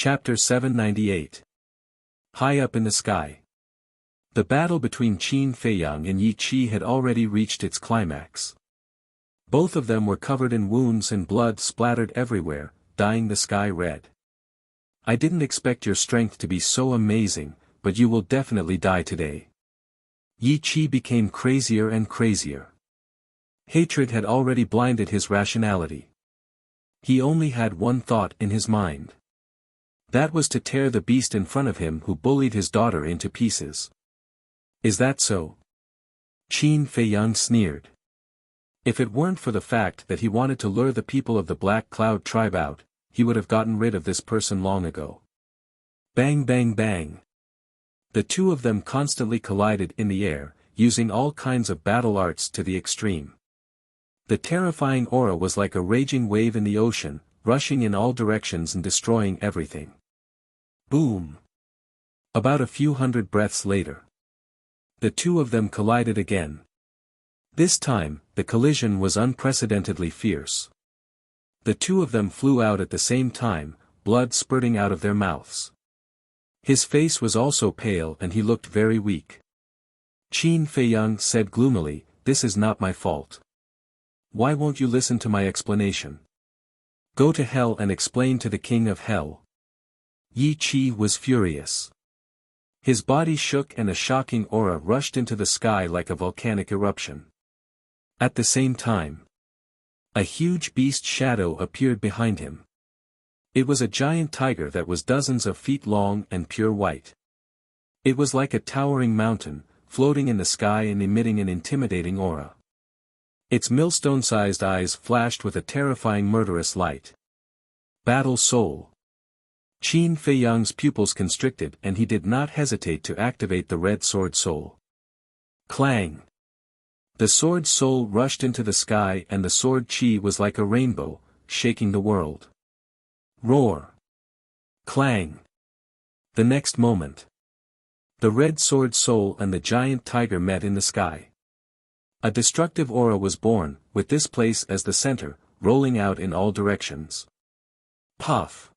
Chapter 798. High up in the sky. The battle between Qin Feiyang and Yi Qi had already reached its climax. Both of them were covered in wounds and blood splattered everywhere, dyeing the sky red. "I didn't expect your strength to be so amazing, but you will definitely die today." Yi Qi became crazier and crazier. Hatred had already blinded his rationality. He only had one thought in his mind. That was to tear the beast in front of him who bullied his daughter into pieces. "Is that so?" Qin Feiyang sneered. If it weren't for the fact that he wanted to lure the people of the Black Cloud tribe out, he would have gotten rid of this person long ago. Bang bang bang. The two of them constantly collided in the air, using all kinds of battle arts to the extreme. The terrifying aura was like a raging wave in the ocean, rushing in all directions and destroying everything. Boom! About a few hundred breaths later, the two of them collided again. This time, the collision was unprecedentedly fierce. The two of them flew out at the same time, blood spurting out of their mouths. His face was also pale and he looked very weak. Qin Feiyang said gloomily, "This is not my fault. Why won't you listen to my explanation? Go to hell and explain to the king of hell." Yi Qi was furious. His body shook and a shocking aura rushed into the sky like a volcanic eruption. At the same time, a huge beast shadow appeared behind him. It was a giant tiger that was dozens of feet long and pure white. It was like a towering mountain, floating in the sky and emitting an intimidating aura. Its millstone-sized eyes flashed with a terrifying murderous light. Battle Soul. Qin Feiyang's pupils constricted and he did not hesitate to activate the Red Sword Soul. Clang! The Sword Soul rushed into the sky and the Sword Qi was like a rainbow, shaking the world. Roar! Clang! The next moment, the Red Sword Soul and the giant tiger met in the sky. A destructive aura was born, with this place as the center, rolling out in all directions. Puff!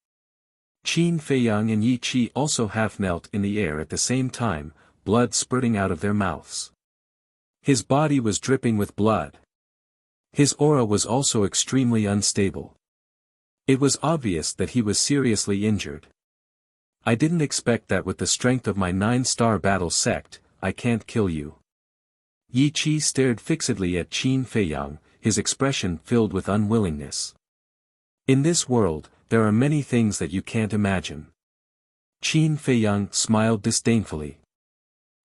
Qin Feiyang and Yi Qi also half knelt in the air at the same time, blood spurting out of their mouths. His body was dripping with blood. His aura was also extremely unstable. It was obvious that he was seriously injured. "I didn't expect that with the strength of my 9-star battle sect, I can't kill you." Yi Qi stared fixedly at Qin Feiyang, his expression filled with unwillingness. "In this world, there are many things that you can't imagine." Qin Feiyang smiled disdainfully.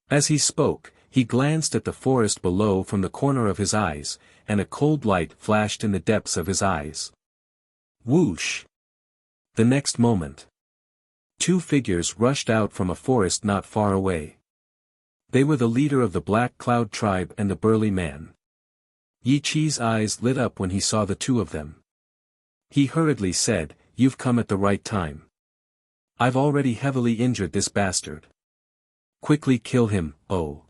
As he spoke, he glanced at the forest below from the corner of his eyes, and a cold light flashed in the depths of his eyes. Whoosh! The next moment, two figures rushed out from a forest not far away. They were the leader of the Black Cloud tribe and the burly man. Yi Qi's eyes lit up when he saw the two of them. He hurriedly said, "You've come at the right time. I've already heavily injured this bastard. Quickly kill him, oh."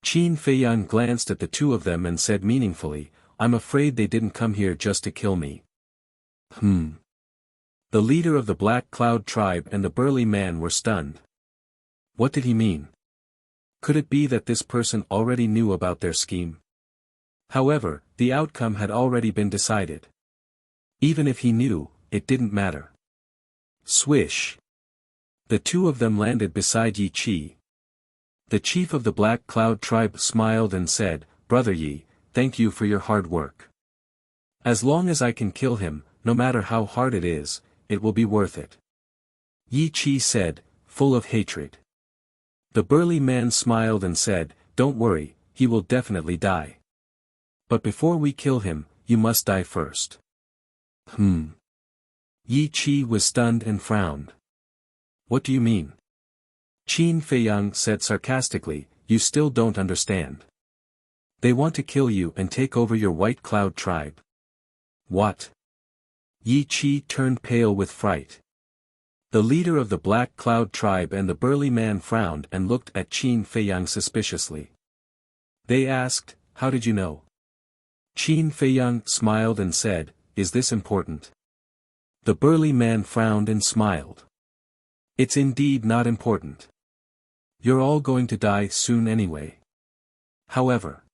Qin Feiyang glanced at the two of them and said meaningfully, "I'm afraid they didn't come here just to kill me." The leader of the Black Cloud tribe and the burly man were stunned. What did he mean? Could it be that this person already knew about their scheme? However, the outcome had already been decided. Even if he knew, it didn't matter. Swish! The two of them landed beside Yi Qi. The chief of the Black Cloud tribe smiled and said, "Brother Yi, thank you for your hard work. As long as I can kill him, no matter how hard it is, it will be worth it." Yi Qi said, full of hatred. The burly man smiled and said, "Don't worry, he will definitely die. But before we kill him, you must die first." Yi Qi was stunned and frowned. "What do you mean?" Qin Feiyang said sarcastically, "You still don't understand. They want to kill you and take over your White Cloud tribe." "What?" Yi Qi turned pale with fright. The leader of the Black Cloud tribe and the burly man frowned and looked at Qin Feiyang suspiciously. They asked, "How did you know?" Qin Feiyang smiled and said, "Is this important?" The burly man frowned and smiled. It's indeed not important. You're all going to die soon anyway. However,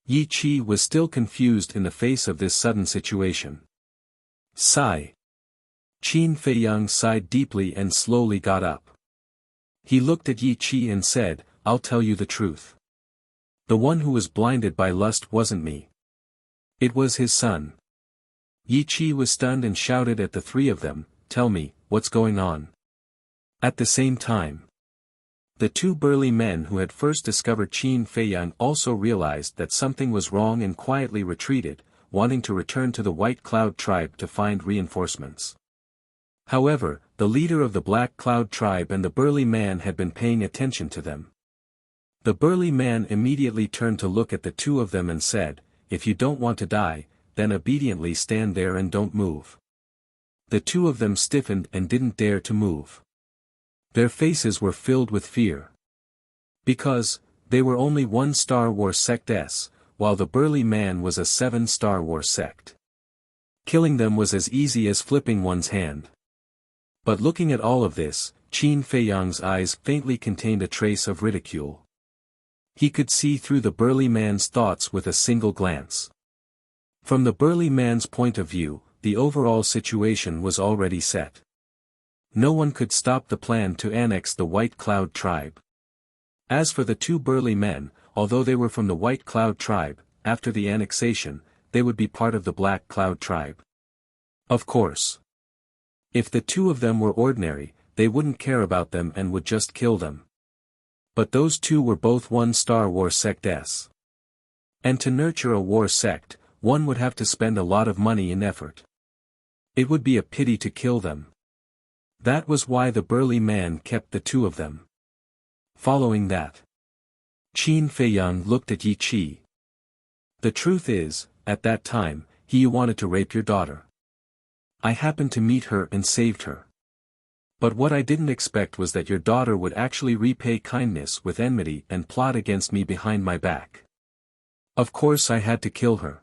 Yi Qi was still confused in the face of this sudden situation. Sigh. Qin Feiyang sighed deeply and slowly got up. He looked at Yi Qi and said, "I'll tell you the truth. The one who was blinded by lust wasn't me. It was his son." Yi Qi was stunned and shouted at the three of them, "Tell me, what's going on?" At the same time, the two burly men who had first discovered Qin Feiyang also realized that something was wrong and quietly retreated, wanting to return to the White Cloud tribe to find reinforcements. However, the leader of the Black Cloud tribe and the burly man had been paying attention to them. The burly man immediately turned to look at the two of them and said, "If you don't want to die, then obediently stand there and don't move." The two of them stiffened and didn't dare to move. Their faces were filled with fear. Because, they were only 1-star war sect S, while the burly man was a 7-star war sect. Killing them was as easy as flipping one's hand. But looking at all of this, Qin Feiyang's eyes faintly contained a trace of ridicule. He could see through the burly man's thoughts with a single glance. From the burly man's point of view, the overall situation was already set. No one could stop the plan to annex the White Cloud tribe. As for the two burly men, although they were from the White Cloud tribe, after the annexation, they would be part of the Black Cloud tribe. Of course. If the two of them were ordinary, they wouldn't care about them and would just kill them. But those two were both 1-star war sect S. And to nurture a war sect, one would have to spend a lot of money and effort. It would be a pity to kill them. That was why the burly man kept the two of them. Following that, Qin Feiyang looked at Yi Qi. "The truth is, at that time, you wanted to rape your daughter. I happened to meet her and saved her. But what I didn't expect was that your daughter would actually repay kindness with enmity and plot against me behind my back. Of course I had to kill her.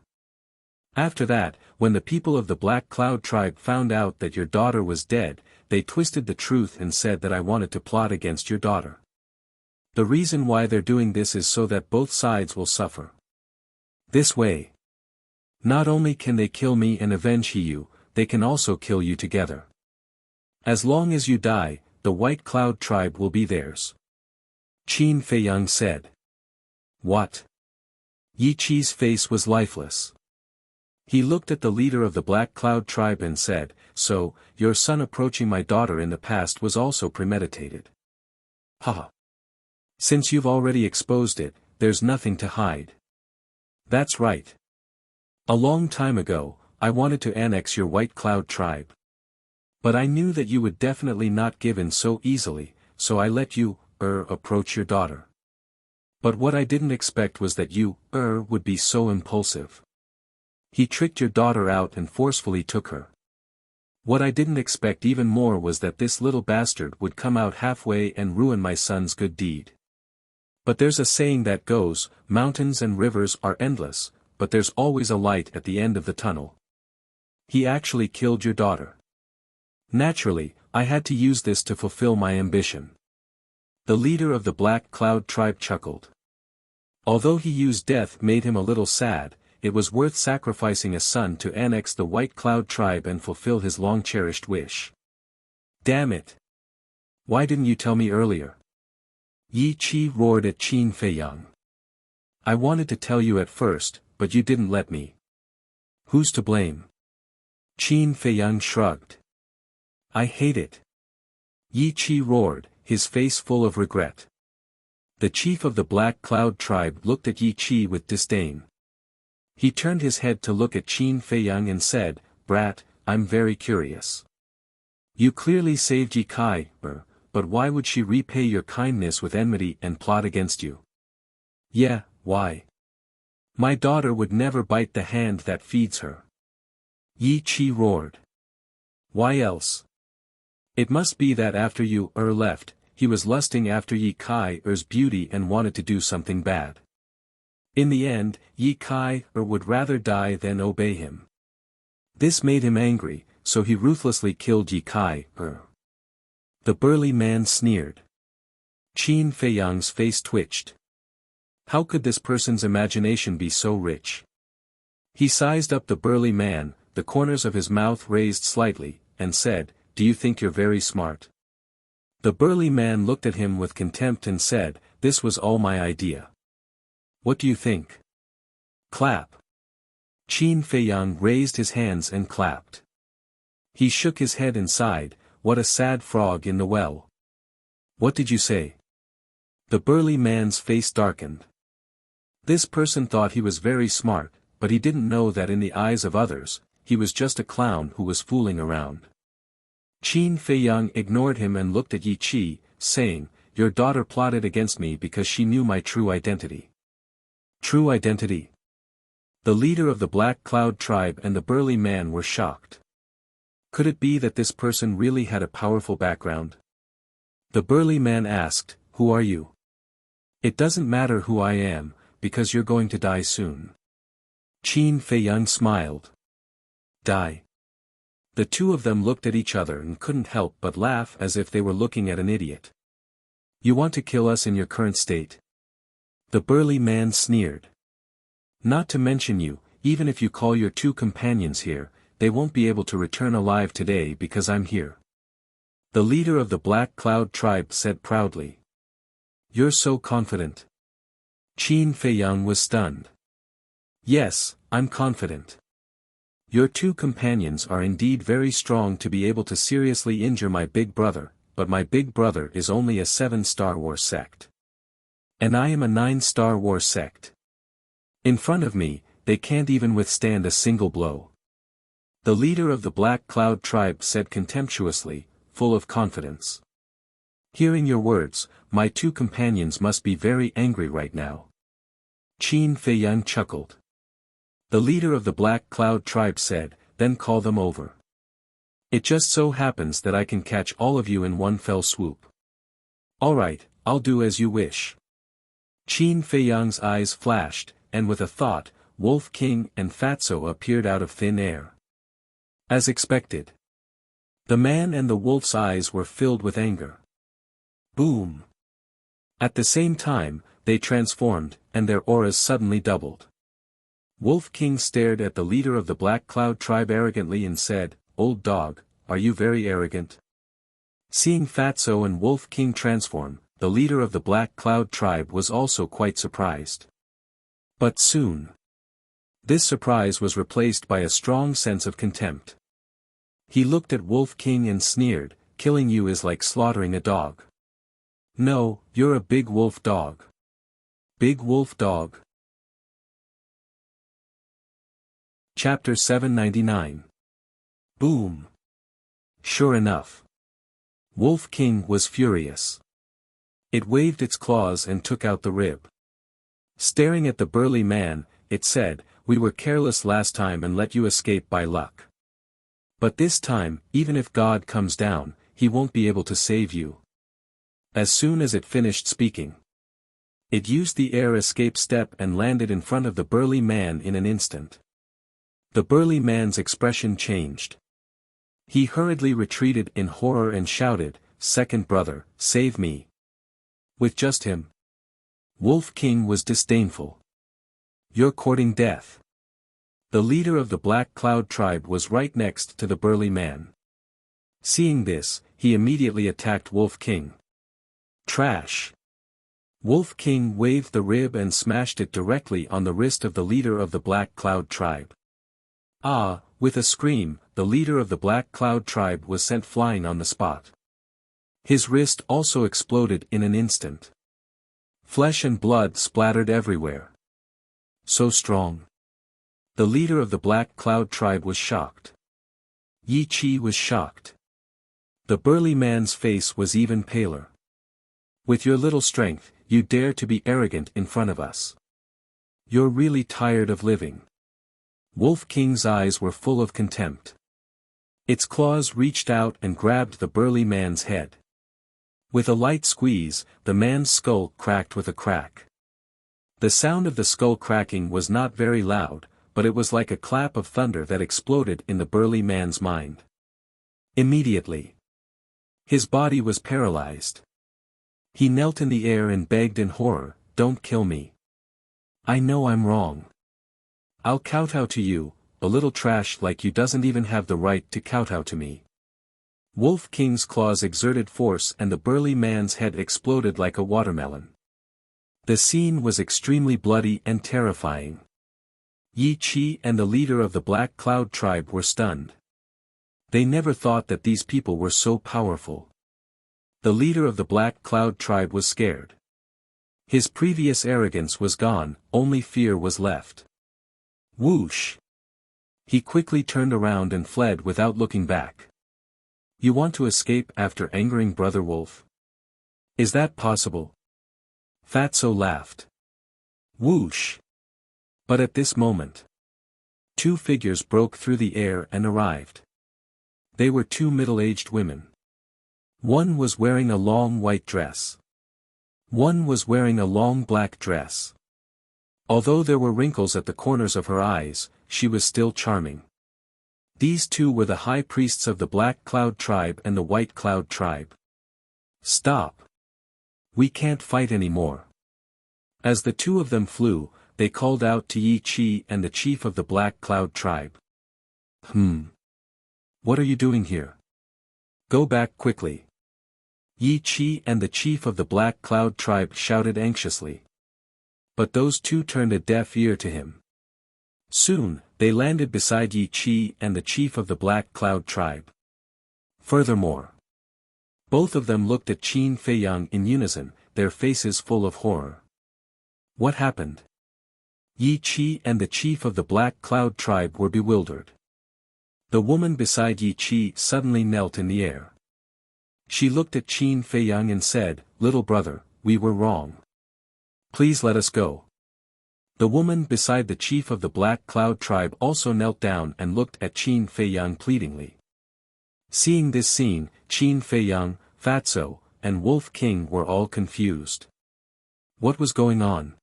After that, when the people of the Black Cloud tribe found out that your daughter was dead, they twisted the truth and said that I wanted to plot against your daughter. The reason why they're doing this is so that both sides will suffer. This way, not only can they kill me and avenge you, they can also kill you together. As long as you die, the White Cloud tribe will be theirs." Qin Feiyang said. "What?" Yi Qi's face was lifeless. He looked at the leader of the Black Cloud tribe and said, "So, your son approaching my daughter in the past was also premeditated. Haha. Since you've already exposed it, there's nothing to hide." "That's right. A long time ago, I wanted to annex your White Cloud tribe. But I knew that you would definitely not give in so easily, so I let you, approach your daughter. But what I didn't expect was that you, would be so impulsive. He tricked your daughter out and forcefully took her. What I didn't expect even more was that this little bastard would come out halfway and ruin my son's good deed. But there's a saying that goes, mountains and rivers are endless, but there's always a light at the end of the tunnel. He actually killed your daughter. Naturally, I had to use this to fulfill my ambition." The leader of the Black Cloud tribe chuckled. Although he used death made him a little sad, it was worth sacrificing a son to annex the White Cloud tribe and fulfill his long-cherished wish. "Damn it! Why didn't you tell me earlier?" Yi Qi roared at Qin Feiyang. "I wanted to tell you at first, but you didn't let me. Who's to blame?" Qin Feiyang shrugged. "I hate it." Yi Qi roared, his face full of regret. The chief of the Black Cloud tribe looked at Yi Qi with disdain. He turned his head to look at Qin Feiyang and said, "Brat, I'm very curious. You clearly saved Yi Kai, but why would she repay your kindness with enmity and plot against you?" "Yeah, why? My daughter would never bite the hand that feeds her." Yi Qi roared. "Why else? It must be that after you, left, he was lusting after Yi Kai's beauty and wanted to do something bad. In the end, Yi Kai would rather die than obey him. This made him angry, so he ruthlessly killed Yi Kai. The burly man sneered. Qin Feiyang's face twitched. How could this person's imagination be so rich? He sized up the burly man, the corners of his mouth raised slightly, and said, "Do you think you're very smart?" The burly man looked at him with contempt and said, "This was all my idea. What do you think?" Clap. Qin Feiyang raised his hands and clapped. He shook his head and sighed, "What a sad frog in the well." "What did you say?" The burly man's face darkened. This person thought he was very smart, but he didn't know that in the eyes of others, he was just a clown who was fooling around. Qin Feiyang ignored him and looked at Yi Qi, saying, "Your daughter plotted against me because she knew my true identity." True identity? The leader of the Black Cloud tribe and the burly man were shocked. Could it be that this person really had a powerful background? The burly man asked, "Who are you?" "It doesn't matter who I am, because you're going to die soon." Qin Feiyang smiled. Die? The two of them looked at each other and couldn't help but laugh as if they were looking at an idiot. "You want to kill us in your current state?" The burly man sneered. "Not to mention you, even if you call your two companions here, they won't be able to return alive today because I'm here." The leader of the Black Cloud tribe said proudly. "You're so confident." Qin Feiyang was stunned. "Yes, I'm confident. Your two companions are indeed very strong to be able to seriously injure my big brother, but my big brother is only a 7-star war sect. And I am a 9-star war sect. In front of me, they can't even withstand a single blow." The leader of the Black Cloud tribe said contemptuously, full of confidence. "Hearing your words, my two companions must be very angry right now." Qin Feiyang chuckled. The leader of the Black Cloud tribe said, "Then call them over. It just so happens that I can catch all of you in one fell swoop." "All right, I'll do as you wish." Qin Feiyang's eyes flashed, and with a thought, Wolf King and Fatso appeared out of thin air. As expected. The man and the wolf's eyes were filled with anger. Boom! At the same time, they transformed, and their auras suddenly doubled. Wolf King stared at the leader of the Black Cloud tribe arrogantly and said, "Old dog, are you very arrogant?" Seeing Fatso and Wolf King transform, the leader of the Black Cloud tribe was also quite surprised. But soon, this surprise was replaced by a strong sense of contempt. He looked at Wolf King and sneered, "Killing you is like slaughtering a dog. No, you're a big wolf dog. Big wolf dog." Chapter 799. Boom! Sure enough. Wolf King was furious. It waved its claws and took out the rib. Staring at the burly man, it said, "We were careless last time and let you escape by luck. But this time, even if God comes down, he won't be able to save you." As soon as it finished speaking, it used the air escape step and landed in front of the burly man in an instant. The burly man's expression changed. He hurriedly retreated in horror and shouted, "Second brother, save me." With just him, Wolf King was disdainful. "You're courting death." The leader of the Black Cloud tribe was right next to the burly man. Seeing this, he immediately attacked Wolf King. Trash! Wolf King waved the rib and smashed it directly on the wrist of the leader of the Black Cloud tribe. Ah! With a scream, the leader of the Black Cloud tribe was sent flying on the spot. His wrist also exploded in an instant. Flesh and blood splattered everywhere. So strong. The leader of the Black Cloud tribe was shocked. Yi Qi was shocked. The burly man's face was even paler. "With your little strength, you dare to be arrogant in front of us. You're really tired of living." Wolf King's eyes were full of contempt. Its claws reached out and grabbed the burly man's head. With a light squeeze, the man's skull cracked with a crack. The sound of the skull cracking was not very loud, but it was like a clap of thunder that exploded in the burly man's mind. Immediately, His body was paralyzed. He knelt in the air and begged in horror, "Don't kill me. I know I'm wrong. I'll kowtow to you, a little trash like you doesn't even have the right to kowtow to me." Wolf King's claws exerted force and the burly man's head exploded like a watermelon. The scene was extremely bloody and terrifying. Yi Chi and the leader of the Black Cloud tribe were stunned. They never thought that these people were so powerful. The leader of the Black Cloud tribe was scared. His previous arrogance was gone, only fear was left. Whoosh! He quickly turned around and fled without looking back. "You want to escape after angering Brother Wolf? Is that possible?" Fatso laughed. Whoosh! But at this moment, two figures broke through the air and arrived. They were two middle-aged women. One was wearing a long white dress. One was wearing a long black dress. Although there were wrinkles at the corners of her eyes, she was still charming. These two were the high priests of the Black Cloud tribe and the White Cloud tribe. "Stop! We can't fight anymore." As the two of them flew, they called out to Yi Chi and the chief of the Black Cloud tribe. What are you doing here? Go back quickly." Yi Chi and the chief of the Black Cloud tribe shouted anxiously. But those two turned a deaf ear to him. Soon, they landed beside Yi Chi and the chief of the Black Cloud tribe. Furthermore, both of them looked at Qin Feiyang in unison, their faces full of horror. What happened? Yi Chi and the chief of the Black Cloud tribe were bewildered. The woman beside Yi Chi suddenly knelt in the air. She looked at Qin Feiyang and said, "Little brother, we were wrong. Please let us go." The woman beside the chief of the Black Cloud tribe also knelt down and looked at Qin Feiyang pleadingly. Seeing this scene, Qin Feiyang, Fatso, and Wolf King were all confused. What was going on?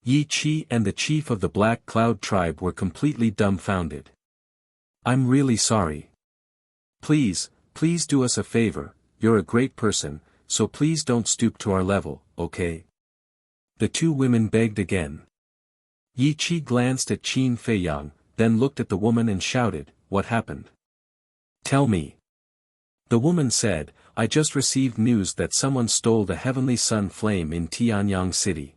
Yi Chi and the chief of the Black Cloud tribe were completely dumbfounded. "I'm really sorry. Please do us a favor, you're a great person, so please don't stoop to our level, okay?" The two women begged again. Yi Chi glanced at Qin Feiyang, then looked at the woman and shouted, "What happened? Tell me." The woman said, "I just received news that someone stole the Heavenly Sun Flame in Tianyang City."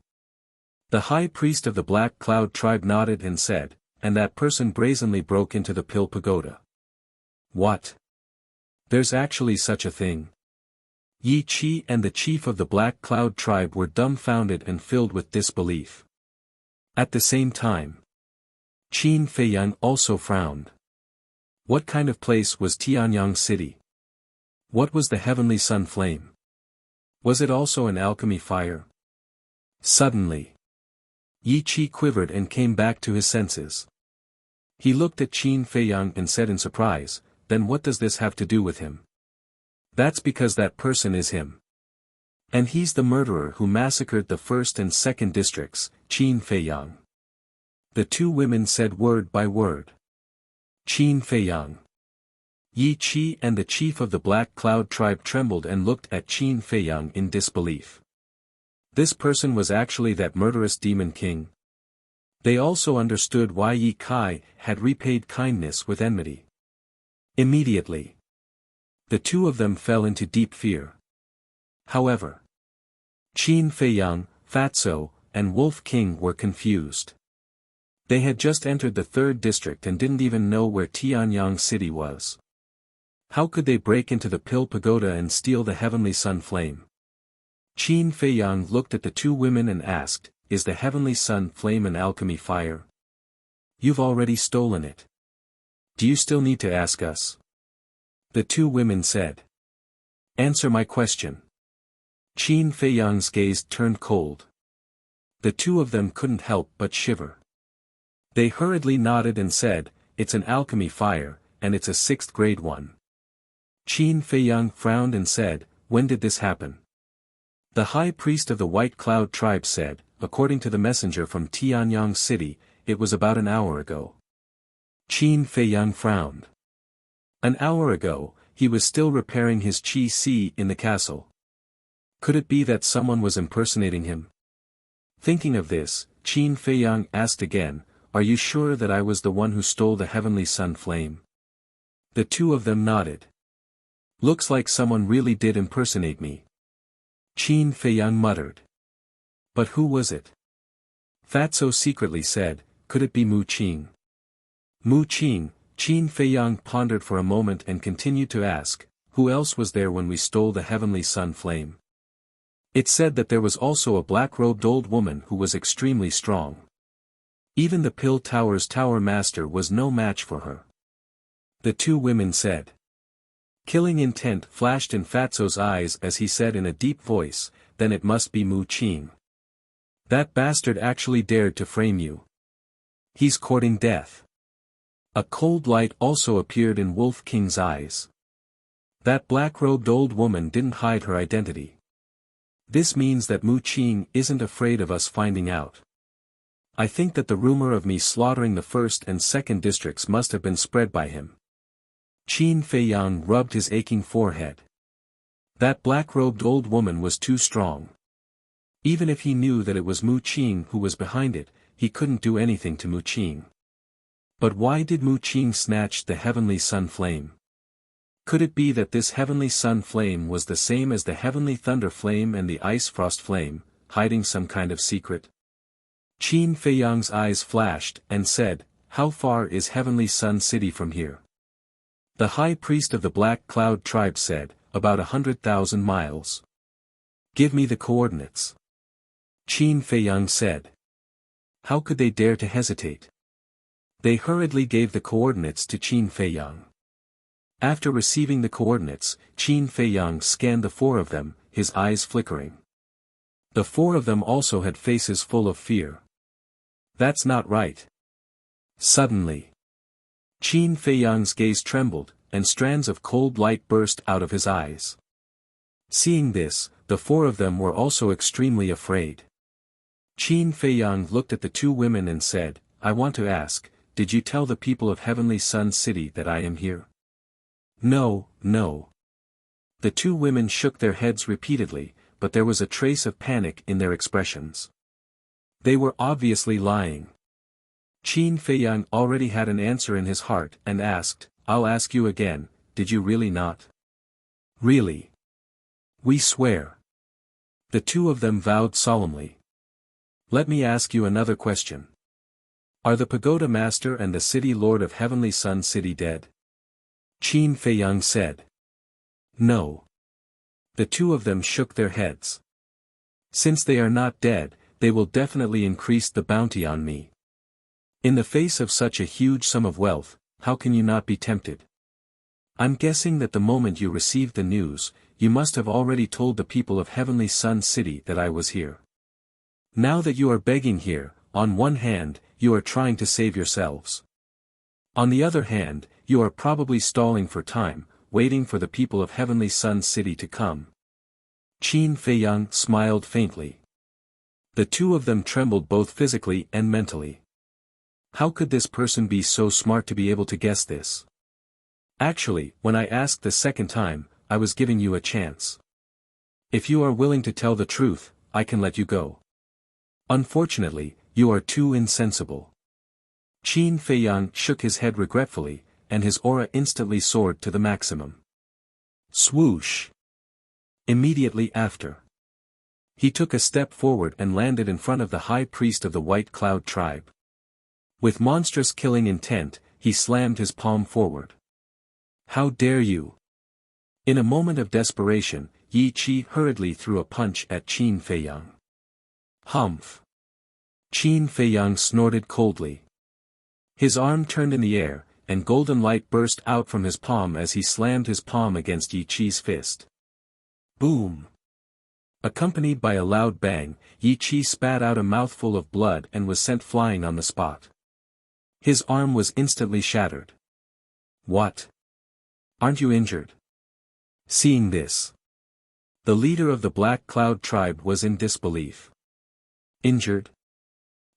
The high priest of the Black Cloud tribe nodded and said, "And that person brazenly broke into the Pill Pagoda." What? There's actually such a thing? Yi Chi and the chief of the Black Cloud tribe were dumbfounded and filled with disbelief. At the same time, Qin Feiyang also frowned. What kind of place was Tianyang City? What was the Heavenly Sun Flame? Was it also an alchemy fire? Suddenly, Yi Chi quivered and came back to his senses. He looked at Qin Feiyang and said in surprise, "Then what does this have to do with him?" "That's because that person is him. And he's the murderer who massacred the 1st and 2nd districts, Qin Feiyang." The two women said word by word. Qin Feiyang. Yi Chi and the chief of the Black Cloud tribe trembled and looked at Qin Feiyang in disbelief. This person was actually that murderous demon king. They also understood why Yi Kai had repaid kindness with enmity. Immediately, the two of them fell into deep fear. However, Qin Feiyang, Fatso, and Wolf King were confused. They had just entered the 3rd district and didn't even know where Tianyang City was. How could they break into the Pill Pagoda and steal the Heavenly Sun Flame? Qin Feiyang looked at the two women and asked, "Is the Heavenly Sun Flame an alchemy fire? You've already stolen it. Do you still need to ask us?" The two women said. "Answer my question." Qin Feiyang's gaze turned cold. The two of them couldn't help but shiver. They hurriedly nodded and said, "It's an alchemy fire, and it's a 6th grade one." Qin Feiyang frowned and said, "When did this happen?" The high priest of the White Cloud tribe said, "According to the messenger from Tianyang City, it was about an hour ago." Qin Feiyang frowned. An hour ago, he was still repairing his Qi in the castle. Could it be that someone was impersonating him? Thinking of this, Qin Feiyang asked again, "Are you sure that I was the one who stole the heavenly sun flame?" The two of them nodded. "Looks like someone really did impersonate me," Qin Feiyang muttered. "But who was it?" Fatso secretly said, "Could it be Mu Qing?" Mu Qing, Qin Feiyang pondered for a moment and continued to ask, "Who else was there when we stole the heavenly sun flame?" It said that there was also a black-robed old woman who was extremely strong. Even the Pill Tower's tower master was no match for her. The two women said. Killing intent flashed in Fatso's eyes as he said in a deep voice, "Then it must be Mu Qing. That bastard actually dared to frame you. He's courting death." A cold light also appeared in Wolf King's eyes. That black-robed old woman didn't hide her identity. This means that Mu Qing isn't afraid of us finding out. I think that the rumor of me slaughtering the first and second districts must have been spread by him. Qin Feiyang rubbed his aching forehead. That black-robed old woman was too strong. Even if he knew that it was Mu Qing who was behind it, he couldn't do anything to Mu Qing. But why did Mu Qing snatch the heavenly sun flame? Could it be that this heavenly sun flame was the same as the heavenly thunder flame and the ice frost flame, hiding some kind of secret? Qin Feiyang's eyes flashed and said, "How far is Heavenly Sun City from here?" The high priest of the Black Cloud tribe said, "About 100,000 miles. Give me the coordinates." Qin Feiyang said. How could they dare to hesitate? They hurriedly gave the coordinates to Qin Feiyang. After receiving the coordinates, Qin Feiyang scanned the four of them, his eyes flickering. The four of them also had faces full of fear. That's not right. Suddenly, Qin Feiyang's gaze trembled, and strands of cold light burst out of his eyes. Seeing this, the four of them were also extremely afraid. Qin Feiyang looked at the two women and said, "I want to ask, did you tell the people of Heavenly Sun City that I am here?" "No, no." The two women shook their heads repeatedly, but there was a trace of panic in their expressions. They were obviously lying. Qin Feiyang already had an answer in his heart and asked, "I'll ask you again, did you really not?" "Really? We swear." The two of them vowed solemnly. "Let me ask you another question. Are the Pagoda Master and the City Lord of Heavenly Sun City dead?" Qin Feiyang said. "No." The two of them shook their heads. "Since they are not dead, they will definitely increase the bounty on me. In the face of such a huge sum of wealth, how can you not be tempted? I'm guessing that the moment you received the news, you must have already told the people of Heavenly Sun City that I was here. Now that you are begging here, on one hand, you are trying to save yourselves. On the other hand, you are probably stalling for time, waiting for the people of Heavenly Sun City to come." Qin Feiyang smiled faintly. The two of them trembled both physically and mentally. How could this person be so smart to be able to guess this? Actually, when I asked the second time, I was giving you a chance. If you are willing to tell the truth, I can let you go. Unfortunately, you are too insensible. Qin Feiyang shook his head regretfully, and his aura instantly soared to the maximum. Swoosh! Immediately after, he took a step forward and landed in front of the high priest of the White Cloud tribe. With monstrous killing intent, he slammed his palm forward. "How dare you!" In a moment of desperation, Yi Qi hurriedly threw a punch at Qin Feiyang. Humph! Qin Feiyang snorted coldly. His arm turned in the air, and golden light burst out from his palm as he slammed his palm against Yi Qi's fist. Boom! Accompanied by a loud bang, Yi Qi spat out a mouthful of blood and was sent flying on the spot. His arm was instantly shattered. "What? Aren't you injured?" Seeing this, the leader of the Black Cloud tribe was in disbelief. Injured?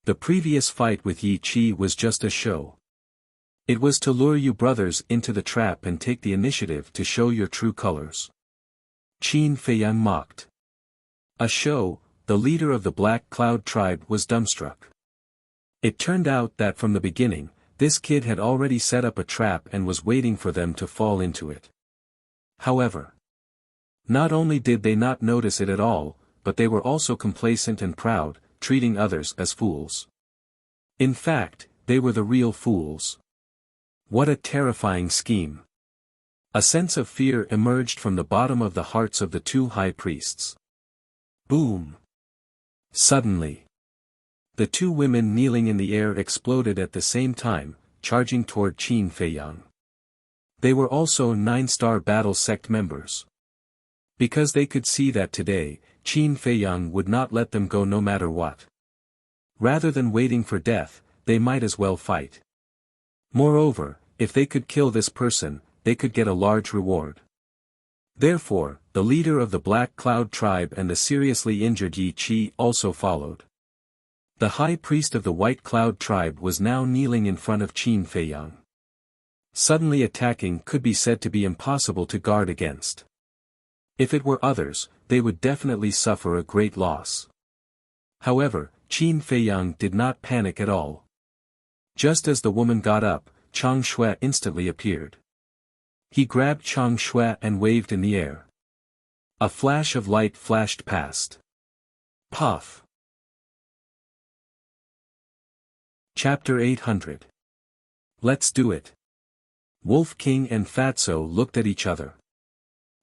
The previous fight with Yi Qi was just a show. It was to lure you brothers into the trap and take the initiative to show your true colors. Qin Feiyang mocked. A show, the leader of the Black Cloud tribe was dumbstruck. It turned out that from the beginning, this kid had already set up a trap and was waiting for them to fall into it. However, not only did they not notice it at all, but they were also complacent and proud, treating others as fools. In fact, they were the real fools. What a terrifying scheme. A sense of fear emerged from the bottom of the hearts of the two high priests. Boom! Suddenly, the two women kneeling in the air exploded at the same time, charging toward Qin Feiyang. They were also 9-star battle sect members. Because they could see that today, Qin Feiyang would not let them go no matter what. Rather than waiting for death, they might as well fight. Moreover, if they could kill this person, they could get a large reward. Therefore, the leader of the Black Cloud tribe and the seriously injured Yi Qi also followed. The high priest of the White Cloud tribe was now kneeling in front of Qin Feiyang. Suddenly attacking could be said to be impossible to guard against. If it were others, they would definitely suffer a great loss. However, Qin Feiyang did not panic at all. Just as the woman got up, Chang Shui instantly appeared. He grabbed Chang Shui and waved in the air. A flash of light flashed past. Puff. Chapter 800. Let's do it. Wolf King and Fatso looked at each other.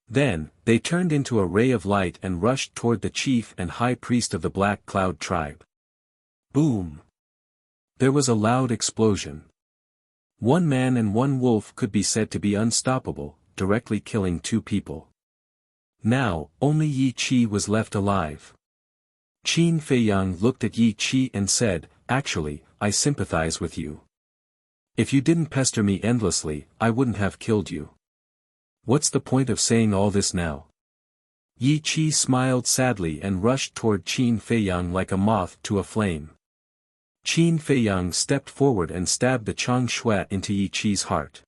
Then, they turned into a ray of light and rushed toward the chief and high priest of the Black Cloud tribe. Boom! There was a loud explosion. One man and one wolf could be said to be unstoppable, directly killing two people. Now, only Yi Qi was left alive. Qin Feiyang looked at Yi Qi and said, "Actually, I sympathize with you. If you didn't pester me endlessly, I wouldn't have killed you. What's the point of saying all this now?" Yi Qi smiled sadly and rushed toward Qin Feiyang like a moth to a flame. Qin Feiyang stepped forward and stabbed the Chang Shui into Yi Qi's heart.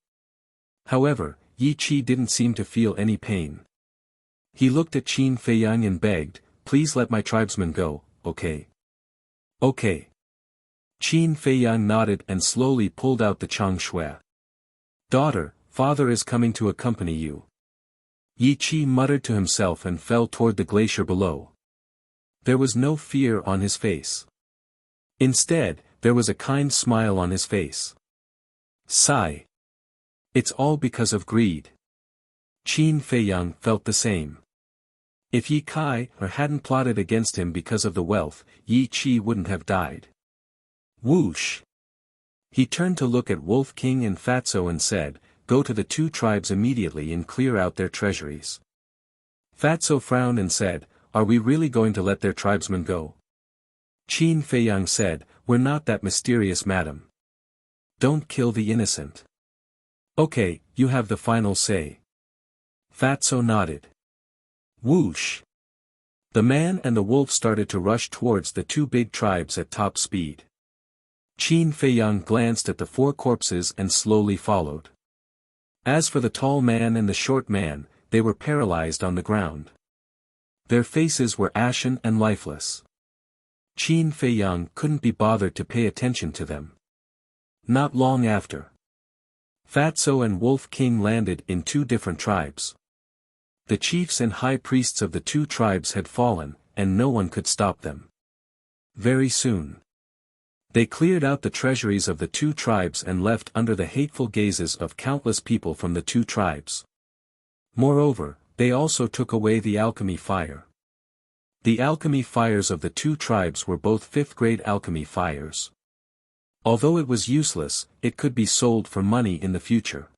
However, Yi Qi didn't seem to feel any pain. He looked at Qin Feiyang and begged, "Please let my tribesmen go, okay?" "Okay." Qin Feiyang nodded and slowly pulled out the Chang Shui. "Daughter, father is coming to accompany you." Yi Qi muttered to himself and fell toward the glacier below. There was no fear on his face. Instead, there was a kind smile on his face. Sigh. It's all because of greed. Qin Feiyang felt the same. If Yi Kai hadn't plotted against him because of the wealth, Yi Qi wouldn't have died. Whoosh! He turned to look at Wolf King and Fatso and said, "Go to the two tribes immediately and clear out their treasuries." Fatso frowned and said, "Are we really going to let their tribesmen go?" Qin Feiyang said, "We're not that mysterious, madam. Don't kill the innocent." "Okay, you have the final say." Fatso nodded. Whoosh! The man and the wolf started to rush towards the two big tribes at top speed. Qin Feiyang glanced at the four corpses and slowly followed. As for the tall man and the short man, they were paralyzed on the ground. Their faces were ashen and lifeless. Qin Feiyang couldn't be bothered to pay attention to them. Not long after, Fatso and Wolf King landed in two different tribes. The chiefs and high priests of the two tribes had fallen, and no one could stop them. Very soon, they cleared out the treasuries of the two tribes and left under the hateful gazes of countless people from the two tribes. Moreover, they also took away the alchemy fire. The alchemy fires of the two tribes were both 5th-grade alchemy fires. Although it was useless, it could be sold for money in the future.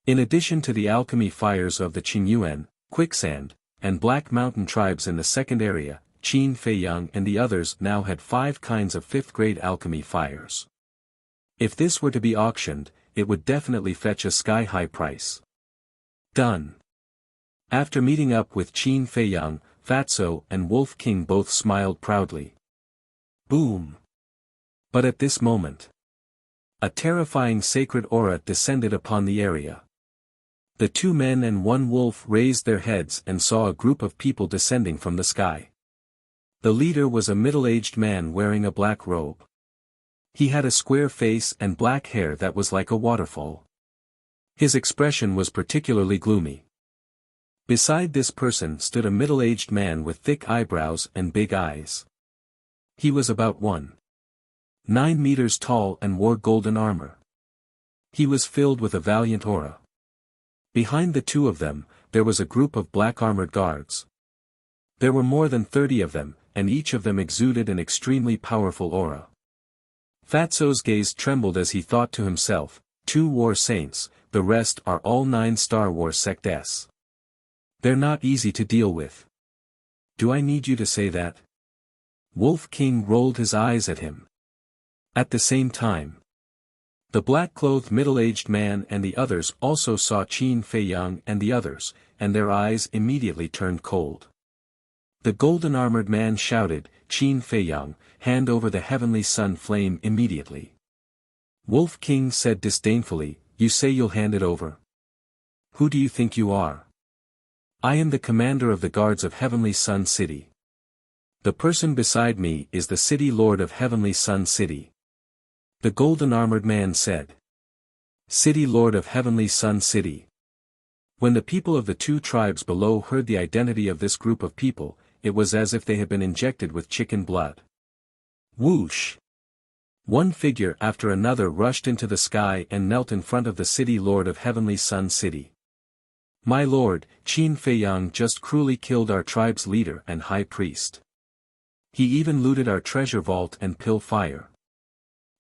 In addition to the alchemy fires of the Qingyuan, Quicksand, and Black Mountain tribes in the second area, Qin Feiyang and the others now had 5 kinds of 5th-grade alchemy fires. If this were to be auctioned, it would definitely fetch a sky-high price. Done. After meeting up with Qin Feiyang, Fatso and Wolf King both smiled proudly. Boom! But at this moment, A terrifying sacred aura descended upon the area. The 2 men and 1 wolf raised their heads and saw a group of people descending from the sky. The leader was a middle-aged man wearing a black robe. He had a square face and black hair that was like a waterfall. His expression was particularly gloomy. Beside this person stood a middle-aged man with thick eyebrows and big eyes. He was about 1.9 meters tall and wore golden armor. He was filled with a valiant aura. Behind the 2 of them, there was a group of black armored guards. There were more than 30 of them, and each of them exuded an extremely powerful aura. Fatso's gaze trembled as he thought to himself, 2 war saints, the rest are all 9 Star Wars sects. They're not easy to deal with. Do I need you to say that? Wolf King rolled his eyes at him. At the same time, the black-clothed middle-aged man and the others also saw Qin Feiyang and the others, and their eyes immediately turned cold. The golden-armored man shouted, Qin Feiyang, hand over the heavenly sun flame immediately. Wolf King said disdainfully, you say you'll hand it over? Who do you think you are? I am the commander of the guards of Heavenly Sun City. The person beside me is the city lord of Heavenly Sun City. The golden-armored man said. City lord of Heavenly Sun City. When the people of the 2 tribes below heard the identity of this group of people, it was as if they had been injected with chicken blood. Whoosh! One figure after another rushed into the sky and knelt in front of the city lord of Heavenly Sun City. My lord, Qin Feiyang just cruelly killed our tribe's leader and high priest. He even looted our treasure vault and pill fire.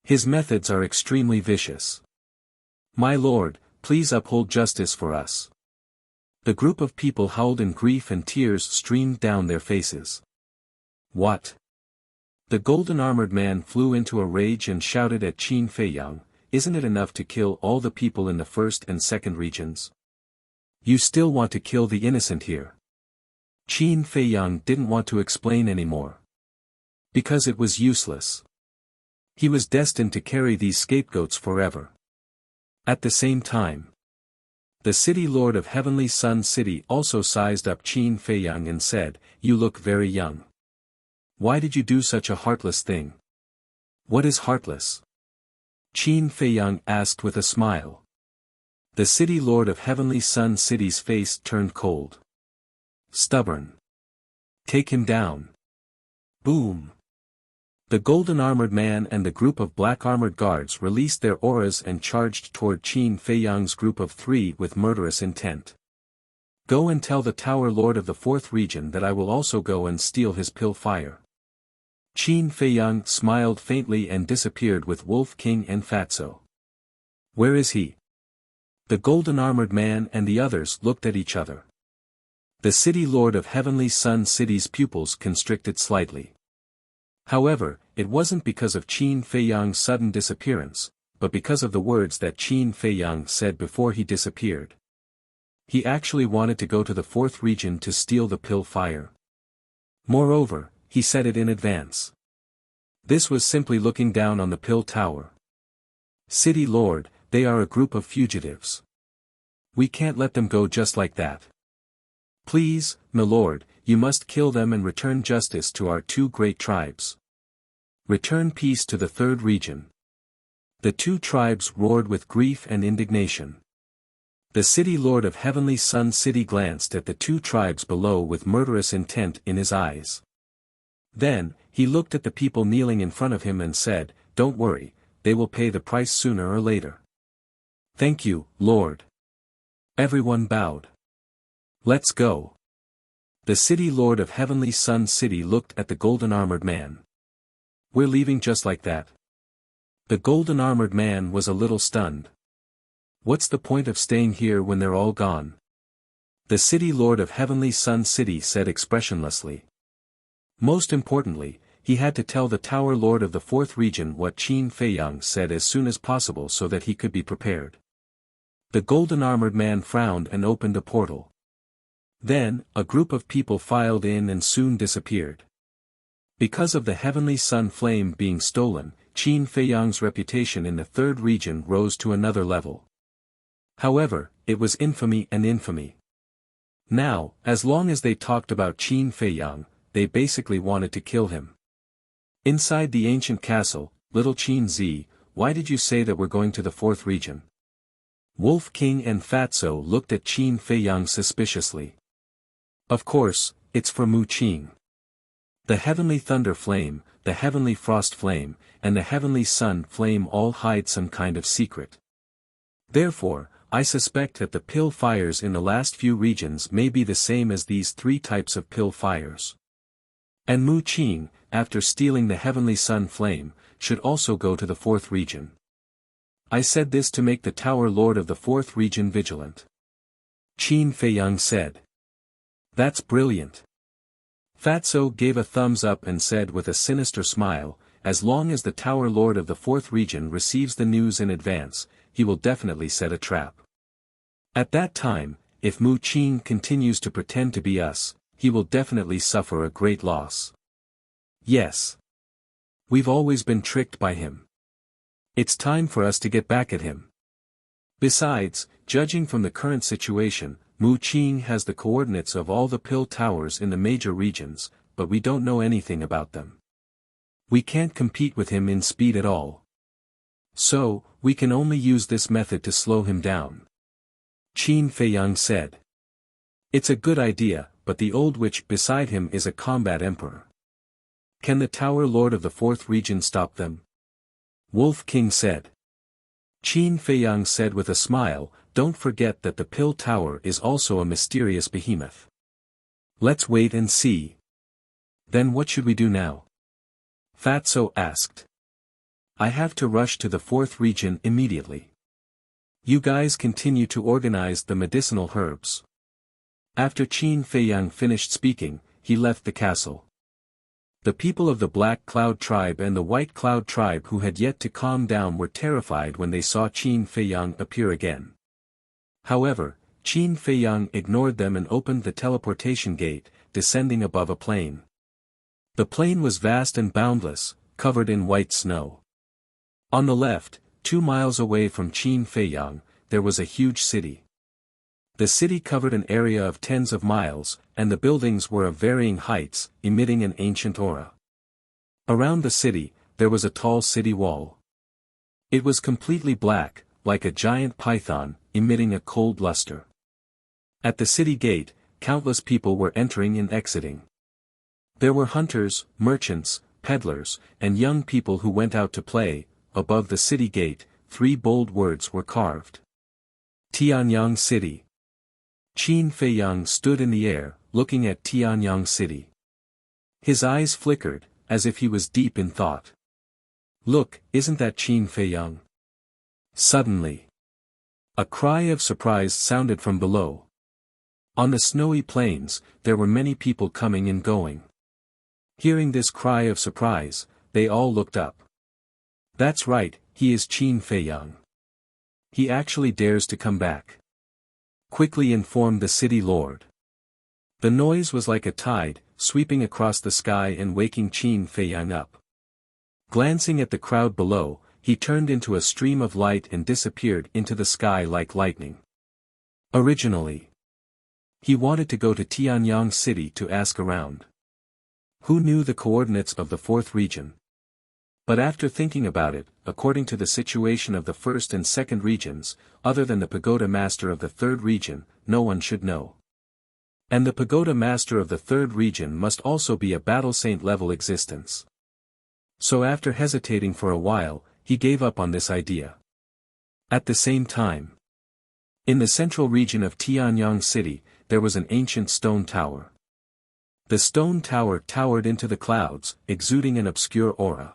His methods are extremely vicious. My lord, please uphold justice for us. The group of people howled in grief and tears streamed down their faces. What? The golden-armored man flew into a rage and shouted at Qin Feiyang, isn't it enough to kill all the people in the 1st and 2nd regions? You still want to kill the innocent here. Qin Feiyang didn't want to explain anymore. Because it was useless. He was destined to carry these scapegoats forever. At the same time, the city lord of Heavenly Sun City also sized up Qin Feiyang and said, you look very young. Why did you do such a heartless thing? What is heartless? Qin Feiyang asked with a smile. The city lord of Heavenly Sun City's face turned cold. Stubborn. Take him down. Boom. The golden-armored man and the group of black-armored guards released their auras and charged toward Qin Feiyang's group of 3 with murderous intent. Go and tell the Tower Lord of the 4th region that I will also go and steal his pill fire. Qin Feiyang smiled faintly and disappeared with Wolf King and Fatso. Where is he? The golden-armored man and the others looked at each other. The city lord of Heavenly Sun City's pupils constricted slightly. However, it wasn't because of Qin Feiyang's sudden disappearance, but because of the words that Qin Feiyang said before he disappeared. He actually wanted to go to the 4th region to steal the pill fire. Moreover, he said it in advance. This was simply looking down on the pill tower. City Lord, they are a group of fugitives. We can't let them go just like that. Please, my lord, you must kill them and return justice to our 2 great tribes. Return peace to the 3rd region. The 2 tribes roared with grief and indignation. The city lord of Heavenly Sun City glanced at the 2 tribes below with murderous intent in his eyes. Then, he looked at the people kneeling in front of him and said, don't worry, they will pay the price sooner or later. Thank you, Lord. Everyone bowed. Let's go. The city lord of Heavenly Sun City looked at the golden-armored man. We're leaving just like that? The golden-armored man was a little stunned. What's the point of staying here when they're all gone? The city lord of Heavenly Sun City said expressionlessly. Most importantly, he had to tell the Tower Lord of the 4th region what Qin Feiyang said as soon as possible so that he could be prepared. The golden-armored man frowned and opened a portal. Then, a group of people filed in and soon disappeared. Because of the heavenly sun flame being stolen, Qin Feiyang's reputation in the third region rose to another level. However, it was infamy and infamy. Now, as long as they talked about Qin Feiyang, they basically wanted to kill him. Inside the ancient castle, little Qin Zi, why did you say that we're going to the fourth region? Wolf King and Fatso looked at Qin Feiyang suspiciously. Of course, it's for Mu Qing. The heavenly thunder flame, the heavenly frost flame, and the heavenly sun flame all hide some kind of secret. Therefore, I suspect that the pill fires in the last few regions may be the same as these three types of pill fires. And Mu Qing, after stealing the heavenly sun flame, should also go to the fourth region. I said this to make the Tower Lord of the fourth region vigilant. Qin Feiyang said. That's brilliant. Fatso gave a thumbs up and said with a sinister smile, as long as the Tower Lord of the fourth region receives the news in advance, he will definitely set a trap. At that time, if Mu Qing continues to pretend to be us, he will definitely suffer a great loss. Yes. We've always been tricked by him. It's time for us to get back at him. Besides, judging from the current situation, Mu Qing has the coordinates of all the pill towers in the major regions, but we don't know anything about them. We can't compete with him in speed at all. So, we can only use this method to slow him down. Qin Feiyang said. It's a good idea, but the old witch beside him is a combat emperor. Can the Tower Lord of the fourth region stop them? Wolf King said. Qin Feiyang said with a smile, don't forget that the pill tower is also a mysterious behemoth. Let's wait and see. Then what should we do now? Fatso asked. I have to rush to the fourth region immediately. You guys continue to organize the medicinal herbs. After Qin Feiyang finished speaking, he left the castle. The people of the Black Cloud tribe and the White Cloud tribe who had yet to calm down were terrified when they saw Qin Feiyang appear again. However, Qin Feiyang ignored them and opened the teleportation gate, descending above a plain. The plain was vast and boundless, covered in white snow. On the left, 2 miles away from Qin Feiyang, there was a huge city. The city covered an area of tens of miles, and the buildings were of varying heights, emitting an ancient aura. Around the city, there was a tall city wall. It was completely black, like a giant python, emitting a cold luster. At the city gate, countless people were entering and exiting. There were hunters, merchants, peddlers, and young people who went out to play. Above the city gate, 3 bold words were carved. Tianyang City. Qin Feiyang stood in the air, looking at Tianyang City. His eyes flickered, as if he was deep in thought. Look, isn't that Qin Feiyang? Suddenly, a cry of surprise sounded from below. On the snowy plains, there were many people coming and going. Hearing this cry of surprise, they all looked up. That's right, he is Qin Feiyang. He actually dares to come back. Quickly informed the city lord. The noise was like a tide, sweeping across the sky and waking Qin Feiyang up. Glancing at the crowd below, he turned into a stream of light and disappeared into the sky like lightning. Originally, he wanted to go to Tianyang City to ask around. Who knew the coordinates of the fourth region? But after thinking about it, according to the situation of the first and second regions, other than the pagoda master of the third region, no one should know. And the pagoda master of the third region must also be a battle saint level existence. So after hesitating for a while, he gave up on this idea. At the same time, in the central region of Tianyang City, there was an ancient stone tower. The stone tower towered into the clouds, exuding an obscure aura.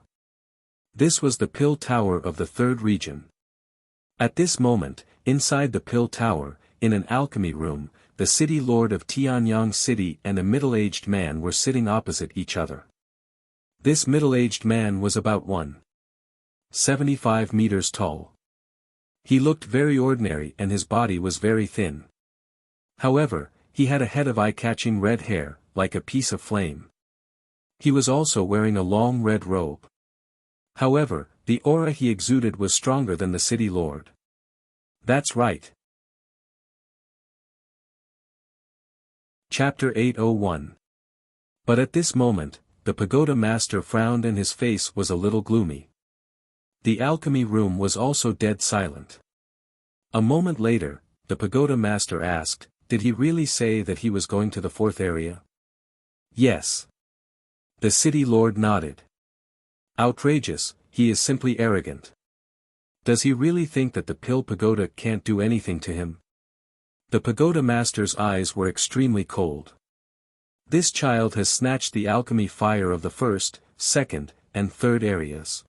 This was the pill tower of the third region. At this moment, inside the pill tower, in an alchemy room, the city lord of Tianyang City and a middle-aged man were sitting opposite each other. This middle-aged man was about 1.75 meters tall. He looked very ordinary and his body was very thin. However, he had a head of eye-catching red hair, like a piece of flame. He was also wearing a long red robe. However, the aura he exuded was stronger than the city lord. That's right. Chapter 801. But at this moment, the pagoda master frowned and his face was a little gloomy. The alchemy room was also dead silent. A moment later, the pagoda master asked, did he really say that he was going to the fourth area? Yes. The city lord nodded. Outrageous, he is simply arrogant. Does he really think that the pill pagoda can't do anything to him? The pagoda master's eyes were extremely cold. This child has snatched the alchemy fire of the first, second, and third areas.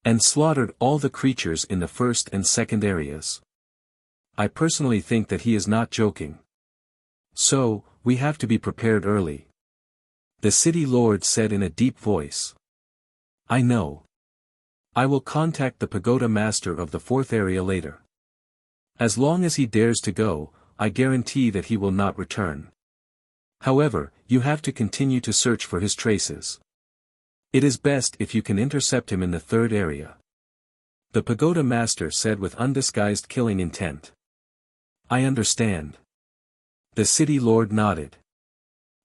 And slaughtered all the creatures in the first and second areas. I personally think that he is not joking. So, we have to be prepared early. The city lord said in a deep voice. I know. I will contact the pagoda master of the fourth area later. As long as he dares to go, I guarantee that he will not return. However, you have to continue to search for his traces. It is best if you can intercept him in the third area. The pagoda master said with undisguised killing intent. I understand. The city lord nodded.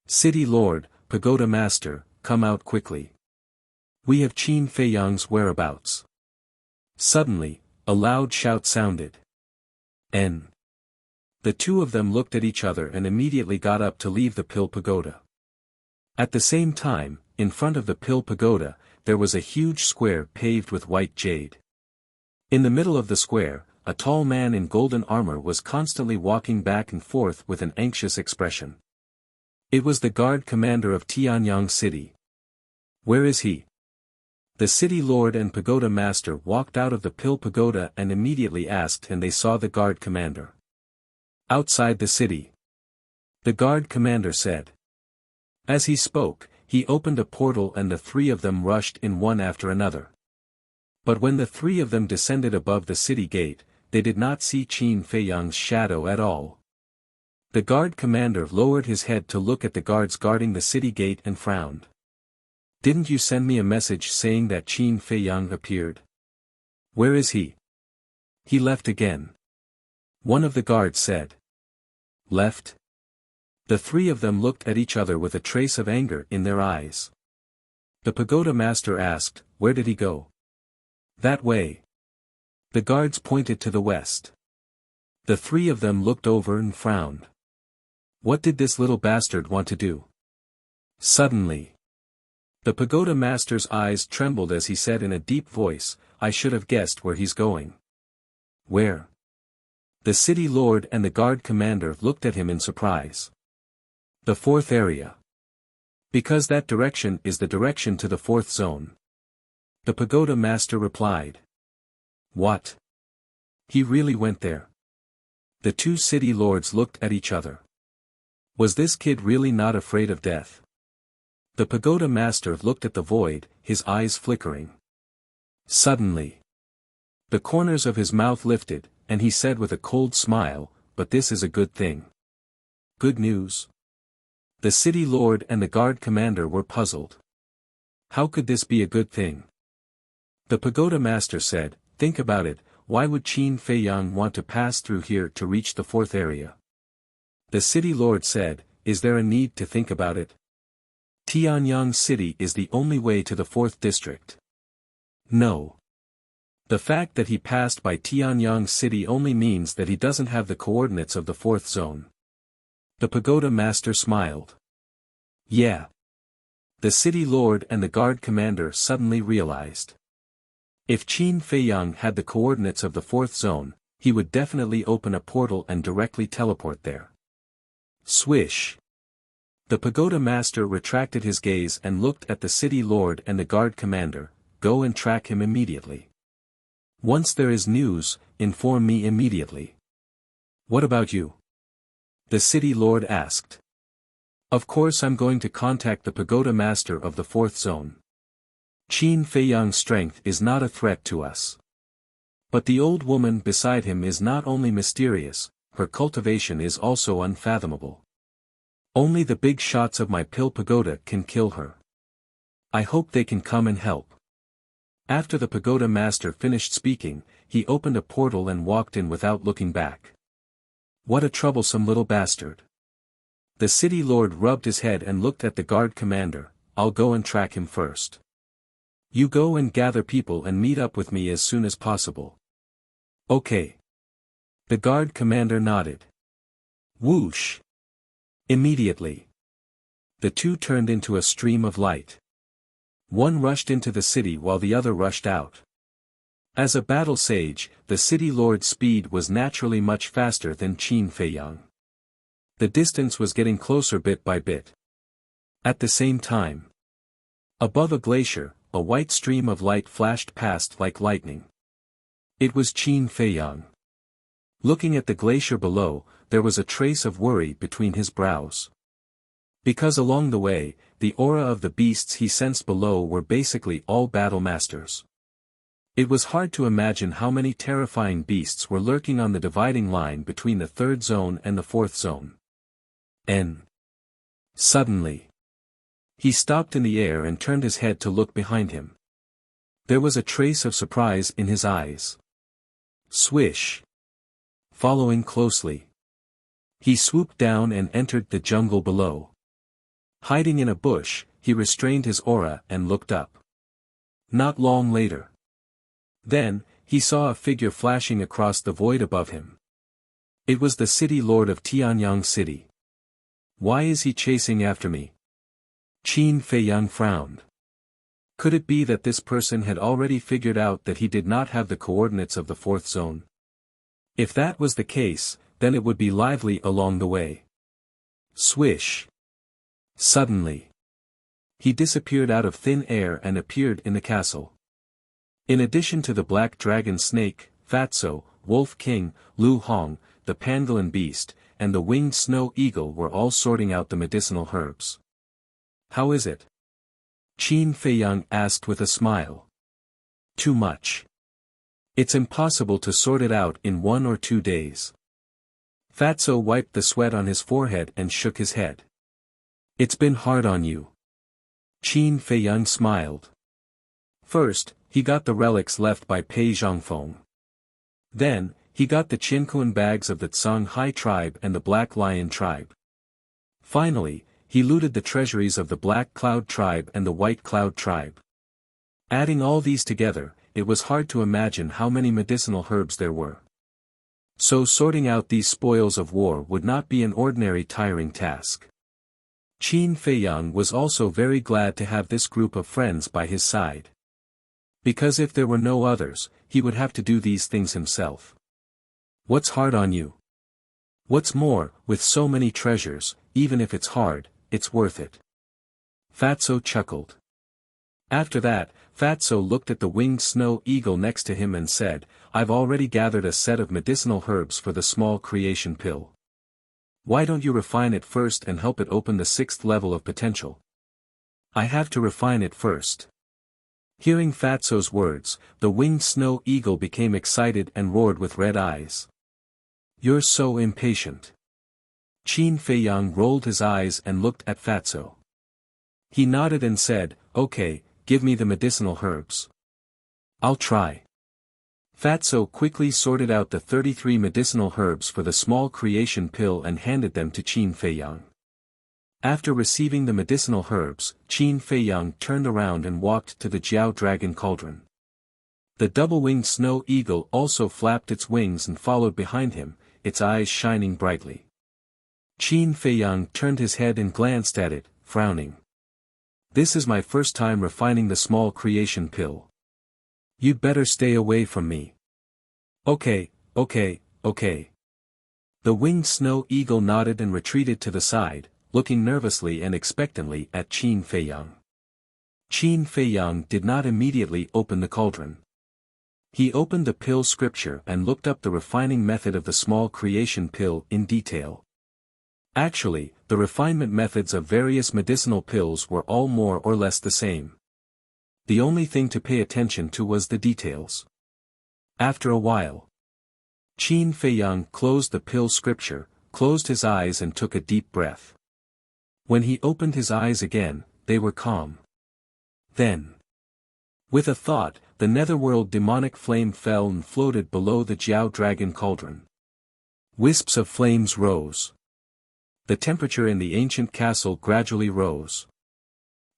City lord, pagoda master, come out quickly. We have Qin Feiyang's whereabouts. Suddenly, a loud shout sounded. N. The two of them looked at each other and immediately got up to leave the pill pagoda. At the same time, in front of the pill pagoda, there was a huge square paved with white jade. In the middle of the square, a tall man in golden armor was constantly walking back and forth with an anxious expression. It was the guard commander of Tianyang City. Where is he? The city lord and pagoda master walked out of the pill pagoda and immediately asked, and they saw the guard commander. Outside the city. The guard commander said. As he spoke, he opened a portal and the three of them rushed in one after another. But when the three of them descended above the city gate, they did not see Qin Feiyang's shadow at all. The guard commander lowered his head to look at the guards guarding the city gate and frowned. Didn't you send me a message saying that Qin Feiyang appeared? Where is he? He left again. One of the guards said. Left? The three of them looked at each other with a trace of anger in their eyes. The pagoda master asked, where did he go? That way. The guards pointed to the west. The three of them looked over and frowned. What did this little bastard want to do? Suddenly. The pagoda master's eyes trembled as he said in a deep voice, I should have guessed where he's going. Where? The city lord and the guard commander looked at him in surprise. The fourth area. Because that direction is the direction to the fourth zone. The pagoda master replied. What? He really went there? The two city lords looked at each other. Was this kid really not afraid of death? The pagoda master looked at the void, his eyes flickering. Suddenly. The corners of his mouth lifted, and he said with a cold smile, but this is a good thing. Good news? The city lord and the guard commander were puzzled. How could this be a good thing? The pagoda master said, think about it, why would Qin Feiyang want to pass through here to reach the fourth area? The city lord said, is there a need to think about it? Tianyang City is the only way to the fourth district. No. The fact that he passed by Tianyang City only means that he doesn't have the coordinates of the fourth zone. The pagoda master smiled. Yeah. The city lord and the guard commander suddenly realized. If Qin Feiyang had the coordinates of the fourth zone, he would definitely open a portal and directly teleport there. Swish. The pagoda master retracted his gaze and looked at the city lord and the guard commander, go and track him immediately. Once there is news, inform me immediately. What about you? The city lord asked. Of course I'm going to contact the pagoda master of the fourth zone. Qin Feiyang's strength is not a threat to us. But the old woman beside him is not only mysterious, her cultivation is also unfathomable. Only the big shots of my pill pagoda can kill her. I hope they can come and help. After the pagoda master finished speaking, he opened a portal and walked in without looking back. What a troublesome little bastard. The city lord rubbed his head and looked at the guard commander. I'll go and track him first. You go and gather people and meet up with me as soon as possible. Okay. The guard commander nodded. Whoosh. Immediately. The two turned into a stream of light. One rushed into the city while the other rushed out. As a battle sage, the city lord's speed was naturally much faster than Qin Feiyang. The distance was getting closer bit by bit. At the same time, above a glacier, a white stream of light flashed past like lightning. It was Qin Feiyang. Looking at the glacier below, there was a trace of worry between his brows. Because along the way, the aura of the beasts he sensed below were basically all battle masters. It was hard to imagine how many terrifying beasts were lurking on the dividing line between the third zone and the fourth zone. Suddenly, he stopped in the air and turned his head to look behind him. There was a trace of surprise in his eyes. Swish. Following closely, he swooped down and entered the jungle below. Hiding in a bush, he restrained his aura and looked up. Not long later. Then, he saw a figure flashing across the void above him. It was the city lord of Tianyang City. Why is he chasing after me? Qin Feiyang frowned. Could it be that this person had already figured out that he did not have the coordinates of the fourth zone? If that was the case, then it would be lively along the way. Swish. Suddenly, he disappeared out of thin air and appeared in the castle. In addition to the black dragon snake, Fatso, Wolf King, Lu Hong, the pangolin beast, and the winged snow eagle were all sorting out the medicinal herbs. How is it? Qin Feiyang asked with a smile. Too much. It's impossible to sort it out in 1 or 2 days. Fatso wiped the sweat on his forehead and shook his head. It's been hard on you. Qin Feiyang smiled. First, he got the relics left by Pei Zhangfeng. Then, he got the Qinkuan bags of the Songhai tribe and the Black Lion tribe. Finally, he looted the treasuries of the Black Cloud tribe and the White Cloud tribe. Adding all these together, it was hard to imagine how many medicinal herbs there were. So sorting out these spoils of war would not be an ordinary tiring task. Qin Feiyang was also very glad to have this group of friends by his side. Because if there were no others, he would have to do these things himself. What's hard on you? What's more, with so many treasures, even if it's hard, it's worth it. Fatso chuckled. After that, Fatso looked at the winged snow eagle next to him and said, I've already gathered a set of medicinal herbs for the small creation pill. Why don't you refine it first and help it open the 6th level of potential? I have to refine it first. Hearing Fatso's words, the winged snow eagle became excited and roared with red eyes. You're so impatient. Qin Feiyang rolled his eyes and looked at Fatso. He nodded and said, Okay, give me the medicinal herbs. I'll try. Fatso quickly sorted out the 33 medicinal herbs for the small creation pill and handed them to Qin Feiyang. After receiving the medicinal herbs, Qin Feiyang turned around and walked to the Jiao Dragon Cauldron. The double-winged snow eagle also flapped its wings and followed behind him, its eyes shining brightly. Qin Feiyang turned his head and glanced at it, frowning. This is my first time refining the small creation pill. You'd better stay away from me. Okay. The winged snow eagle nodded and retreated to the side, looking nervously and expectantly at Qin Feiyang. Qin Feiyang did not immediately open the cauldron. He opened the pill scripture and looked up the refining method of the small creation pill in detail. Actually, the refinement methods of various medicinal pills were all more or less the same. The only thing to pay attention to was the details. After a while, Qin Feiyang closed the pill scripture, closed his eyes and took a deep breath. When he opened his eyes again, they were calm. Then, with a thought, the netherworld demonic flame fell and floated below the Jiao dragon cauldron. Wisps of flames rose. The temperature in the ancient castle gradually rose.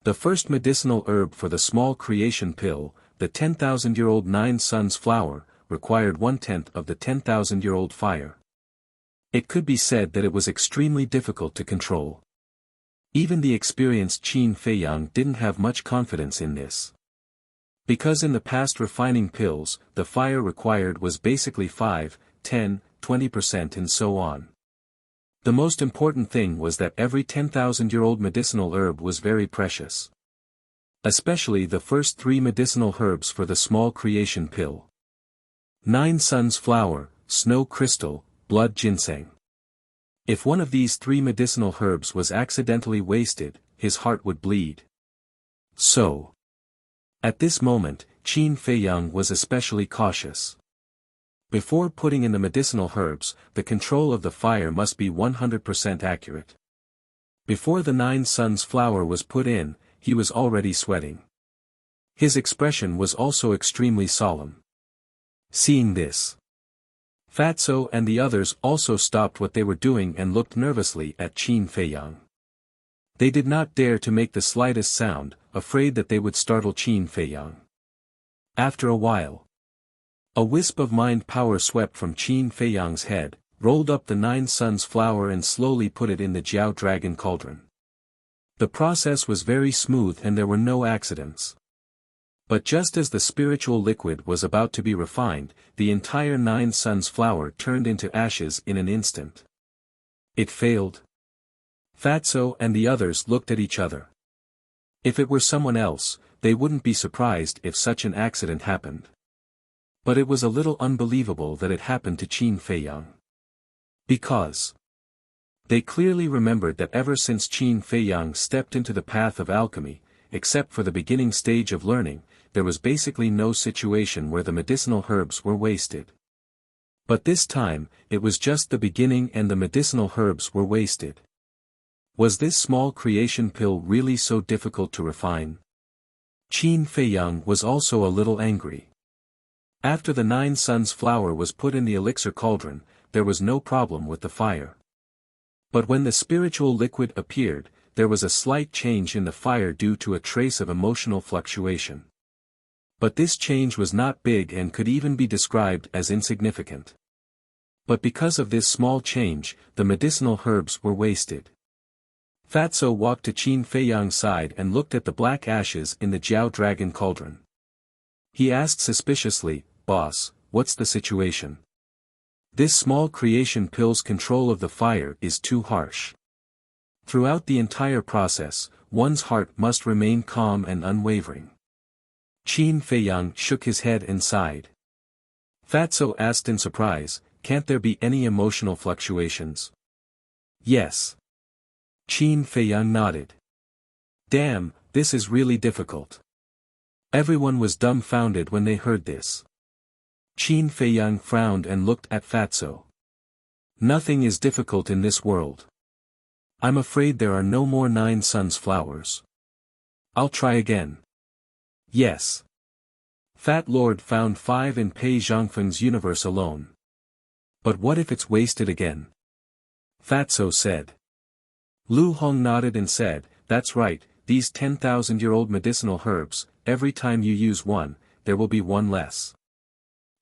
The first medicinal herb for the small creation pill, the 10,000-year-old 9 suns flower, required 1/10 of the 10,000-year-old fire. It could be said that it was extremely difficult to control. Even the experienced Qin Feiyang didn't have much confidence in this. Because in the past refining pills, the fire required was basically 5, 10, 20% and so on. The most important thing was that every 10,000-year-old medicinal herb was very precious. Especially the first 3 medicinal herbs for the small creation pill. 9 suns flower, snow crystal, blood ginseng. If one of these 3 medicinal herbs was accidentally wasted, his heart would bleed. So, at this moment, Qin Feiyang was especially cautious. Before putting in the medicinal herbs, the control of the fire must be 100% accurate. Before the 9 suns flower was put in, he was already sweating. His expression was also extremely solemn. Seeing this, Fatso and the others also stopped what they were doing and looked nervously at Qin Feiyang. They did not dare to make the slightest sound, afraid that they would startle Qin Feiyang. After a while, a wisp of mind power swept from Qin Feiyang's head, rolled up the 9 suns flower and slowly put it in the Jiao dragon cauldron. The process was very smooth and there were no accidents. But just as the spiritual liquid was about to be refined, the entire 9 suns flower turned into ashes in an instant. It failed. Fatso and the others looked at each other. If it were someone else, they wouldn't be surprised if such an accident happened. But it was a little unbelievable that it happened to Qin Feiyang. Because they clearly remembered that ever since Qin Feiyang stepped into the path of alchemy, except for the beginning stage of learning, there was basically no situation where the medicinal herbs were wasted. But this time, it was just the beginning and the medicinal herbs were wasted. Was this small creation pill really so difficult to refine? Qin Feiyang was also a little angry. After the 9 suns flower was put in the elixir cauldron, there was no problem with the fire. But when the spiritual liquid appeared, there was a slight change in the fire due to a trace of emotional fluctuation. But this change was not big and could even be described as insignificant. But because of this small change, the medicinal herbs were wasted. Fatso walked to Qin Feiyang's side and looked at the black ashes in the Jiao dragon cauldron. He asked suspiciously, "Boss, what's the situation? This small creation pill's control of the fire is too harsh. Throughout the entire process, one's heart must remain calm and unwavering." Qin Feiyang shook his head and sighed. Fatso asked in surprise, "Can't there be any emotional fluctuations?" "Yes." Qin Feiyang nodded. "Damn, this is really difficult." Everyone was dumbfounded when they heard this. Qin Feiyang frowned and looked at Fatso. "Nothing is difficult in this world. I'm afraid there are no more 9 suns flowers. I'll try again." "Yes." Fat Lord found 5 in Pei Zhongfeng's universe alone. "But what if it's wasted again?" Fatso said. Lu Hong nodded and said, "That's right, these 10,000-year-old medicinal herbs, every time you use one, there will be one less."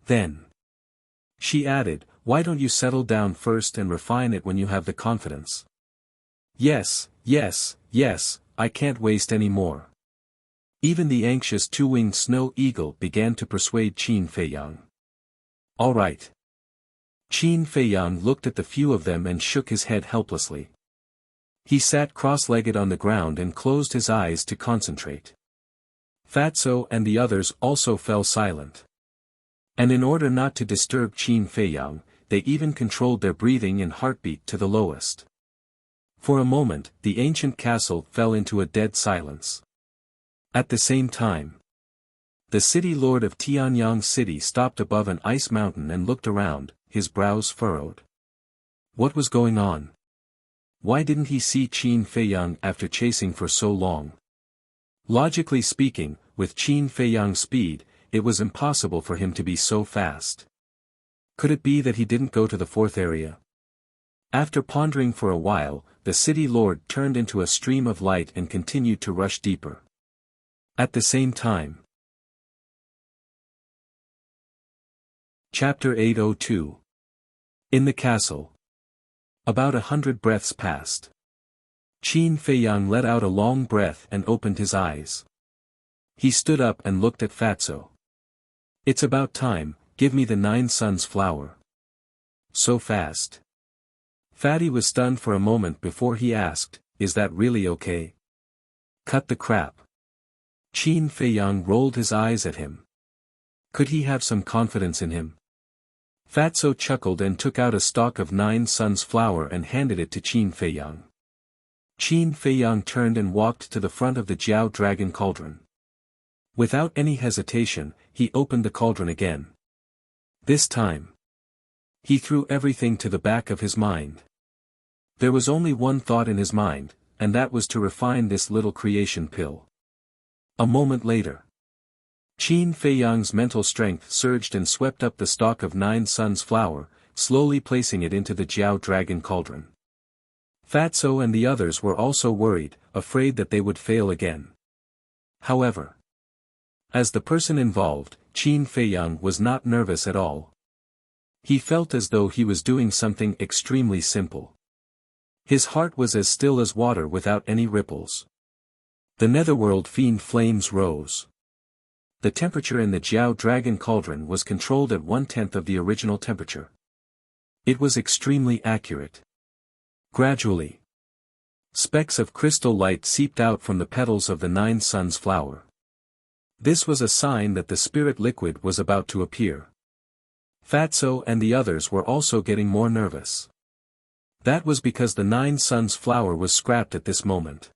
Then she added, "Why don't you settle down first and refine it when you have the confidence?" Yes, I can't waste any more." Even the anxious 2-winged snow eagle began to persuade Qin Feiyang. "All right." Qin Feiyang looked at the few of them and shook his head helplessly. He sat cross-legged on the ground and closed his eyes to concentrate. Fatso and the others also fell silent. And in order not to disturb Qin Feiyang, they even controlled their breathing and heartbeat to the lowest. For a moment, the ancient castle fell into a dead silence. At the same time, the city lord of Tianyang City stopped above an ice mountain and looked around, his brows furrowed. What was going on? Why didn't he see Qin Feiyang after chasing for so long? Logically speaking, with Qin Feiyang's speed, it was impossible for him to be so fast. Could it be that he didn't go to the fourth area? After pondering for a while, the city lord turned into a stream of light and continued to rush deeper. At the same time. Chapter 802. In the castle. About 100 breaths passed. Qin Feiyang let out a long breath and opened his eyes. He stood up and looked at Fatso. It's about time, give me the 9 suns flower. So fast. Fatty was stunned for a moment before he asked, is that really okay? Cut the crap. Qin Feiyang rolled his eyes at him. Could he have some confidence in him? Fatso chuckled and took out a stalk of 9 suns flower and handed it to Qin Feiyang. Qin Feiyang turned and walked to the front of the Jiao Dragon Cauldron. Without any hesitation, he opened the cauldron again. This time, he threw everything to the back of his mind. There was only one thought in his mind, and that was to refine this little creation pill. A moment later, Qin Feiyang's mental strength surged and swept up the stalk of 9 suns flower, slowly placing it into the Jiao Dragon Cauldron. Fatso and the others were also worried, afraid that they would fail again. However, as the person involved, Qin Feiyang was not nervous at all. He felt as though he was doing something extremely simple. His heart was as still as water without any ripples. The netherworld fiend flames rose. The temperature in the Jiao Dragon Cauldron was controlled at 1/10 of the original temperature. It was extremely accurate. Gradually, specks of crystal light seeped out from the petals of the 9 suns flower. This was a sign that the spirit liquid was about to appear. Fatso and the others were also getting more nervous. That was because the 9 suns flower was scrapped at this moment.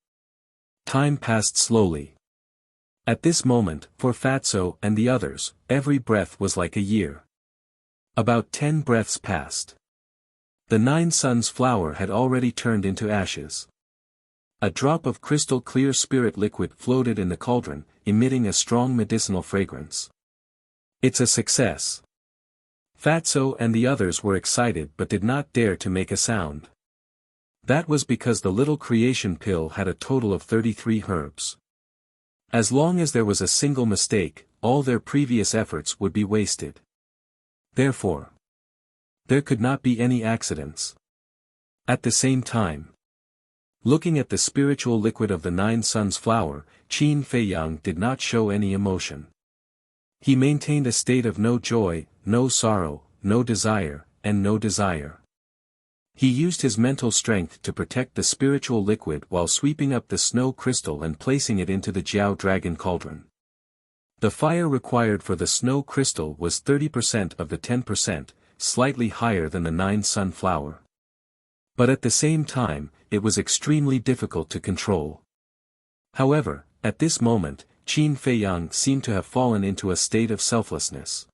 Time passed slowly. At this moment, for Fatso and the others, every breath was like a year. About 10 breaths passed. The 9 suns flower had already turned into ashes. A drop of crystal clear spirit liquid floated in the cauldron, emitting a strong medicinal fragrance. It's a success. Fatso and the others were excited but did not dare to make a sound. That was because the little creation pill had a total of 33 herbs. As long as there was a single mistake, all their previous efforts would be wasted. Therefore, there could not be any accidents. At the same time, looking at the spiritual liquid of the 9 suns flower, Qin Feiyang did not show any emotion. He maintained a state of no joy, no sorrow, no desire, and no desire. He used his mental strength to protect the spiritual liquid while sweeping up the snow crystal and placing it into the Jiao Dragon Cauldron. The fire required for the snow crystal was 30% of the 10%, slightly higher than the 9 sun flower. But at the same time, it was extremely difficult to control. However, at this moment, Qin Feiyang seemed to have fallen into a state of selflessness.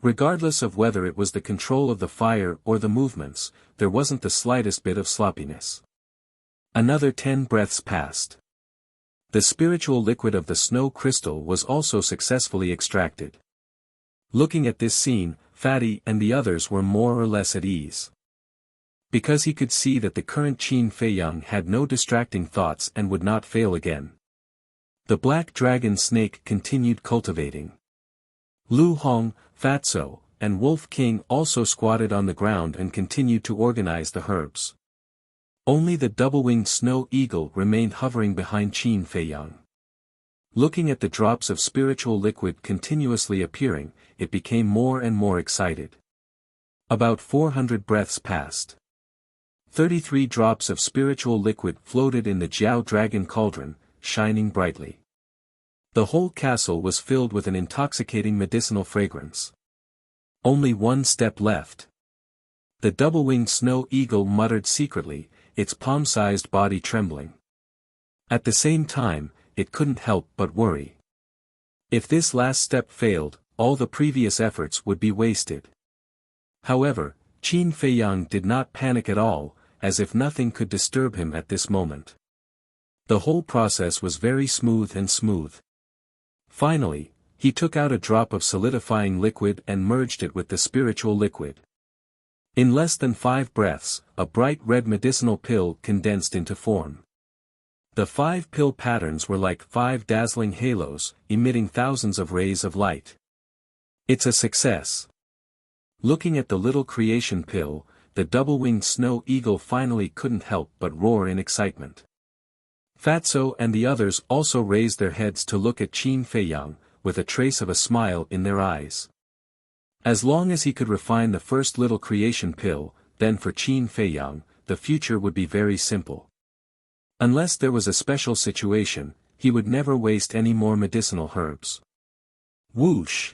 Regardless of whether it was the control of the fire or the movements, there wasn't the slightest bit of sloppiness. Another 10 breaths passed. The spiritual liquid of the snow crystal was also successfully extracted. Looking at this scene, Fatty and the others were more or less at ease. Because he could see that the current Qin Feiyang had no distracting thoughts and would not fail again. The black dragon snake continued cultivating. Lu Hong, Fatso, and Wolf King also squatted on the ground and continued to organize the herbs. Only the double-winged snow eagle remained hovering behind Qin Feiyang. Looking at the drops of spiritual liquid continuously appearing, it became more and more excited. About 400 breaths passed. 33 drops of spiritual liquid floated in the Jiao Dragon Cauldron, shining brightly. The whole castle was filled with an intoxicating medicinal fragrance. Only one step left. The double-winged snow eagle muttered secretly, its palm-sized body trembling. At the same time, it couldn't help but worry. If this last step failed, all the previous efforts would be wasted. However, Qin Feiyang did not panic at all, as if nothing could disturb him at this moment. The whole process was very smooth and smooth. Finally, he took out a drop of solidifying liquid and merged it with the spiritual liquid. In less than 5 breaths, a bright red medicinal pill condensed into form. The 5 pill patterns were like 5 dazzling halos, emitting thousands of rays of light. It's a success. Looking at the little creation pill, the double-winged snow eagle finally couldn't help but roar in excitement. Fatso and the others also raised their heads to look at Qin Feiyang, with a trace of a smile in their eyes. As long as he could refine the first little creation pill, then for Qin Feiyang, the future would be very simple. Unless there was a special situation, he would never waste any more medicinal herbs. Whoosh!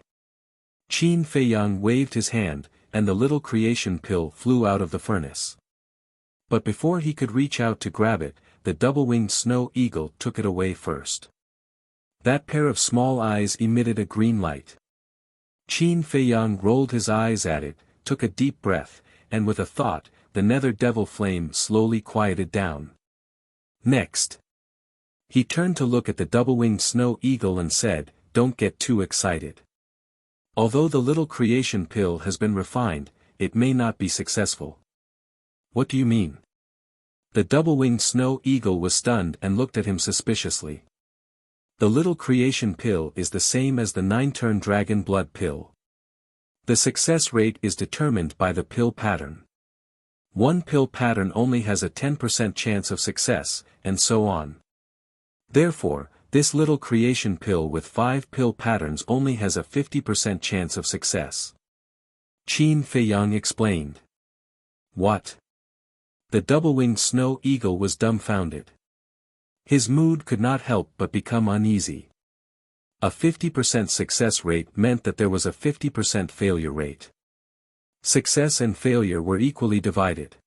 Qin Feiyang waved his hand, and the little creation pill flew out of the furnace. But before he could reach out to grab it, the double-winged snow eagle took it away first. That pair of small eyes emitted a green light. Qin Feiyang rolled his eyes at it, took a deep breath, and with a thought, the nether devil flame slowly quieted down. Next, he turned to look at the double-winged snow eagle and said, "Don't get too excited. Although the little creation pill has been refined, it may not be successful." "What do you mean?" The double-winged snow eagle was stunned and looked at him suspiciously. "The little creation pill is the same as the 9-turn dragon blood pill. The success rate is determined by the pill pattern. One pill pattern only has a 10% chance of success, and so on. Therefore, this little creation pill with 5 pill patterns only has a 50% chance of success." Qin Feiyang explained. "What?" The double-winged snow eagle was dumbfounded. His mood could not help but become uneasy. A 50% success rate meant that there was a 50% failure rate. Success and failure were equally divided.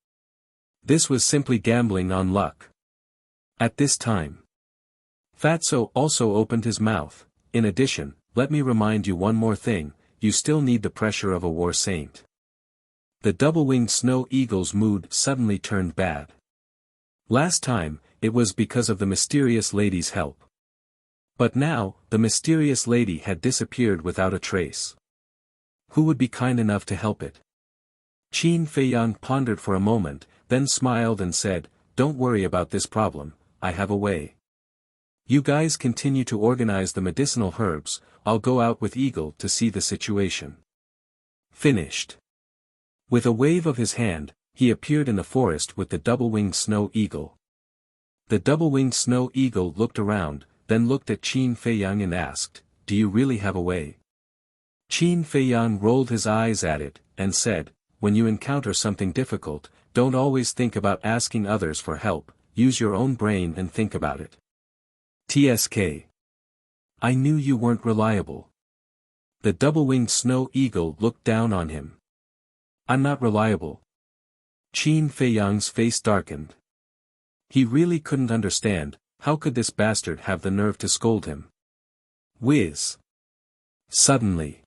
This was simply gambling on luck. At this time, Fatso also opened his mouth. "In addition, let me remind you one more thing, you still need the pressure of a war saint." The double-winged snow eagle's mood suddenly turned bad. Last time, it was because of the mysterious lady's help. But now, the mysterious lady had disappeared without a trace. Who would be kind enough to help it? Qin Feiyang pondered for a moment, then smiled and said, "Don't worry about this problem, I have a way. You guys continue to organize the medicinal herbs, I'll go out with Eagle to see the situation." Finished. With a wave of his hand, he appeared in the forest with the double-winged snow eagle. The double-winged snow eagle looked around, then looked at Qin Feiyang and asked, "Do you really have a way?" Qin Feiyang rolled his eyes at it, and said, "When you encounter something difficult, don't always think about asking others for help, use your own brain and think about it. TSK. I knew you weren't reliable." The double-winged snow eagle looked down on him. "I'm not reliable." Qin Feiyang's face darkened. He really couldn't understand, how could this bastard have the nerve to scold him? Whiz. Suddenly,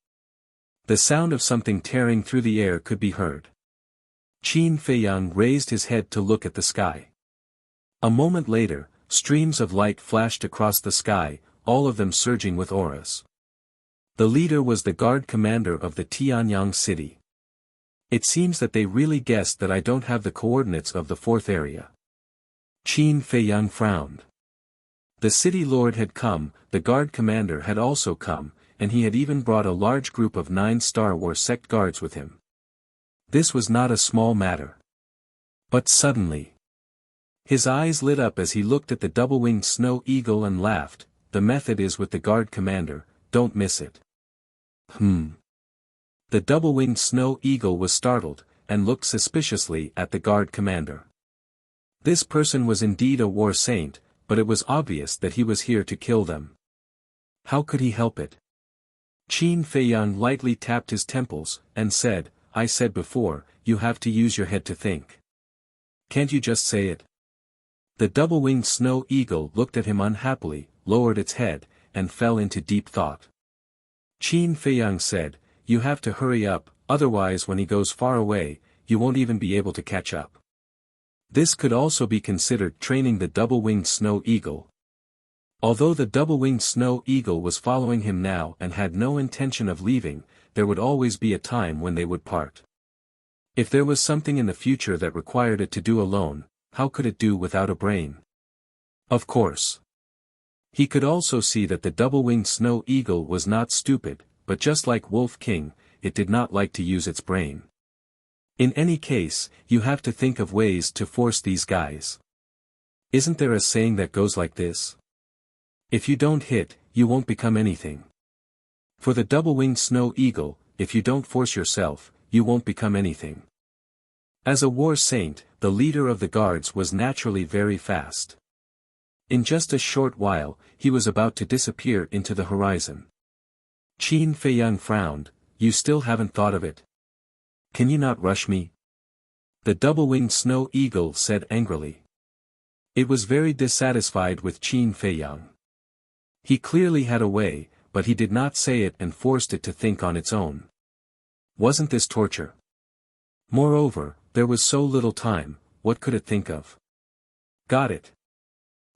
the sound of something tearing through the air could be heard. Qin Feiyang raised his head to look at the sky. A moment later, streams of light flashed across the sky, all of them surging with auras. The leader was the guard commander of the Tianyang city. It seems that they really guessed that I don't have the coordinates of the 4th area. Qin Feiyang frowned. The city lord had come, the guard commander had also come, and he had even brought a large group of 9 Star Wars sect guards with him. This was not a small matter. But suddenly, his eyes lit up as he looked at the double-winged snow eagle and laughed. "The method is with the guard commander, don't miss it." The double-winged snow eagle was startled, and looked suspiciously at the guard commander. This person was indeed a war saint, but it was obvious that he was here to kill them. How could he help it? Qin Feiyang lightly tapped his temples, and said, "I said before, you have to use your head to think. Can't you just say it?" The double-winged snow eagle looked at him unhappily, lowered its head, and fell into deep thought. Qin Feiyang said, "You have to hurry up, otherwise when he goes far away, you won't even be able to catch up." This could also be considered training the double-winged snow eagle. Although the double-winged snow eagle was following him now and had no intention of leaving, there would always be a time when they would part. If there was something in the future that required it to do alone, how could it do without a brain? Of course. He could also see that the double-winged snow eagle was not stupid, but just like Wolf King, it did not like to use its brain. In any case, you have to think of ways to force these guys. Isn't there a saying that goes like this? If you don't hit, you won't become anything. For the double-winged snow eagle, if you don't force yourself, you won't become anything. As a war saint, the leader of the guards was naturally very fast. In just a short while, he was about to disappear into the horizon. Qin Feiyang frowned. You still haven't thought of it? Can you not rush me? The double-winged snow eagle said angrily. It was very dissatisfied with Qin Feiyang. He clearly had a way, but he did not say it and forced it to think on its own. Wasn't this torture? Moreover, there was so little time, what could it think of? Got it.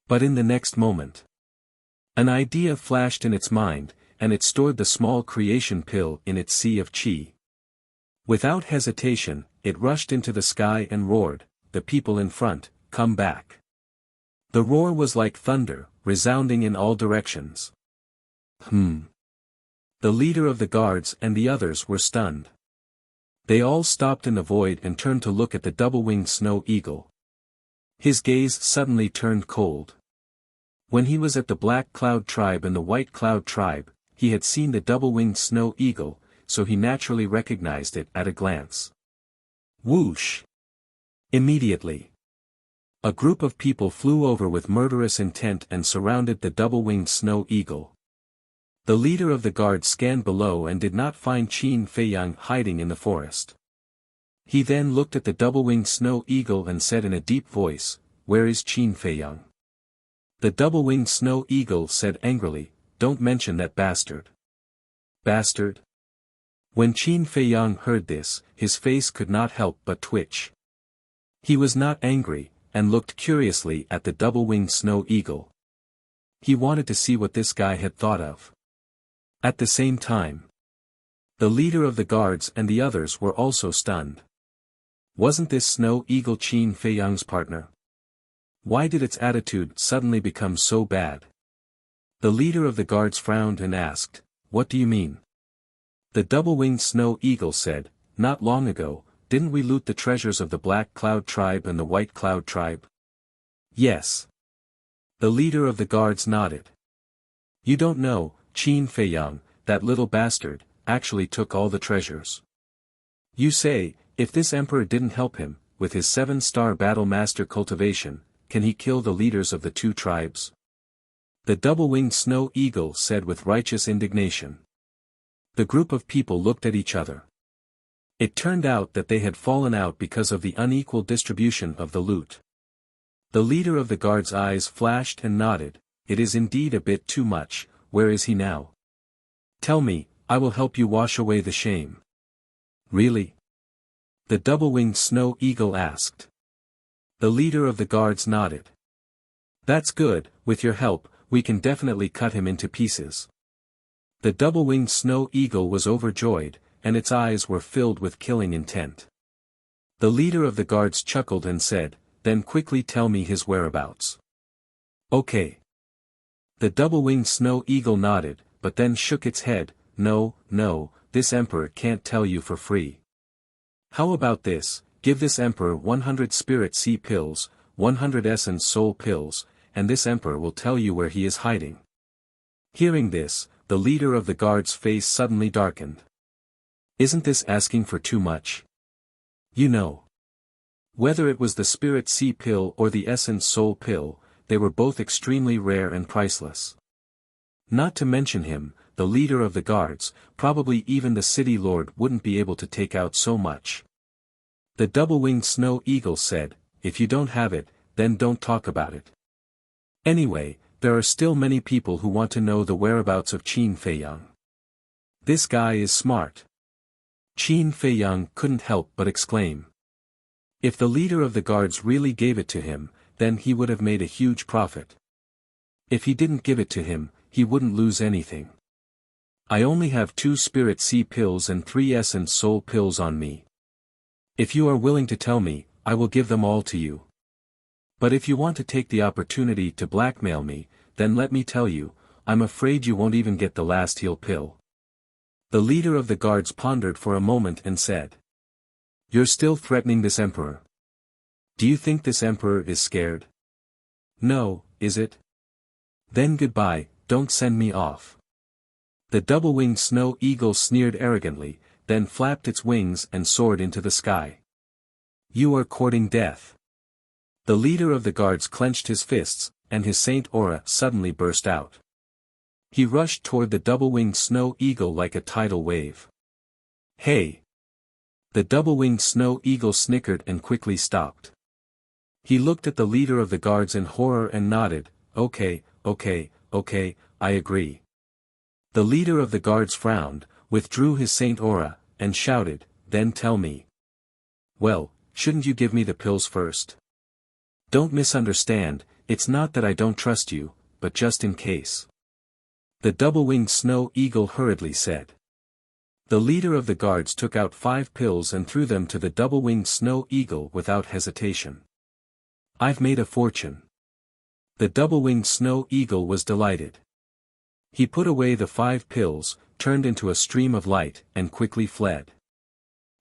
But in the next moment, an idea flashed in its mind, and it stored the small creation pill in its sea of qi. Without hesitation, it rushed into the sky and roared, "The people in front, come back." The roar was like thunder, resounding in all directions. The leader of the guards and the others were stunned. They all stopped in the void and turned to look at the double-winged snow eagle. His gaze suddenly turned cold. When he was at the Black Cloud tribe and the White Cloud tribe, he had seen the double-winged snow eagle, so he naturally recognized it at a glance. Whoosh! Immediately, a group of people flew over with murderous intent and surrounded the double-winged snow eagle. The leader of the guard scanned below and did not find Qin Feiyang hiding in the forest. He then looked at the double-winged snow eagle and said in a deep voice, "Where is Qin Feiyang?" The double-winged snow eagle said angrily, "Don't mention that bastard." Bastard? When Qin Feiyang heard this, his face could not help but twitch. He was not angry, and looked curiously at the double-winged snow eagle. He wanted to see what this guy had thought of. At the same time, the leader of the guards and the others were also stunned. Wasn't this snow eagle Qin Feiyang's partner? Why did its attitude suddenly become so bad? The leader of the guards frowned and asked, "What do you mean?" The double-winged snow eagle said, "Not long ago, didn't we loot the treasures of the Black Cloud tribe and the White Cloud tribe?" "Yes." The leader of the guards nodded. "You don't know, Qin Feiyang, that little bastard, actually took all the treasures. You say, if this emperor didn't help him, with his 7-star battle master cultivation, can he kill the leaders of the 2 tribes? The double-winged snow eagle said with righteous indignation. The group of people looked at each other. It turned out that they had fallen out because of the unequal distribution of the loot. The leader of the guard's eyes flashed and nodded. "It is indeed a bit too much. Where is he now? Tell me, I will help you wash away the shame." "Really?" the double-winged snow eagle asked. The leader of the guards nodded. "That's good, with your help, we can definitely cut him into pieces." The double-winged snow eagle was overjoyed, and its eyes were filled with killing intent. The leader of the guards chuckled and said, "Then quickly tell me his whereabouts." "Okay." The double-winged snow eagle nodded, but then shook its head. No, this emperor can't tell you for free. How about this, give this emperor 100 spirit sea pills, 100 essence soul pills, and this emperor will tell you where he is hiding." Hearing this, the leader of the guard's face suddenly darkened. Isn't this asking for too much? You know. Whether it was the spirit sea pill or the essence soul pill, they were both extremely rare and priceless. Not to mention him, the leader of the guards, probably even the city lord wouldn't be able to take out so much. The double-winged snow eagle said, "If you don't have it, then don't talk about it. Anyway, there are still many people who want to know the whereabouts of Qin Feiyang. This guy is smart." Qin Feiyang couldn't help but exclaim. If the leader of the guards really gave it to him, then he would have made a huge profit. If he didn't give it to him, he wouldn't lose anything. I only have 2 Spirit Sea pills and 3 Essence Soul pills on me. If you are willing to tell me, I will give them all to you. But if you want to take the opportunity to blackmail me, then let me tell you, I'm afraid you won't even get the last heal pill. The leader of the guards pondered for a moment and said. You're still threatening this emperor. Do you think this emperor is scared? No, is it? Then goodbye, don't send me off. The double-winged snow eagle sneered arrogantly, then flapped its wings and soared into the sky. You are courting death. The leader of the guards clenched his fists, and his saint aura suddenly burst out. He rushed toward the double-winged snow eagle like a tidal wave. Hey! The double-winged snow eagle snickered and quickly stopped. He looked at the leader of the guards in horror and nodded, okay, I agree. The leader of the guards frowned, withdrew his saint aura, and shouted, then tell me. Well, shouldn't you give me the pills first? Don't misunderstand, it's not that I don't trust you, but just in case. The double-winged snow eagle hurriedly said. The leader of the guards took out 5 pills and threw them to the double-winged snow eagle without hesitation. I've made a fortune. The double-winged snow eagle was delighted. He put away the 5 pills, turned into a stream of light, and quickly fled.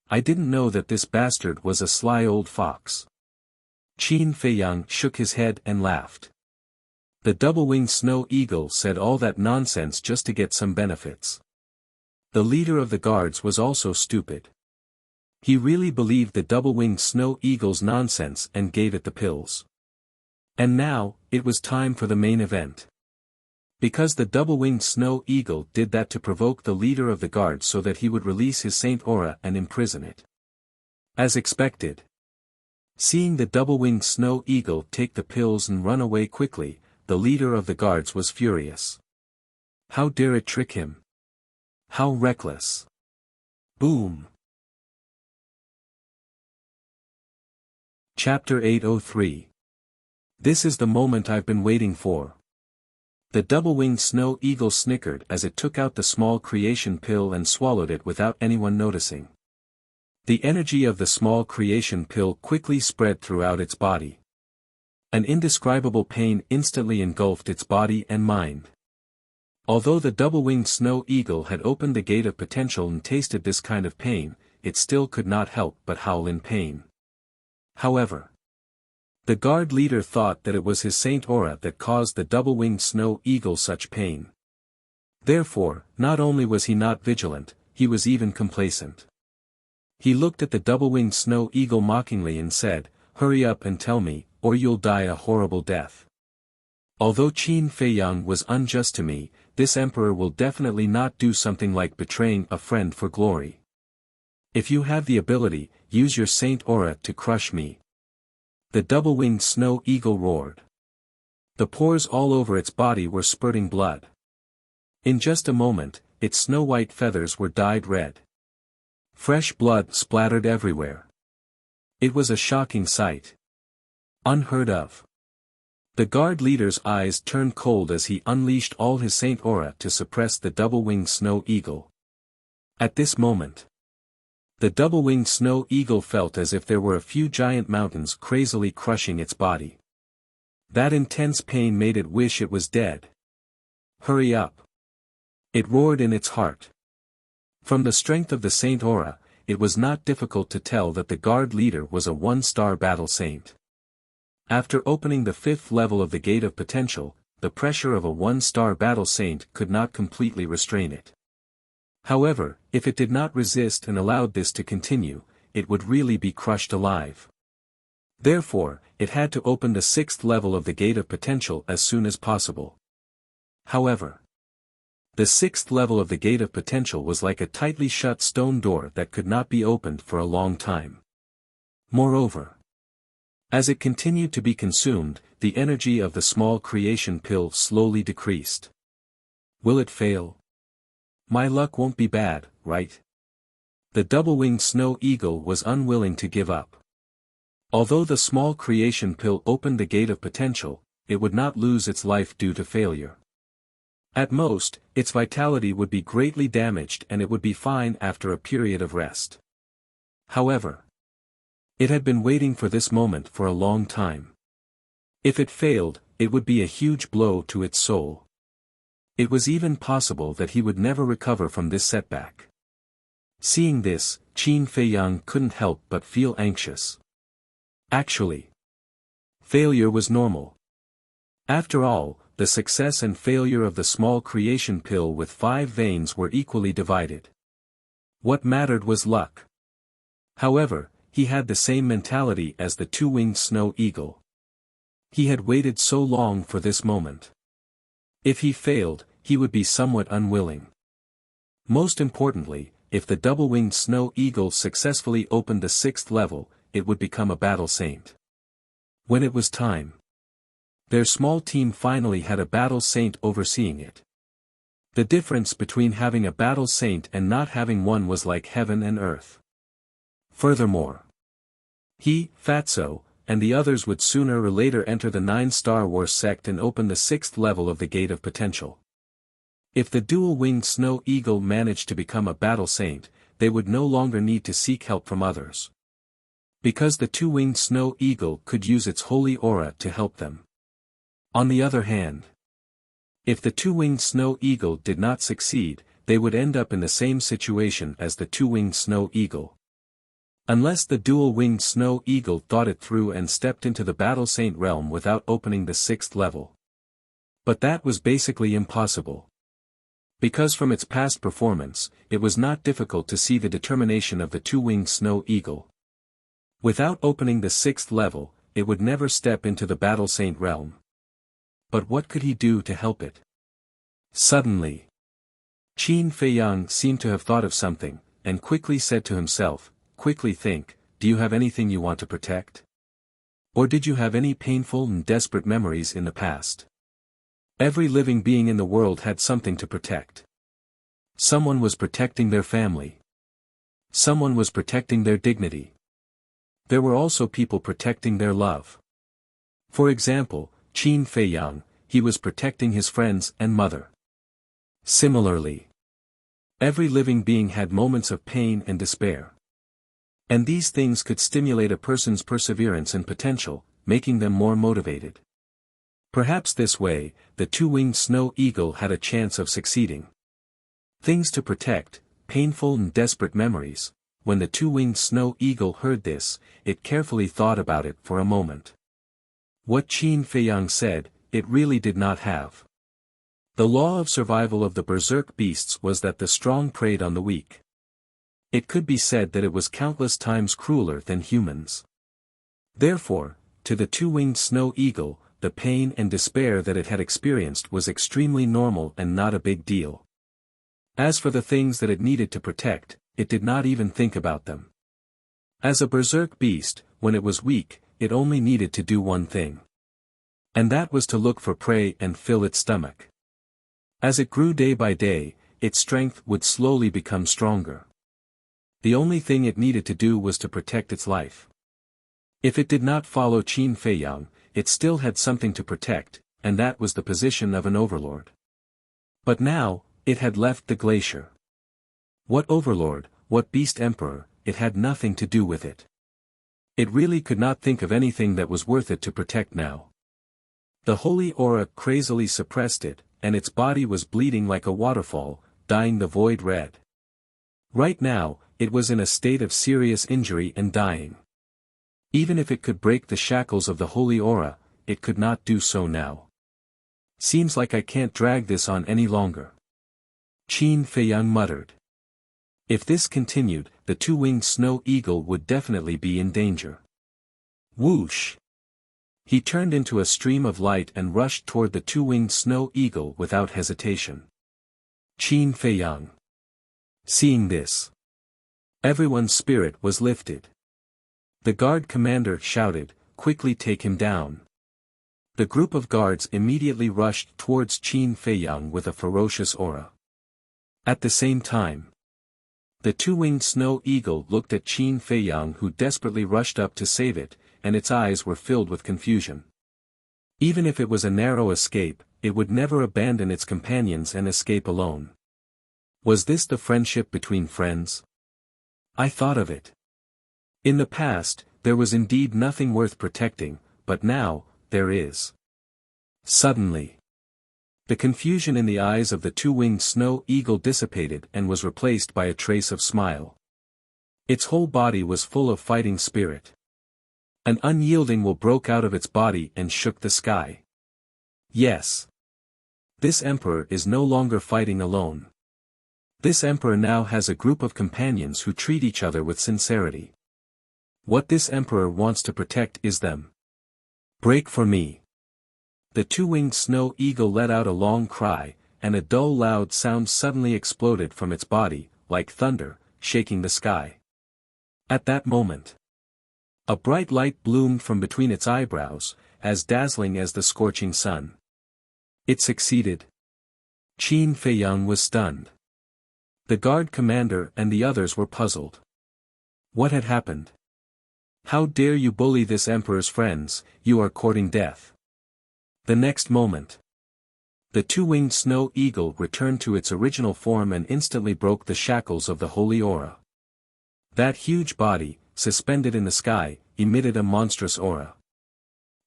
I didn't know that this bastard was a sly old fox. Qin Feiyang shook his head and laughed. The double-winged snow eagle said all that nonsense just to get some benefits. The leader of the guards was also stupid. He really believed the double-winged snow eagle's nonsense and gave it the pills. And now, it was time for the main event. Because the double-winged snow eagle did that to provoke the leader of the guards so that he would release his saint aura and imprison it. As expected. Seeing the double-winged snow eagle take the pills and run away quickly, the leader of the guards was furious. How dare it trick him? How reckless. Boom. Chapter 803. This is the moment I've been waiting for. The double-winged snow eagle snickered as it took out the small creation pill and swallowed it without anyone noticing. The energy of the small creation pill quickly spread throughout its body. An indescribable pain instantly engulfed its body and mind. Although the double-winged snow eagle had opened the gate of potential and tasted this kind of pain, it still could not help but howl in pain. However, the guard leader thought that it was his saint aura that caused the double-winged snow eagle such pain. Therefore, not only was he not vigilant, he was even complacent. He looked at the double-winged snow eagle mockingly and said, "Hurry up and tell me, or you'll die a horrible death. Although Qin Feiyang was unjust to me, this emperor will definitely not do something like betraying a friend for glory. If you have the ability, use your saint aura to crush me." The double-winged snow eagle roared. The pores all over its body were spurting blood. In just a moment, its snow-white feathers were dyed red. Fresh blood splattered everywhere. It was a shocking sight. Unheard of. The guard leader's eyes turned cold as he unleashed all his saint aura to suppress the double-winged snow eagle. At this moment, the double-winged snow eagle felt as if there were a few giant mountains crazily crushing its body. That intense pain made it wish it was dead. Hurry up. It roared in its heart. From the strength of the saint aura, it was not difficult to tell that the guard leader was a 1-star battle saint. After opening the 5th level of the Gate of Potential, the pressure of a 1-star battle saint could not completely restrain it. However, if it did not resist and allowed this to continue, it would really be crushed alive. Therefore, it had to open the 6th level of the Gate of Potential as soon as possible. However, the 6th level of the Gate of Potential was like a tightly shut stone door that could not be opened for a long time. Moreover, as it continued to be consumed, the energy of the small creation pill slowly decreased. Will it fail? My luck won't be bad, right? The double-winged snow eagle was unwilling to give up. Although the small creation pill opened the gate of potential, it would not lose its life due to failure. At most, its vitality would be greatly damaged and it would be fine after a period of rest. However, it had been waiting for this moment for a long time. If it failed, it would be a huge blow to its soul. It was even possible that he would never recover from this setback. Seeing this, Qin Feiyang couldn't help but feel anxious. Actually, failure was normal. After all, the success and failure of the small creation pill with 5 veins were equally divided. What mattered was luck. However, he had the same mentality as the two-winged snow eagle. He had waited so long for this moment. If he failed, he would be somewhat unwilling. Most importantly, if the double-winged snow eagle successfully opened the 6th level, it would become a battle saint. When it was time, their small team finally had a battle saint overseeing it. The difference between having a battle saint and not having one was like heaven and earth. Furthermore, he, Fatso, and the others would sooner or later enter the 9 Star Wars sect and open the 6th level of the Gate of Potential. If the dual-winged snow eagle managed to become a battle saint, they would no longer need to seek help from others. Because the two-winged snow eagle could use its holy aura to help them. On the other hand, if the two-winged snow eagle did not succeed, they would end up in the same situation as the two-winged snow eagle. Unless the dual-winged snow eagle thought it through and stepped into the battle saint realm without opening the 6th level. But that was basically impossible. Because from its past performance, it was not difficult to see the determination of the two-winged snow eagle. Without opening the 6th level, it would never step into the battle saint realm. But what could he do to help it? Suddenly, Qin Feiyang seemed to have thought of something, and quickly said to himself, "Quickly think, do you have anything you want to protect? Or did you have any painful and desperate memories in the past?" Every living being in the world had something to protect. Someone was protecting their family. Someone was protecting their dignity. There were also people protecting their love. For example, Qin Feiyang, he was protecting his friends and mother. Similarly, every living being had moments of pain and despair. And these things could stimulate a person's perseverance and potential, making them more motivated. Perhaps this way, the two-winged snow eagle had a chance of succeeding. Things to protect, painful and desperate memories. When the two-winged snow eagle heard this, it carefully thought about it for a moment. What Qin Feiyang said, it really did not have. The law of survival of the berserk beasts was that the strong preyed on the weak. It could be said that it was countless times crueler than humans. Therefore, to the two-winged snow eagle, the pain and despair that it had experienced was extremely normal and not a big deal. As for the things that it needed to protect, it did not even think about them. As a berserk beast, when it was weak, it only needed to do one thing. And that was to look for prey and fill its stomach. As it grew day by day, its strength would slowly become stronger. The only thing it needed to do was to protect its life. If it did not follow Qin Feiyang, it still had something to protect, and that was the position of an overlord. But now, it had left the glacier. What overlord, what beast emperor, it had nothing to do with it. It really could not think of anything that was worth it to protect now. The holy aura crazily suppressed it, and its body was bleeding like a waterfall, dyeing the void red. Right now, it was in a state of serious injury and dying. Even if it could break the shackles of the holy aura, it could not do so now. Seems like I can't drag this on any longer. Qin Feiyang muttered. If this continued, the two-winged snow eagle would definitely be in danger. Whoosh! He turned into a stream of light and rushed toward the two-winged snow eagle without hesitation. Qin Feiyang. Seeing this, everyone's spirit was lifted. The guard commander shouted, "Quickly take him down." The group of guards immediately rushed towards Qin Feiyang with a ferocious aura. At the same time, the two-winged snow eagle looked at Qin Feiyang, who desperately rushed up to save it. and its eyes were filled with confusion. Even if it was a narrow escape, it would never abandon its companions and escape alone. Was this the friendship between friends? I thought of it. In the past, there was indeed nothing worth protecting, but now, there is. Suddenly, the confusion in the eyes of the two-winged snow eagle dissipated and was replaced by a trace of smile. Its whole body was full of fighting spirit. An unyielding will broke out of its body and shook the sky. Yes. This emperor is no longer fighting alone. This emperor now has a group of companions who treat each other with sincerity. What this emperor wants to protect is them. Break for me. The two-winged snow eagle let out a long cry, and a dull loud sound suddenly exploded from its body, like thunder, shaking the sky. At that moment, a bright light bloomed from between its eyebrows, as dazzling as the scorching sun. It succeeded. Qin Feiyang was stunned. The guard commander and the others were puzzled. What had happened? How dare you bully this emperor's friends, you are courting death. The next moment, the two-winged snow eagle returned to its original form and instantly broke the shackles of the holy aura. That huge body, suspended in the sky, emitted a monstrous aura.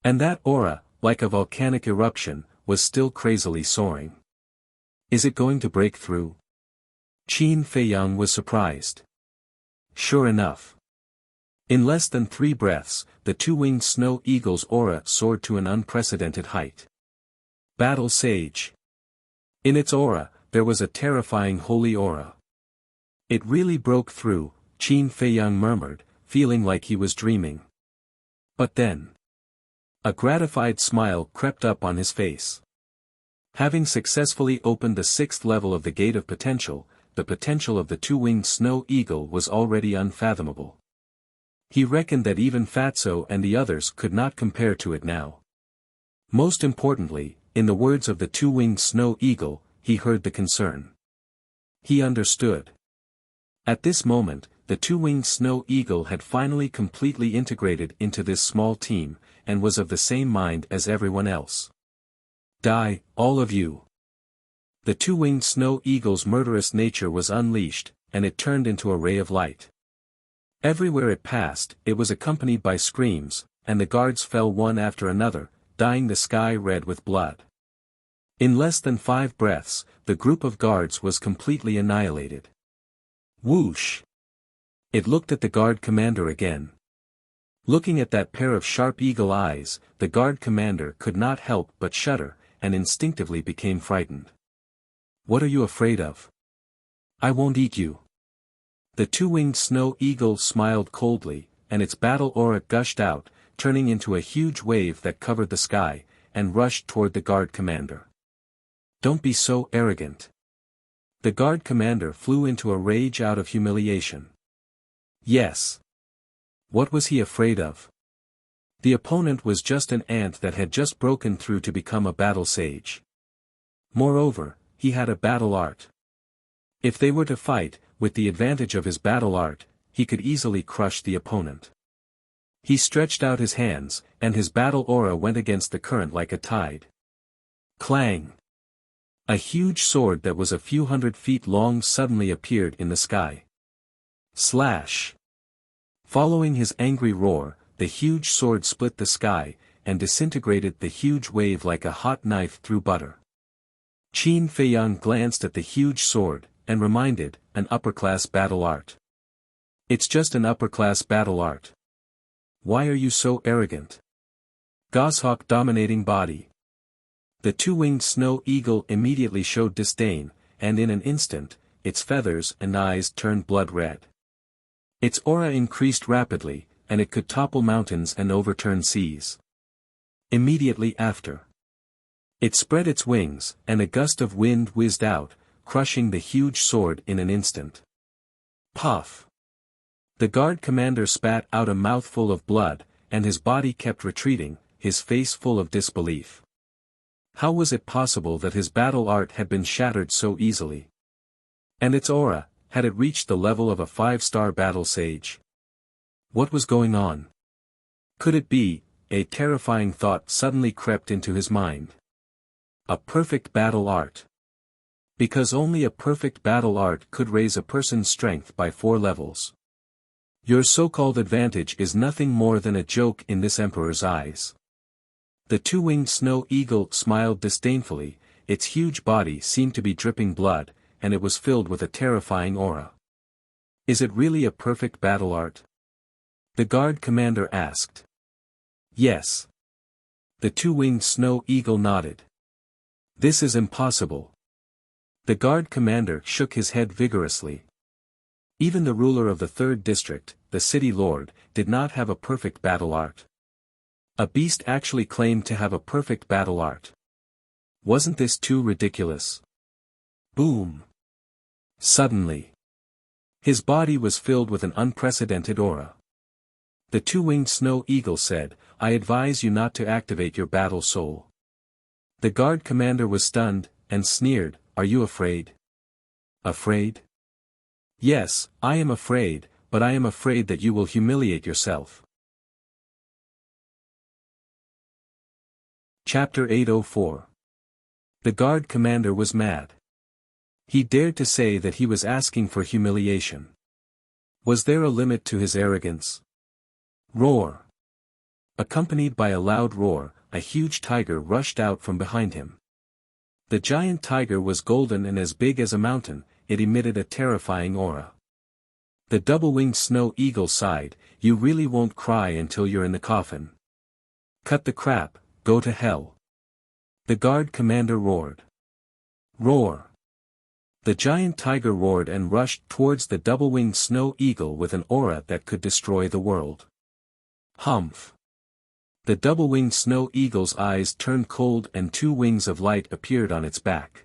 And that aura, like a volcanic eruption, was still crazily soaring. Is it going to break through? Qin Feiyang was surprised. Sure enough. In less than 3 breaths, the two-winged snow eagle's aura soared to an unprecedented height. Battle Sage. In its aura, there was a terrifying holy aura. It really broke through, Qin Feiyang murmured, feeling like he was dreaming. But then, a gratified smile crept up on his face. Having successfully opened the 6th level of the Gate of Potential, the potential of the two-winged snow eagle was already unfathomable. He reckoned that even Fatso and the others could not compare to it now. Most importantly, in the words of the two-winged snow eagle, he heard the concern. He understood. At this moment, the two-winged snow eagle had finally completely integrated into this small team, and was of the same mind as everyone else. Die, all of you. The two-winged snow eagle's murderous nature was unleashed, and it turned into a ray of light. Everywhere it passed, it was accompanied by screams, and the guards fell one after another, dyeing the sky red with blood. In less than 5 breaths, the group of guards was completely annihilated. Whoosh! It looked at the guard commander again. Looking at that pair of sharp eagle eyes, the guard commander could not help but shudder, and instinctively became frightened. What are you afraid of? I won't eat you. The two-winged snow eagle smiled coldly, and its battle aura gushed out, turning into a huge wave that covered the sky, and rushed toward the guard commander. Don't be so arrogant. The guard commander flew into a rage out of humiliation. Yes. What was he afraid of? The opponent was just an ant that had just broken through to become a battle sage. Moreover, he had a battle art. If they were to fight, with the advantage of his battle art, he could easily crush the opponent. He stretched out his hands, and his battle aura went against the current like a tide. Clang! A huge sword that was a few hundred feet long suddenly appeared in the sky. Slash! Following his angry roar, the huge sword split the sky, and disintegrated the huge wave like a hot knife through butter. Qin Feiyang glanced at the huge sword, and reminded, an upper-class battle art. It's just an upper-class battle art. Why are you so arrogant? Goshawk dominating body. The two-winged snow eagle immediately showed disdain, and in an instant, its feathers and eyes turned blood red. Its aura increased rapidly, and it could topple mountains and overturn seas. Immediately after, it spread its wings, and a gust of wind whizzed out, crushing the huge sword in an instant. Puff! The guard commander spat out a mouthful of blood, and his body kept retreating, his face full of disbelief. How was it possible that his battle art had been shattered so easily? And its aura, had it reached the level of a 5-star battle sage? What was going on? Could it be, a terrifying thought suddenly crept into his mind. A perfect battle art. Because only a perfect battle art could raise a person's strength by 4 levels. Your so-called advantage is nothing more than a joke in this emperor's eyes. The two-winged snow eagle smiled disdainfully, its huge body seemed to be dripping blood, and it was filled with a terrifying aura. Is it really a perfect battle art? The guard commander asked. Yes. The two-winged snow eagle nodded. This is impossible. The guard commander shook his head vigorously. Even the ruler of the 3rd district, the city lord, did not have a perfect battle art. A beast actually claimed to have a perfect battle art. Wasn't this too ridiculous? Boom! Suddenly, his body was filled with an unprecedented aura. The two-winged snow eagle said, I advise you not to activate your battle soul. The guard commander was stunned, and sneered, Are you afraid? Afraid? Yes, I am afraid, but I am afraid that you will humiliate yourself. Chapter 804. The guard commander was mad. He dared to say that he was asking for humiliation. Was there a limit to his arrogance? Roar! Accompanied by a loud roar, a huge tiger rushed out from behind him. The giant tiger was golden and as big as a mountain, it emitted a terrifying aura. The double-winged snow eagle sighed, You really won't cry until you're in the coffin. Cut the crap, go to hell. The guard commander roared. Roar! The giant tiger roared and rushed towards the double-winged snow eagle with an aura that could destroy the world. Humph! The double-winged snow eagle's eyes turned cold and 2 wings of light appeared on its back.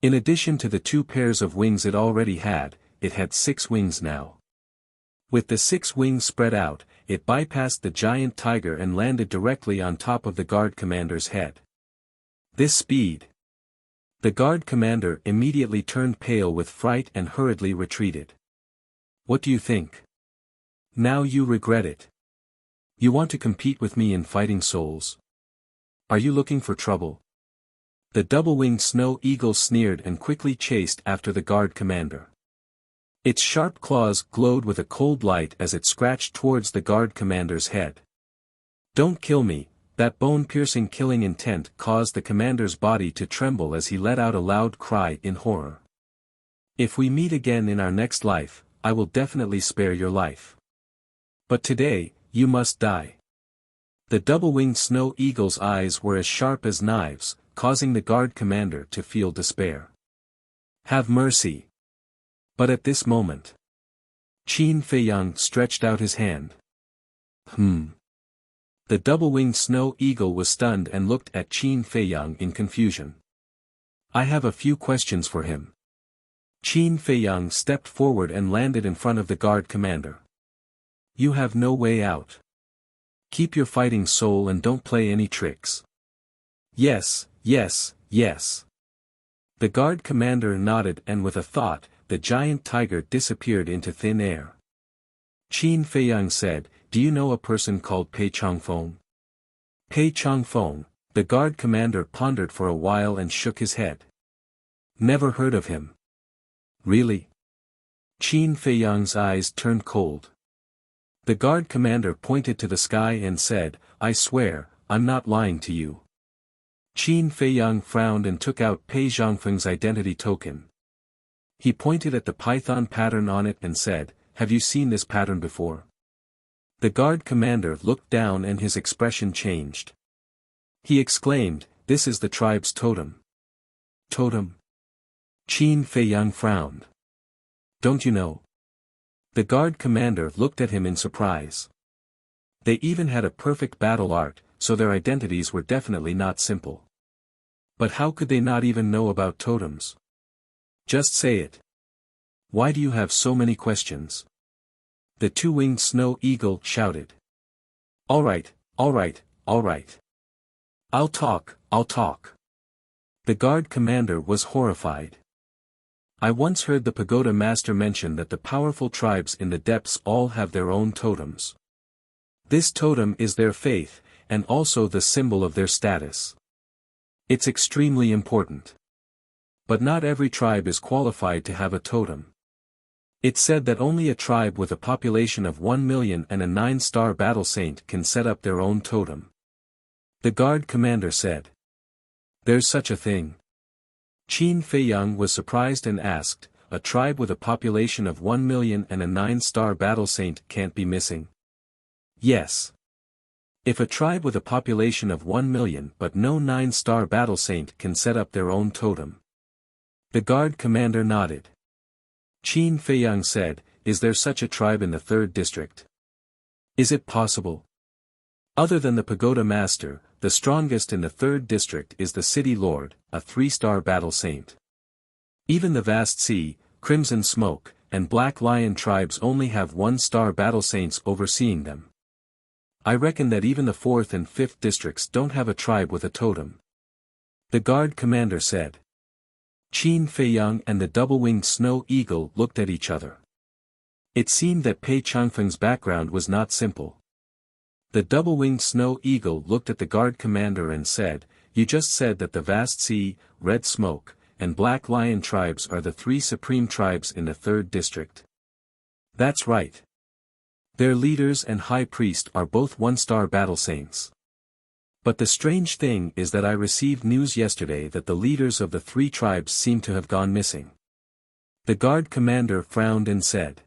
In addition to the 2 pairs of wings it already had, it had 6 wings now. With the 6 wings spread out, it bypassed the giant tiger and landed directly on top of the guard commander's head. This speed! The guard commander immediately turned pale with fright and hurriedly retreated. What do you think? Now you regret it. You want to compete with me in fighting souls? Are you looking for trouble? The double-winged snow eagle sneered and quickly chased after the guard commander. Its sharp claws glowed with a cold light as it scratched towards the guard commander's head. Don't kill me, that bone-piercing killing intent caused the commander's body to tremble as he let out a loud cry in horror. If we meet again in our next life, I will definitely spare your life. But today, you must die. The double-winged snow eagle's eyes were as sharp as knives, causing the guard commander to feel despair. Have mercy. But at this moment, Qin Feiyang stretched out his hand. The double-winged snow eagle was stunned and looked at Qin Feiyang in confusion. I have a few questions for him. Qin Feiyang stepped forward and landed in front of the guard commander. You have no way out. Keep your fighting soul and don't play any tricks. Yes, yes, yes. The guard commander nodded and with a thought, the giant tiger disappeared into thin air. Qin Feiyang said, Do you know a person called Pei Changfeng? Pei Changfeng, the guard commander pondered for a while and shook his head. Never heard of him. Really? Qin Feiyang's eyes turned cold. The guard commander pointed to the sky and said, I swear, I'm not lying to you. Qin Feiyang frowned and took out Pei Zhangfeng's identity token. He pointed at the python pattern on it and said, Have you seen this pattern before? The guard commander looked down and his expression changed. He exclaimed, This is the tribe's totem. Totem? Qin Feiyang frowned. Don't you know? The guard commander looked at him in surprise. They even had a perfect battle art, so their identities were definitely not simple. But how could they not even know about totems? Just say it. Why do you have so many questions? The two-winged snow eagle shouted. All right, all right, all right. I'll talk, I'll talk. The guard commander was horrified. I once heard the pagoda master mention that the powerful tribes in the depths all have their own totems. This totem is their faith, and also the symbol of their status. It's extremely important. But not every tribe is qualified to have a totem. It's said that only a tribe with a population of 1 million and a 9-star battle saint can set up their own totem. The guard commander said. There's such a thing. Qin Feiyang was surprised and asked, a tribe with a population of 1 million and a 9-star battle saint can't be missing? Yes. If a tribe with a population of 1 million but no 9-star battle saint can set up their own totem. The guard commander nodded. Qin Feiyang said, is there such a tribe in the 3rd district? Is it possible? Other than the pagoda master, the strongest in the 3rd district is the city lord, a 3-star battle saint. Even the vast sea, crimson smoke, and black lion tribes only have 1-star battle saints overseeing them. I reckon that even the 4th and 5th districts don't have a tribe with a totem. The guard commander said. Qin Feiyang and the double-winged snow eagle looked at each other. It seemed that Pei Changfeng's background was not simple. The double-winged snow eagle looked at the guard commander and said, you just said that the vast sea, red smoke, and black lion tribes are the 3 supreme tribes in the 3rd district. That's right. Their leaders and high priest are both 1-star battle saints. But the strange thing is that I received news yesterday that the leaders of the 3 tribes seem to have gone missing. The guard commander frowned and said.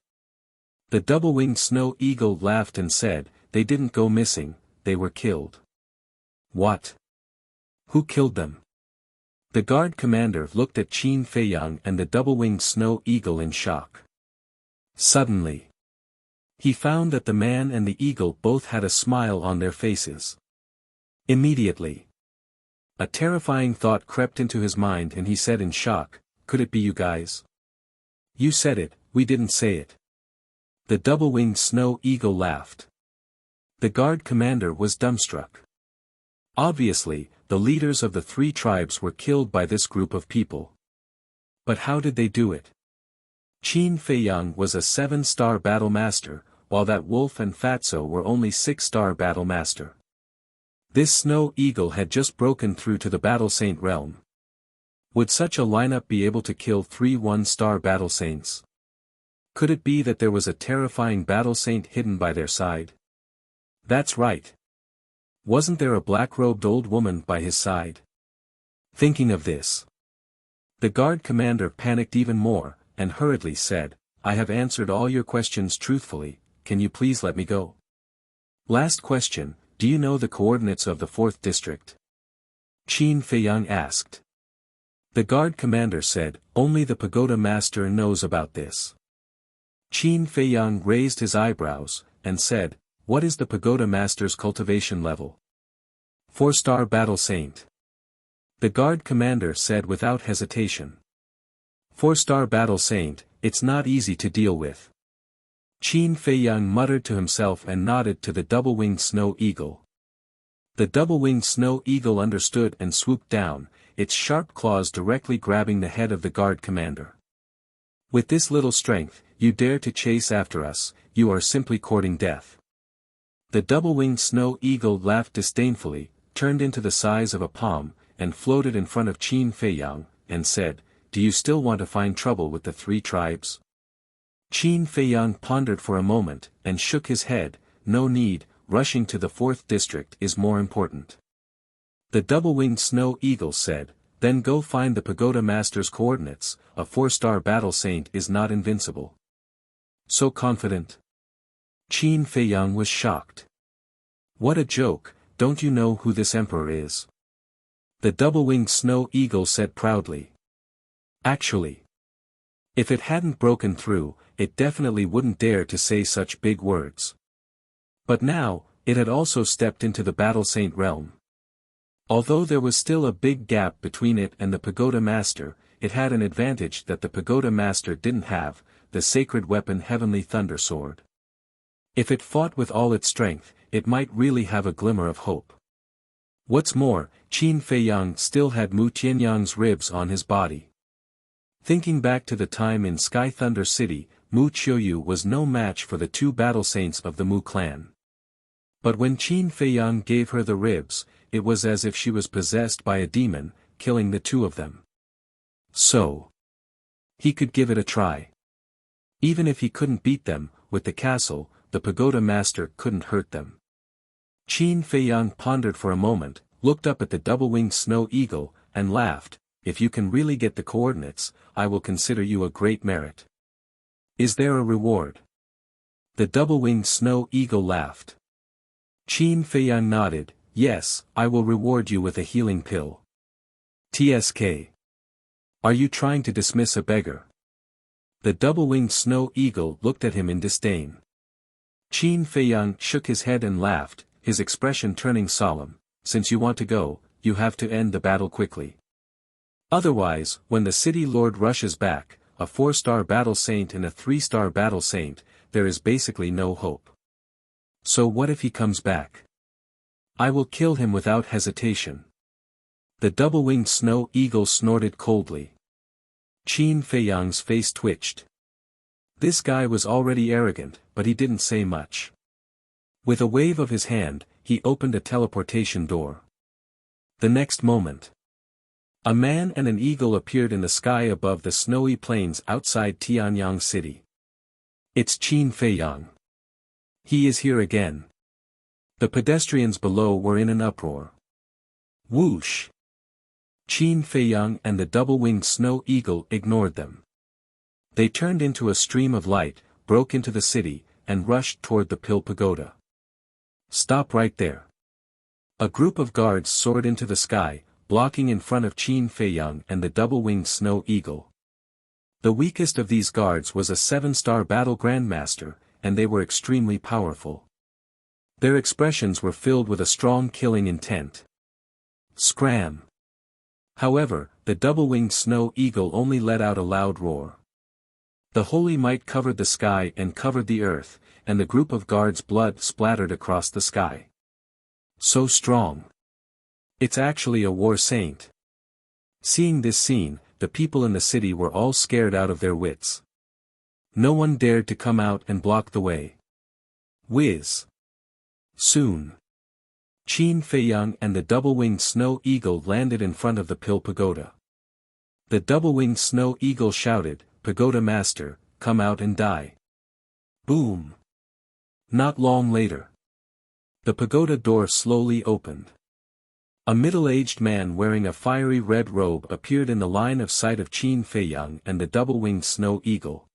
The double-winged snow eagle laughed and said, they didn't go missing, they were killed. What? Who killed them? The guard commander looked at Qin Feiyang and the double-winged snow eagle in shock. Suddenly, he found that the man and the eagle both had a smile on their faces. Immediately, a terrifying thought crept into his mind and he said in shock, could it be you guys? You said it, we didn't say it. The double-winged snow eagle laughed. The guard commander was dumbstruck. Obviously, the leaders of the 3 tribes were killed by this group of people. But how did they do it? Qin Feiyang was a 7-star battle master, while that wolf and Fatso were only 6-star battle master. This snow eagle had just broken through to the battle saint realm. Would such a lineup be able to kill 3 1-star battle saints? Could it be that there was a terrifying battle saint hidden by their side? That's right. Wasn't there a black-robed old woman by his side? Thinking of this, the guard commander panicked even more, and hurriedly said, I have answered all your questions truthfully, can you please let me go? Last question, do you know the coordinates of the 4th district? Qin Feiyang asked. The guard commander said, only the pagoda master knows about this. Qin Feiyang raised his eyebrows, and said, what is the pagoda master's cultivation level? 4-star battle saint. The guard commander said without hesitation. 4-star battle saint, it's not easy to deal with. Qin Feiyang muttered to himself and nodded to the double-winged snow eagle. The double-winged snow eagle understood and swooped down, its sharp claws directly grabbing the head of the guard commander. With this little strength, you dare to chase after us, you are simply courting death. The double-winged snow eagle laughed disdainfully, turned into the size of a palm, and floated in front of Qin Feiyang, and said, do you still want to find trouble with the 3 tribes? Qin Feiyang pondered for a moment, and shook his head, no need, rushing to the 4th district is more important. The double-winged snow eagle said, then go find the pagoda master's coordinates, a 4-star battle saint is not invincible. So confident? Qin Feiyang was shocked. What a joke, don't you know who this emperor is? The double-winged snow eagle said proudly. Actually, if it hadn't broken through, it definitely wouldn't dare to say such big words. But now, it had also stepped into the battle saint realm. Although there was still a big gap between it and the pagoda master, it had an advantage that the pagoda master didn't have, the sacred weapon Heavenly Thunder Sword. If it fought with all its strength, it might really have a glimmer of hope. What's more, Qin Feiyang still had Mu Tianyang's ribs on his body. Thinking back to the time in Sky Thunder City, Mu Qiuyu was no match for the 2 battle saints of the Mu clan. But when Qin Feiyang gave her the ribs, it was as if she was possessed by a demon, killing the two of them. So, he could give it a try. Even if he couldn't beat them, with the castle, the pagoda master couldn't hurt them. Qin Feiyang pondered for a moment, looked up at the double-winged snow eagle, and laughed. If you can really get the coordinates, I will consider you a great merit. Is there a reward? The double-winged snow eagle laughed. Qin Feiyang nodded. Yes, I will reward you with a healing pill. TSK. Are you trying to dismiss a beggar? The double-winged snow eagle looked at him in disdain. Qin Feiyang shook his head and laughed, his expression turning solemn. Since you want to go, you have to end the battle quickly. Otherwise, when the city lord rushes back, a 4-star battle saint and a 3-star battle saint, there is basically no hope. So what if he comes back? I will kill him without hesitation. The double-winged snow eagle snorted coldly. Qin Feiyang's face twitched. This guy was already arrogant, but he didn't say much. With a wave of his hand, he opened a teleportation door. The next moment, a man and an eagle appeared in the sky above the snowy plains outside Tianyang City. It's Qin Feiyang. He is here again. The pedestrians below were in an uproar. Whoosh! Qin Feiyang and the double-winged snow eagle ignored them. They turned into a stream of light, broke into the city, and rushed toward the Pill Pagoda. Stop right there. A group of guards soared into the sky, blocking in front of Qin Feiyang and the double-winged snow eagle. The weakest of these guards was a 7-star battle grandmaster, and they were extremely powerful. Their expressions were filled with a strong killing intent. Scram! However, the double-winged snow eagle only let out a loud roar. The holy might covered the sky and covered the earth, and the group of guards' blood splattered across the sky. So strong. It's actually a war saint. Seeing this scene, the people in the city were all scared out of their wits. No one dared to come out and block the way. Whiz! Soon, Qin Feiyang and the double-winged snow eagle landed in front of the Pill Pagoda. The double-winged snow eagle shouted, "Pagoda Master, come out and die." Boom! Not long later, the pagoda door slowly opened. A middle-aged man wearing a fiery red robe appeared in the line of sight of Qin Feiyang and the double-winged snow eagle.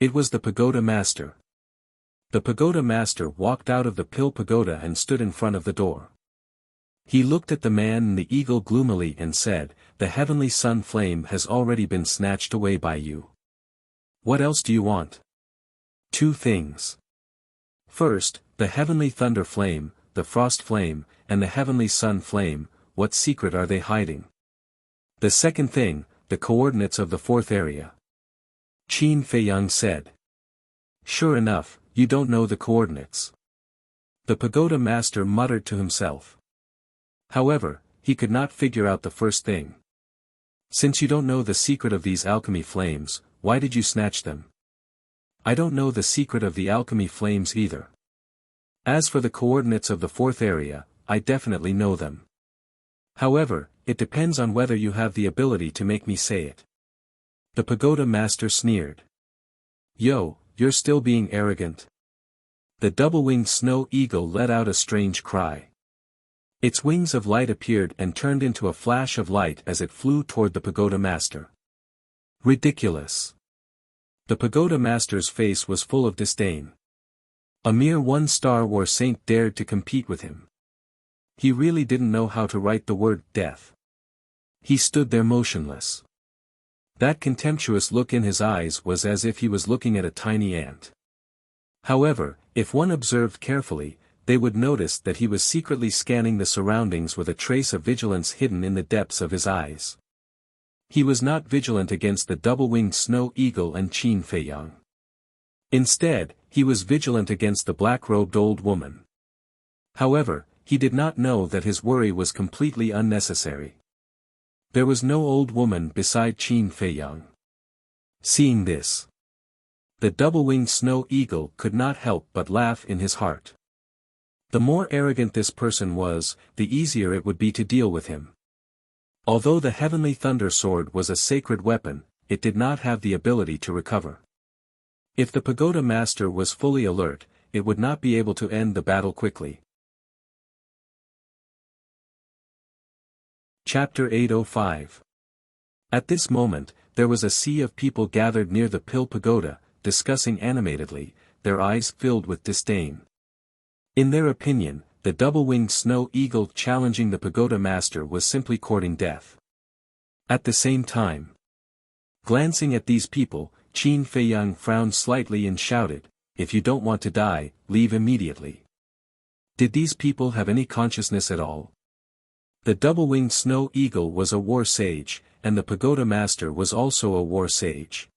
It was the pagoda master. The pagoda master walked out of the Pill Pagoda and stood in front of the door. He looked at the man and the eagle gloomily and said, "The heavenly sun flame has already been snatched away by you. What else do you want?" "Two things. First, the heavenly thunder flame, the frost flame, and the heavenly sun flame, what secret are they hiding? The second thing, the coordinates of the 4th area." Qin Feiyang said. "Sure enough, you don't know the coordinates." The pagoda master muttered to himself. However, he could not figure out the first thing. "Since you don't know the secret of these alchemy flames, why did you snatch them?" "I don't know the secret of the alchemy flames either. As for the coordinates of the 4th area, I definitely know them. However, it depends on whether you have the ability to make me say it." The pagoda master sneered. "Yo, you're still being arrogant." The double-winged snow eagle let out a strange cry. Its wings of light appeared and turned into a flash of light as it flew toward the pagoda master. Ridiculous. The pagoda master's face was full of disdain. A mere 1-star war saint dared to compete with him. He really didn't know how to write the word death. He stood there motionless. That contemptuous look in his eyes was as if he was looking at a tiny ant. However, if one observed carefully, they would notice that he was secretly scanning the surroundings with a trace of vigilance hidden in the depths of his eyes. He was not vigilant against the double-winged snow eagle and Qin Feiyang. Instead, he was vigilant against the black-robed old woman. However, he did not know that his worry was completely unnecessary. There was no old woman beside Qin Feiyang. Seeing this, the double-winged snow eagle could not help but laugh in his heart. The more arrogant this person was, the easier it would be to deal with him. Although the heavenly thunder sword was a sacred weapon, it did not have the ability to recover. If the pagoda master was fully alert, it would not be able to end the battle quickly. Chapter 805. At this moment, there was a sea of people gathered near the Pill Pagoda, discussing animatedly, their eyes filled with disdain. In their opinion, the double-winged snow eagle challenging the pagoda master was simply courting death. At the same time, glancing at these people, Qin Feiyang frowned slightly and shouted, "If you don't want to die, leave immediately." Did these people have any consciousness at all? The double-winged snow eagle was a war sage, and the pagoda master was also a war sage.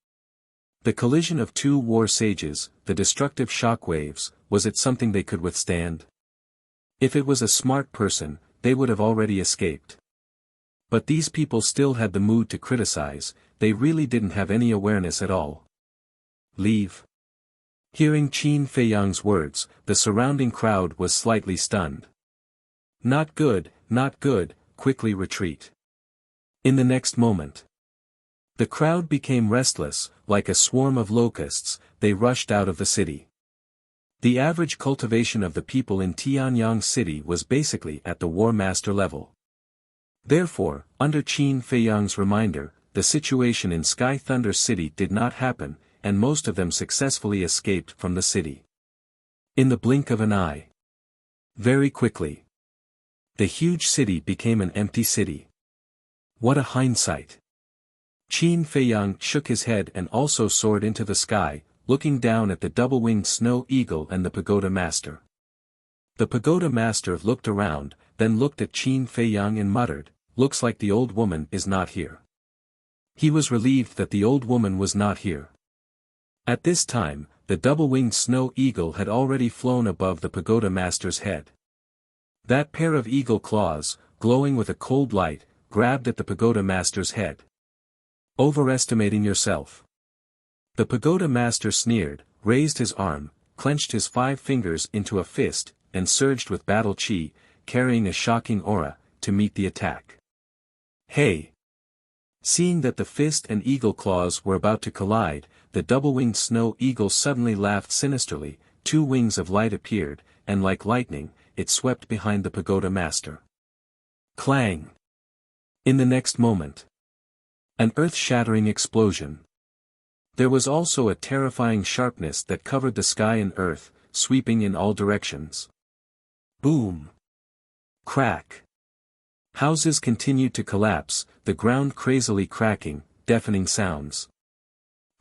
The collision of two war sages, the destructive shock waves, was it something they could withstand? If it was a smart person, they would have already escaped. But these people still had the mood to criticize, they really didn't have any awareness at all. Leave. Hearing Qin Feiyang's words, the surrounding crowd was slightly stunned. Not good, quickly retreat. In the next moment, the crowd became restless, like a swarm of locusts, they rushed out of the city. The average cultivation of the people in Tianyang City was basically at the War Master level. Therefore, under Qin Feiyang's reminder, the situation in Sky Thunder City did not happen, and most of them successfully escaped from the city. In the blink of an eye. Very quickly. The huge city became an empty city. What a hindsight. Qin Feiyang shook his head and also soared into the sky, looking down at the double-winged snow eagle and the pagoda master. The pagoda master looked around, then looked at Qin Feiyang and muttered, "Looks like the old woman is not here." He was relieved that the old woman was not here. At this time, the double-winged snow eagle had already flown above the pagoda master's head. That pair of eagle claws, glowing with a cold light, grabbed at the pagoda master's head. Overestimating yourself. The pagoda master sneered, raised his arm, clenched his 5 fingers into a fist, and surged with battle chi, carrying a shocking aura, to meet the attack. Hey! Seeing that the fist and eagle claws were about to collide, the double-winged snow eagle suddenly laughed sinisterly, 2 wings of light appeared, and like lightning, it swept behind the pagoda master. Clang! In the next moment, an earth-shattering explosion. There was also a terrifying sharpness that covered the sky and earth, sweeping in all directions. Boom! Crack! Houses continued to collapse, the ground crazily cracking, deafening sounds.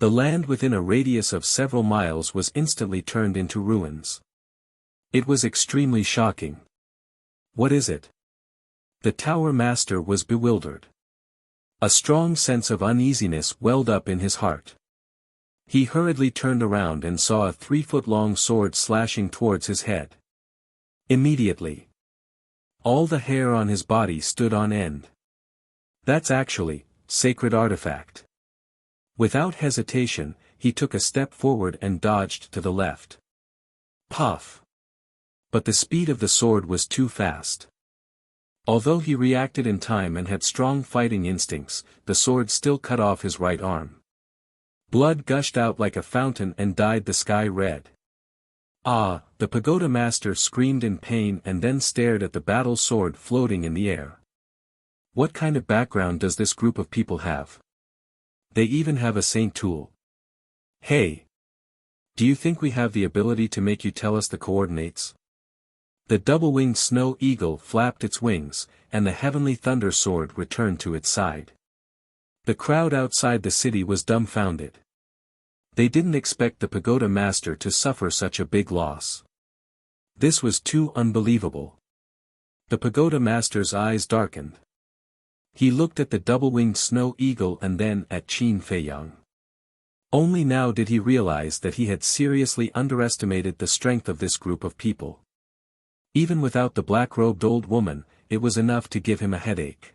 The land within a radius of several miles was instantly turned into ruins. It was extremely shocking. What is it? The tower master was bewildered. A strong sense of uneasiness welled up in his heart. He hurriedly turned around and saw a 3-foot-long sword slashing towards his head. Immediately, all the hair on his body stood on end. That's actually sacred artifact. Without hesitation, he took a step forward and dodged to the left. Puff! But the speed of the sword was too fast. Although he reacted in time and had strong fighting instincts, the sword still cut off his right arm. Blood gushed out like a fountain and dyed the sky red. Ah! The pagoda master screamed in pain and then stared at the battle sword floating in the air. What kind of background does this group of people have? They even have a saint tool. Hey! Do you think we have the ability to make you tell us the coordinates? The double-winged snow eagle flapped its wings, and the heavenly thunder sword returned to its side. The crowd outside the city was dumbfounded. They didn't expect the pagoda master to suffer such a big loss. This was too unbelievable. The pagoda master's eyes darkened. He looked at the double-winged snow eagle and then at Qin Feiyang. Only now did he realize that he had seriously underestimated the strength of this group of people. Even without the black-robed old woman, it was enough to give him a headache.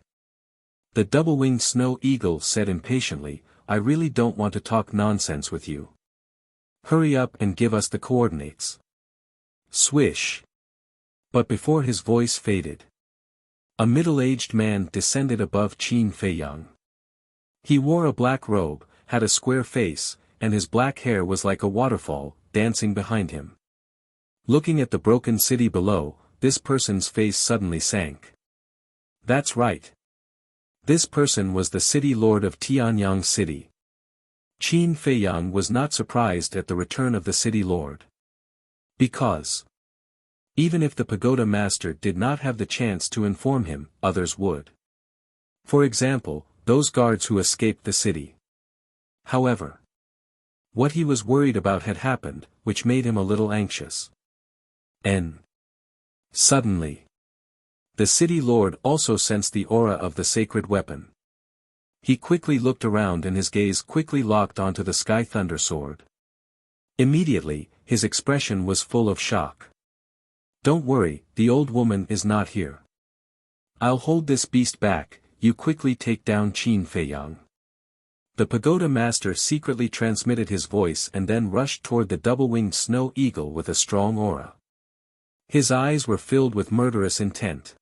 The double-winged snow eagle said impatiently, "I really don't want to talk nonsense with you. Hurry up and give us the coordinates." Swish! But before his voice faded, a middle-aged man descended above Qin Feiyang. He wore a black robe, had a square face, and his black hair was like a waterfall, dancing behind him. Looking at the broken city below, this person's face suddenly sank. That's right. This person was the city lord of Tianyang City. Qin Feiyang was not surprised at the return of the city lord. Because even if the pagoda master did not have the chance to inform him, others would. For example, those guards who escaped the city. However, what he was worried about had happened, which made him a little anxious. Suddenly, the city lord also sensed the aura of the sacred weapon. He quickly looked around and his gaze quickly locked onto the sky thunder sword. Immediately, his expression was full of shock. Don't worry, the old woman is not here. I'll hold this beast back, you quickly take down Qin Feiyang. The pagoda master secretly transmitted his voice and then rushed toward the double-winged snow eagle with a strong aura. His eyes were filled with murderous intent.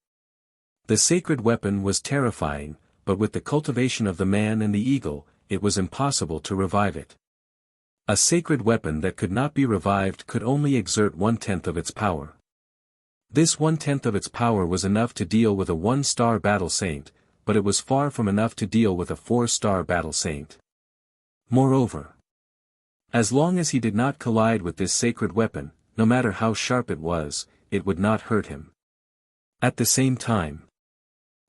The sacred weapon was terrifying, but with the cultivation of the man and the eagle, it was impossible to revive it. A sacred weapon that could not be revived could only exert 1/10 of its power. This 1/10 of its power was enough to deal with a 1-star battle saint, but it was far from enough to deal with a 4-star battle saint. Moreover, as long as he did not collide with this sacred weapon, no matter how sharp it was, it would not hurt him. At the same time,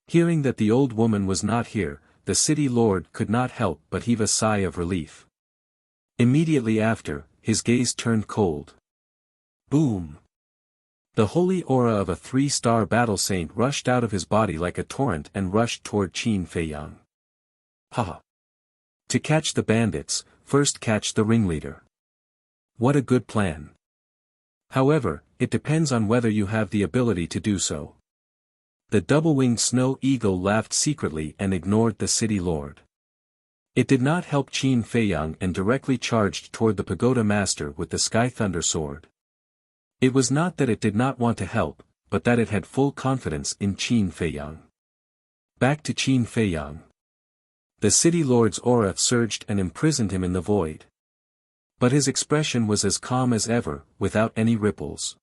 hearing that the old woman was not here, the city lord could not help but heave a sigh of relief. Immediately after, his gaze turned cold. Boom! The holy aura of a 3-star battle saint rushed out of his body like a torrent and rushed toward Qin Feiyang. Haha! To catch the bandits, first catch the ringleader. What a good plan. However, it depends on whether you have the ability to do so. The double-winged snow eagle laughed secretly and ignored the city lord. It did not help Qin Feiyang and directly charged toward the pagoda master with the sky thunder sword. It was not that it did not want to help, but that it had full confidence in Qin Feiyang. Back to Qin Feiyang. The city lord's aura surged and imprisoned him in the void. But his expression was as calm as ever, without any ripples.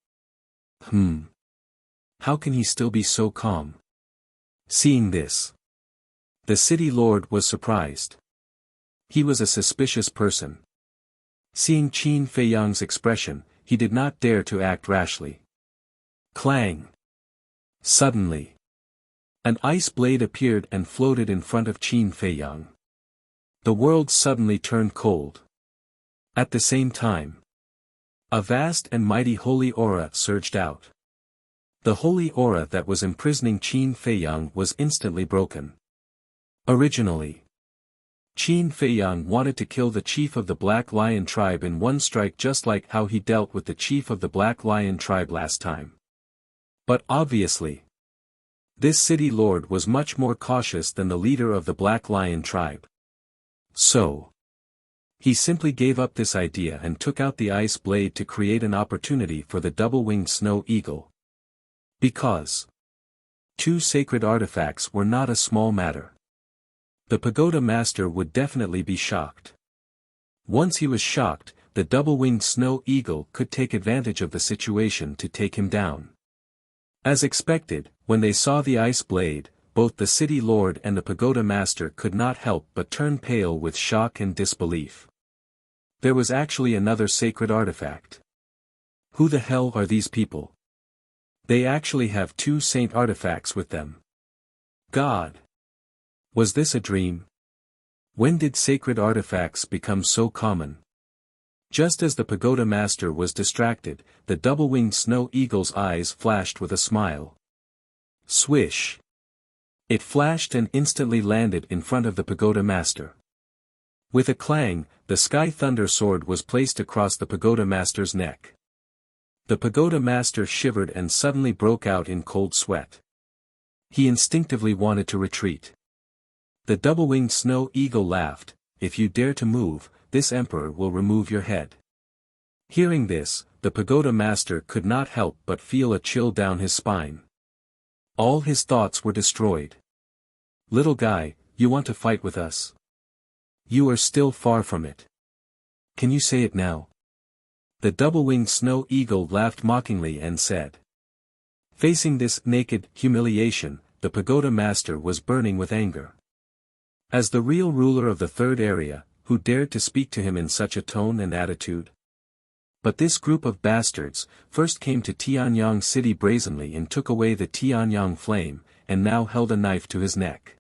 How can he still be so calm? Seeing this, the city lord was surprised. He was a suspicious person. Seeing Qin Feiyang's expression, he did not dare to act rashly. Clang! Suddenly, an ice blade appeared and floated in front of Qin Feiyang. The world suddenly turned cold. At the same time, a vast and mighty holy aura surged out. The holy aura that was imprisoning Qin Feiyang was instantly broken. Originally, Qin Feiyang wanted to kill the chief of the Black Lion tribe in one strike, just like how he dealt with the chief of the Black Lion tribe last time. But obviously, this city lord was much more cautious than the leader of the Black Lion tribe. So, he simply gave up this idea and took out the ice blade to create an opportunity for the double-winged snow eagle. Because 2 sacred artifacts were not a small matter. The pagoda master would definitely be shocked. Once he was shocked, the double-winged snow eagle could take advantage of the situation to take him down. As expected, when they saw the ice blade, both the city lord and the pagoda master could not help but turn pale with shock and disbelief. There was actually another sacred artifact. Who the hell are these people? They actually have 2 saint artifacts with them. God! Was this a dream? When did sacred artifacts become so common? Just as the pagoda master was distracted, the double-winged snow eagle's eyes flashed with a smile. Swish! It flashed and instantly landed in front of the pagoda master. With a clang, the sky thunder sword was placed across the pagoda master's neck. The pagoda master shivered and suddenly broke out in cold sweat. He instinctively wanted to retreat. The double-winged snow eagle laughed, "If you dare to move, this emperor will remove your head." Hearing this, the pagoda master could not help but feel a chill down his spine. All his thoughts were destroyed. Little guy, you want to fight with us? You are still far from it. Can you say it now? The double-winged snow eagle laughed mockingly and said. Facing this naked humiliation, the pagoda master was burning with anger. As the real ruler of the third area, who dared to speak to him in such a tone and attitude? But this group of bastards first came to Tianyang City brazenly and took away the Tianyang flame, and now held a knife to his neck.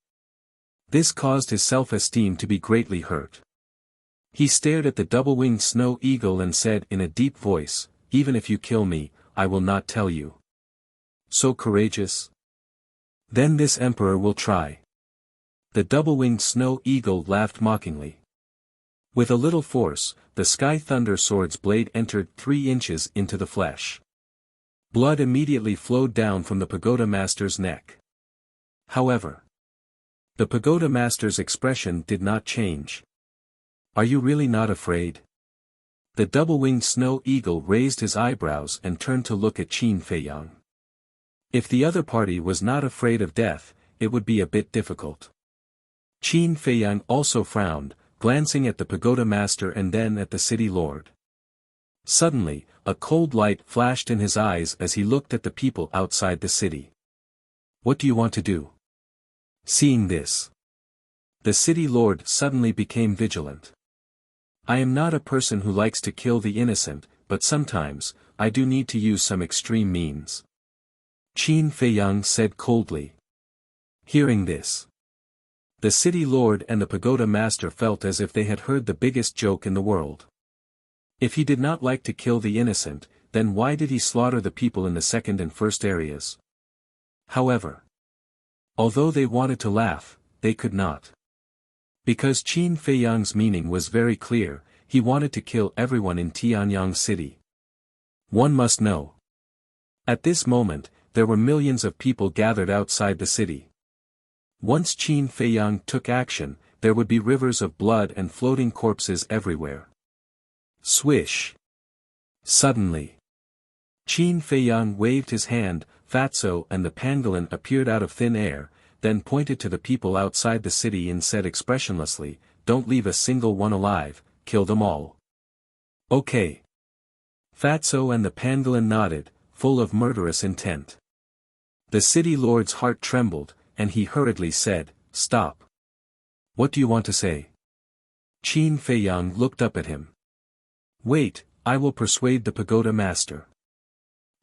This caused his self-esteem to be greatly hurt. He stared at the double-winged snow eagle and said in a deep voice, even if you kill me, I will not tell you. So courageous? Then this emperor will try. The double-winged snow eagle laughed mockingly. With a little force, the sky thunder sword's blade entered 3 inches into the flesh. Blood immediately flowed down from the pagoda master's neck. However, the pagoda master's expression did not change. Are you really not afraid? The double-winged snow eagle raised his eyebrows and turned to look at Qin Feiyang. If the other party was not afraid of death, it would be a bit difficult. Qin Feiyang also frowned, glancing at the pagoda master and then at the city lord. Suddenly, a cold light flashed in his eyes as he looked at the people outside the city. What do you want to do? Seeing this, the city lord suddenly became vigilant. I am not a person who likes to kill the innocent, but sometimes, I do need to use some extreme means. Qin Feiyang said coldly. Hearing this, the city lord and the pagoda master felt as if they had heard the biggest joke in the world. If he did not like to kill the innocent, then why did he slaughter the people in the second and first areas? However, although they wanted to laugh, they could not. Because Qin Feiyang's meaning was very clear, he wanted to kill everyone in Tianyang City. One must know. At this moment, there were millions of people gathered outside the city. Once Qin Feiyang took action, there would be rivers of blood and floating corpses everywhere. Swish! Suddenly, Qin Feiyang waved his hand, Fatso and the pangolin appeared out of thin air, then pointed to the people outside the city and said expressionlessly, don't leave a single one alive, kill them all. Okay. Fatso and the pangolin nodded, full of murderous intent. The city lord's heart trembled, and he hurriedly said, stop. What do you want to say? Qin Feiyang looked up at him. Wait, I will persuade the pagoda master.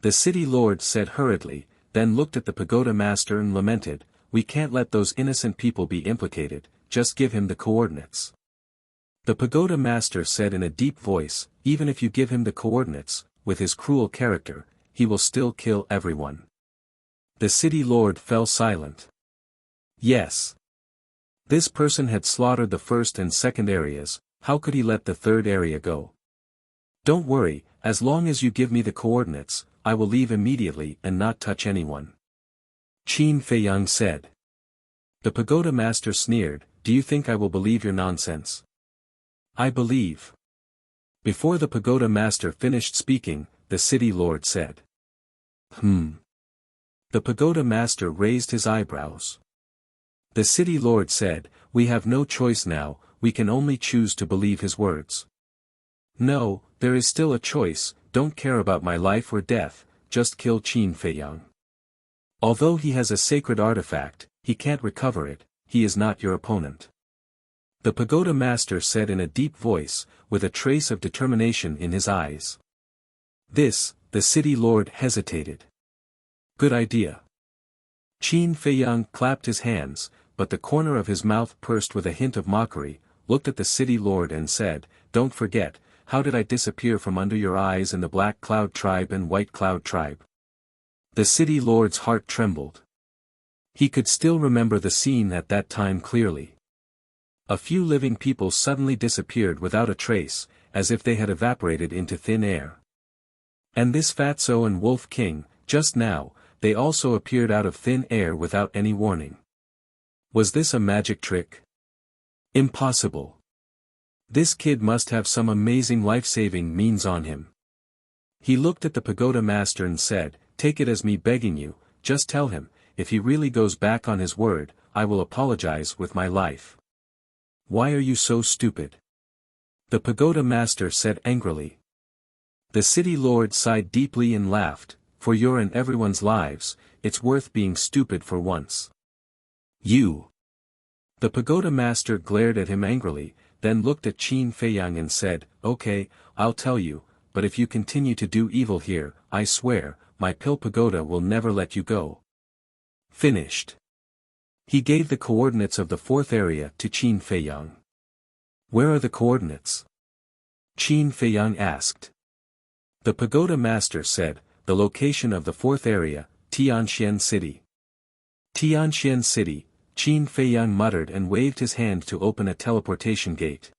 The city lord said hurriedly, then looked at the pagoda master and lamented, we can't let those innocent people be implicated, just give him the coordinates. The pagoda master said in a deep voice, even if you give him the coordinates, with his cruel character, he will still kill everyone. The city lord fell silent. Yes. This person had slaughtered the first and second areas, how could he let the third area go? Don't worry, as long as you give me the coordinates, I will leave immediately and not touch anyone. Qin Feiyang said. The pagoda master sneered, do you think I will believe your nonsense? I believe. Before the pagoda master finished speaking, the city lord said. The pagoda master raised his eyebrows. The city lord said, we have no choice now, we can only choose to believe his words. No, there is still a choice, don't care about my life or death, just kill Qin Feiyang. Although he has a sacred artifact, he can't recover it, he is not your opponent. The pagoda master said in a deep voice, with a trace of determination in his eyes. This, the city lord hesitated. Good idea. Qin Feiyang clapped his hands, but the corner of his mouth pursed with a hint of mockery, looked at the city lord and said, don't forget, how did I disappear from under your eyes in the Black Cloud tribe and White Cloud tribe? The city lord's heart trembled. He could still remember the scene at that time clearly. A few living people suddenly disappeared without a trace, as if they had evaporated into thin air. And this Fatso and Wolf King, just now, they also appeared out of thin air without any warning. Was this a magic trick? Impossible. This kid must have some amazing life-saving means on him. He looked at the pagoda master and said, "Take it as me begging you, just tell him, if he really goes back on his word, I will apologize with my life." "Why are you so stupid?" the pagoda master said angrily. The city lord sighed deeply and laughed, "For your and everyone's lives, it's worth being stupid for once." "You!" The pagoda master glared at him angrily, then looked at Qin Feiyang and said, "Okay, I'll tell you, but if you continue to do evil here, I swear, my pill pagoda will never let you go." Finished. He gave the coordinates of the fourth area to Qin Feiyang. "Where are the coordinates?" Qin Feiyang asked. The pagoda master said, "The location of the fourth area, Tianxian City." Tianxian City, Qin Feiyang muttered and waved his hand to open a teleportation gate.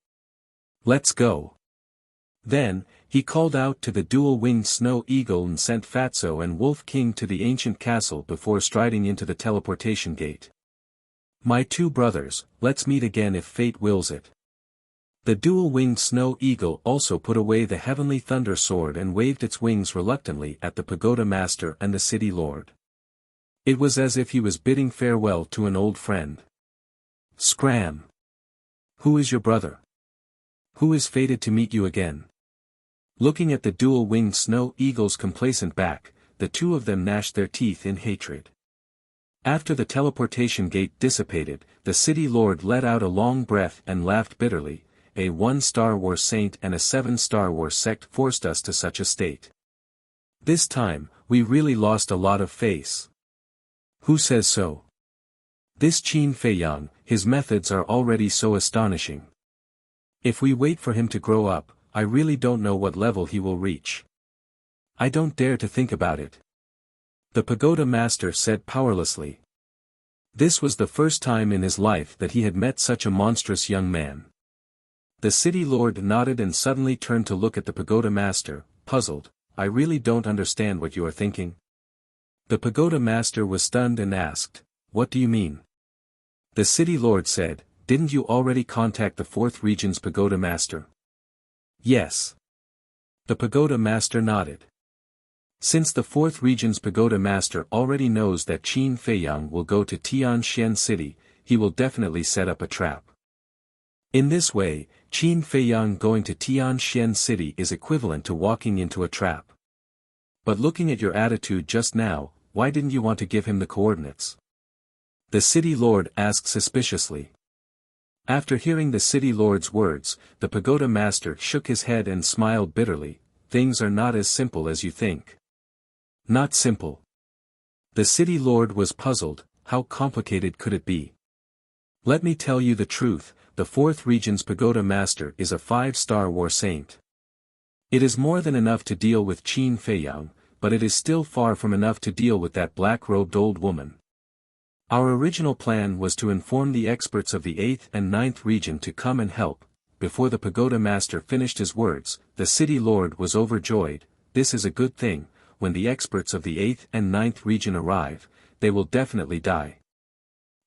"Let's go." Then, he called out to the dual-winged snow eagle and sent Fatso and Wolf King to the ancient castle before striding into the teleportation gate. "My two brothers, let's meet again if fate wills it." The dual-winged snow eagle also put away the heavenly thunder sword and waved its wings reluctantly at the pagoda master and the city lord. It was as if he was bidding farewell to an old friend. Scram! "Who is your brother? Who is fated to meet you again?" Looking at the dual-winged snow eagle's complacent back, the two of them gnashed their teeth in hatred. After the teleportation gate dissipated, the city lord let out a long breath and laughed bitterly. "A 1-Star Wars saint and a 7-Star Wars sect forced us to such a state. This time, we really lost a lot of face." "Who says so?" "This Qin Feiyang, his methods are already so astonishing. If we wait for him to grow up, I really don't know what level he will reach. I don't dare to think about it," the pagoda master said powerlessly. This was the first time in his life that he had met such a monstrous young man. The city lord nodded and suddenly turned to look at the pagoda master, puzzled. "I really don't understand what you are thinking." The pagoda master was stunned and asked, "What do you mean?" The city lord said, "Didn't you already contact the fourth region's pagoda master?" "Yes." The pagoda master nodded. Since the fourth region's pagoda master already knows that Qin Feiyang will go to Tianxian City, he will definitely set up a trap. In this way, Qin Feiyang going to Tianxian City is equivalent to walking into a trap. "But looking at your attitude just now, why didn't you want to give him the coordinates?" the city lord asked suspiciously. After hearing the city lord's words, the pagoda master shook his head and smiled bitterly. "Things are not as simple as you think." "Not simple?" The city lord was puzzled. How complicated could it be? "Let me tell you the truth. The fourth region's pagoda master is a 5-Star War saint. It is more than enough to deal with Qin Feiyang, but it is still far from enough to deal with that black-robed old woman. Our original plan was to inform the experts of the 8th and 9th region to come and help." Before the pagoda master finished his words, the city lord was overjoyed. "This is a good thing. When the experts of the 8th and 9th region arrive, they will definitely die.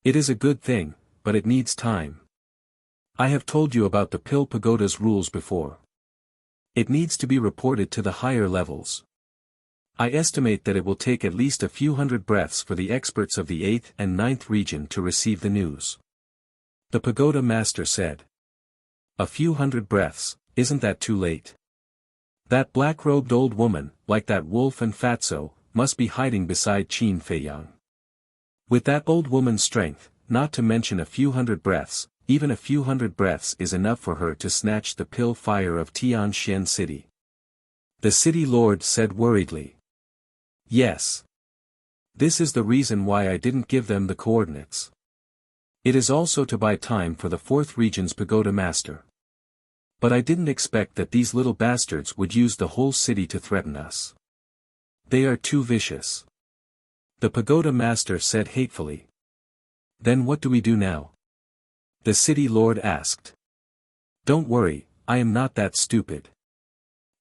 It is a good thing, but it needs time. I have told you about the Pill Pagoda's rules before. It needs to be reported to the higher levels. I estimate that it will take at least a few hundred breaths for the experts of the 8th and 9th region to receive the news." The pagoda master said. "A few hundred breaths, isn't that too late? That black-robed old woman, like that wolf and Fatso, must be hiding beside Qin Feiyang. With that old woman's strength, not to mention a few hundred breaths, even a few hundred breaths is enough for her to snatch the pill fire of Tianxian City." The city lord said worriedly. "Yes. This is the reason why I didn't give them the coordinates. It is also to buy time for the fourth region's pagoda master. But I didn't expect that these little bastards would use the whole city to threaten us. They are too vicious," the pagoda master said hatefully. "Then what do we do now?" the city lord asked. "Don't worry, I am not that stupid.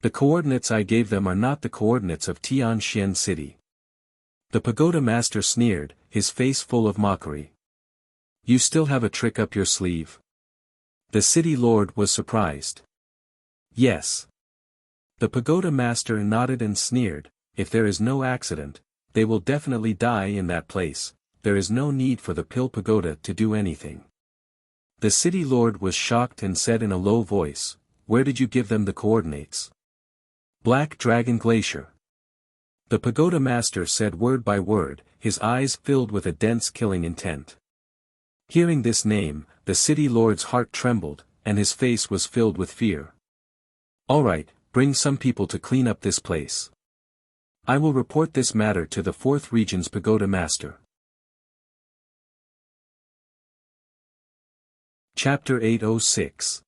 The coordinates I gave them are not the coordinates of Tianxian City." The pagoda master sneered, his face full of mockery. "You still have a trick up your sleeve?" The city lord was surprised. "Yes. The pagoda master nodded and sneered, if there is no accident, they will definitely die in that place, there is no need for the pill pagoda to do anything. The city lord was shocked and said in a low voice, where did you give them the coordinates? Black Dragon Glacier. The pagoda master said word by word, his eyes filled with a dense killing intent. Hearing this name, the city lord's heart trembled, and his face was filled with fear. All right, bring some people to clean up this place. I will report this matter to the 4th Region's pagoda master. Chapter 806.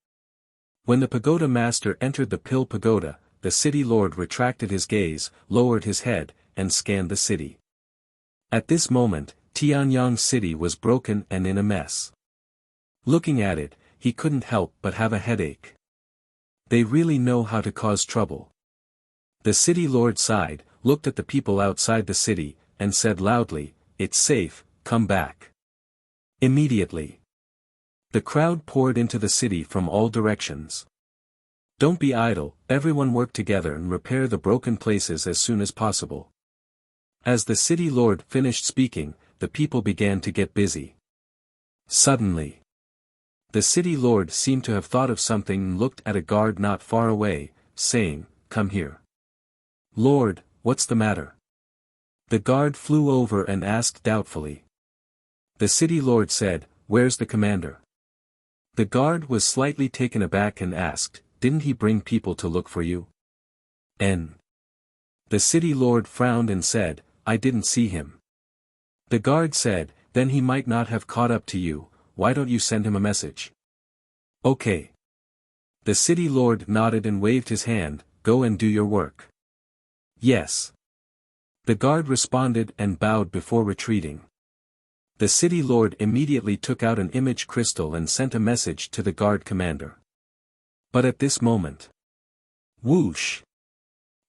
When the pagoda master entered the pill pagoda, the city lord retracted his gaze, lowered his head, and scanned the city. At this moment, Tianyang City was broken and in a mess. Looking at it, he couldn't help but have a headache. They really know how to cause trouble. The city lord sighed, looked at the people outside the city, and said loudly, it's safe, come back. Immediately. The crowd poured into the city from all directions. Don't be idle, everyone work together and repair the broken places as soon as possible. As the city lord finished speaking, the people began to get busy. Suddenly, the city lord seemed to have thought of something and looked at a guard not far away, saying, come here. Lord, what's the matter? The guard flew over and asked doubtfully. The city lord said, where's the commander? The guard was slightly taken aback and asked, didn't he bring people to look for you? N. The city lord frowned and said, I didn't see him. The guard said, then he might not have caught up to you, why don't you send him a message? Okay. The city lord nodded and waved his hand, go and do your work. Yes. The guard responded and bowed before retreating. The city lord immediately took out an image crystal and sent a message to the guard commander. But at this moment, whoosh!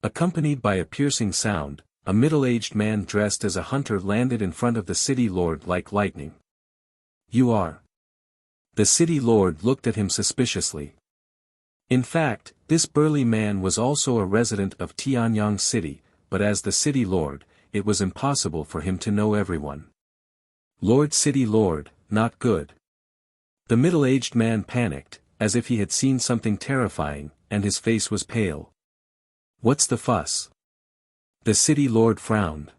Accompanied by a piercing sound, a middle-aged man dressed as a hunter landed in front of the city lord like lightning. You are. The city lord looked at him suspiciously. In fact, this burly man was also a resident of Tianyang City, but as the city lord, it was impossible for him to know everyone. Lord City Lord, not good. The middle-aged man panicked, as if he had seen something terrifying, and his face was pale. What's the fuss? The city lord frowned.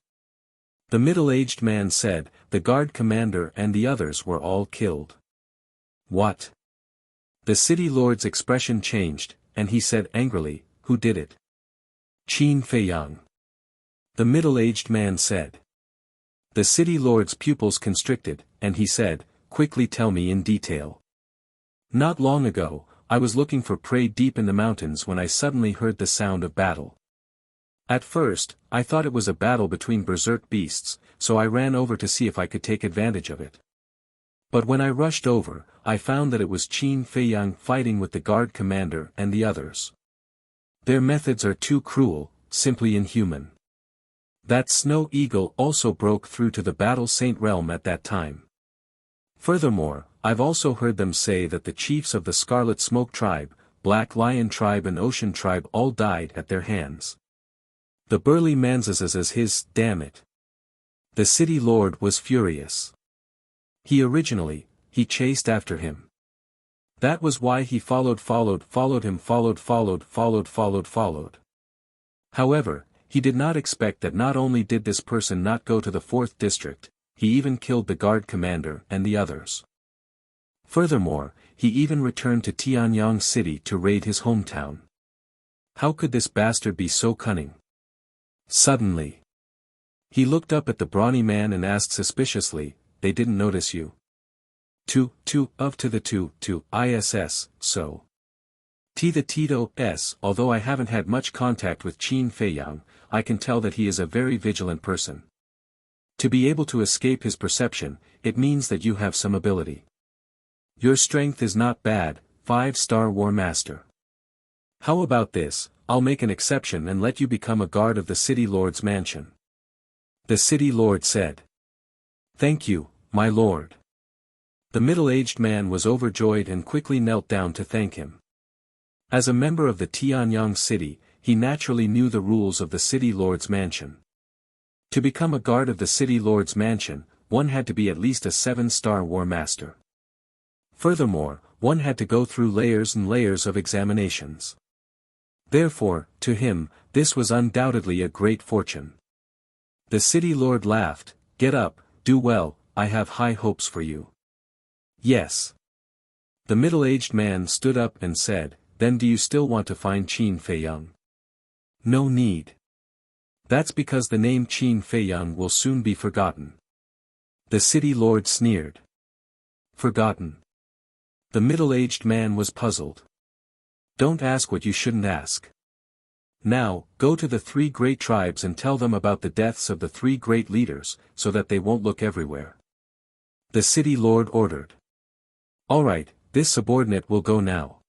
The middle-aged man said, the guard commander and the others were all killed. What? The city lord's expression changed, and he said angrily, who did it? Qin Feiyang. The middle-aged man said. The city lord's pupils constricted, and he said, quickly tell me in detail. Not long ago, I was looking for prey deep in the mountains when I suddenly heard the sound of battle. At first, I thought it was a battle between berserk beasts, so I ran over to see if I could take advantage of it. But when I rushed over, I found that it was Qin Feiyang fighting with the guard commander and the others. Their methods are too cruel, simply inhuman. That snow eagle also broke through to the Battle Saint realm at that time. Furthermore, I've also heard them say that the chiefs of the Scarlet Smoke tribe, Black Lion tribe and Ocean tribe all died at their hands. The burly man says his, damn it. The city lord was furious. He chased after him. That was why he followed him. However, he did not expect that not only did this person not go to the 4th district, he even killed the guard commander and the others. Furthermore, he even returned to Tianyang City to raid his hometown. How could this bastard be so cunning? Suddenly, he looked up at the brawny man and asked suspiciously, they didn't notice you? To the ISS, so. The Tito S. Although I haven't had much contact with Qin Feiyang, I can tell that he is a very vigilant person. To be able to escape his perception, it means that you have some ability. Your strength is not bad, 5-star War Master. How about this, I'll make an exception and let you become a guard of the city lord's mansion. The city lord said. Thank you, my lord. The middle-aged man was overjoyed and quickly knelt down to thank him. As a member of the Tianyang City, he naturally knew the rules of the city lord's mansion. To become a guard of the city lord's mansion, one had to be at least a 7-star war master. Furthermore, one had to go through layers and layers of examinations. Therefore, to him, this was undoubtedly a great fortune. The city lord laughed, "Get up, do well, I have high hopes for you." "Yes." The middle-aged man stood up and said, "Then do you still want to find Qin Feiyang?" "No need. That's because the name Qin Feiyang will soon be forgotten." The city lord sneered. "Forgotten?" The middle-aged man was puzzled. "Don't ask what you shouldn't ask. Now, go to the 3 great tribes and tell them about the deaths of the 3 great leaders, so that they won't look everywhere." The city lord ordered. "All right, this subordinate will go now."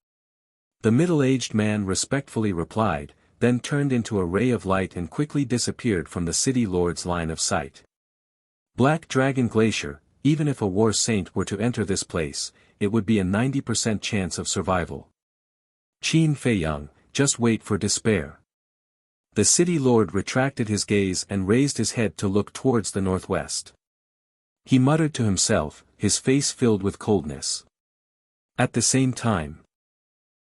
The middle-aged man respectfully replied, then turned into a ray of light and quickly disappeared from the city lord's line of sight. Black Dragon Glacier, even if a war saint were to enter this place, it would be a 90% chance of survival. Qin Feiyang, just wait for despair. The city lord retracted his gaze and raised his head to look towards the northwest. He muttered to himself, his face filled with coldness. At the same time,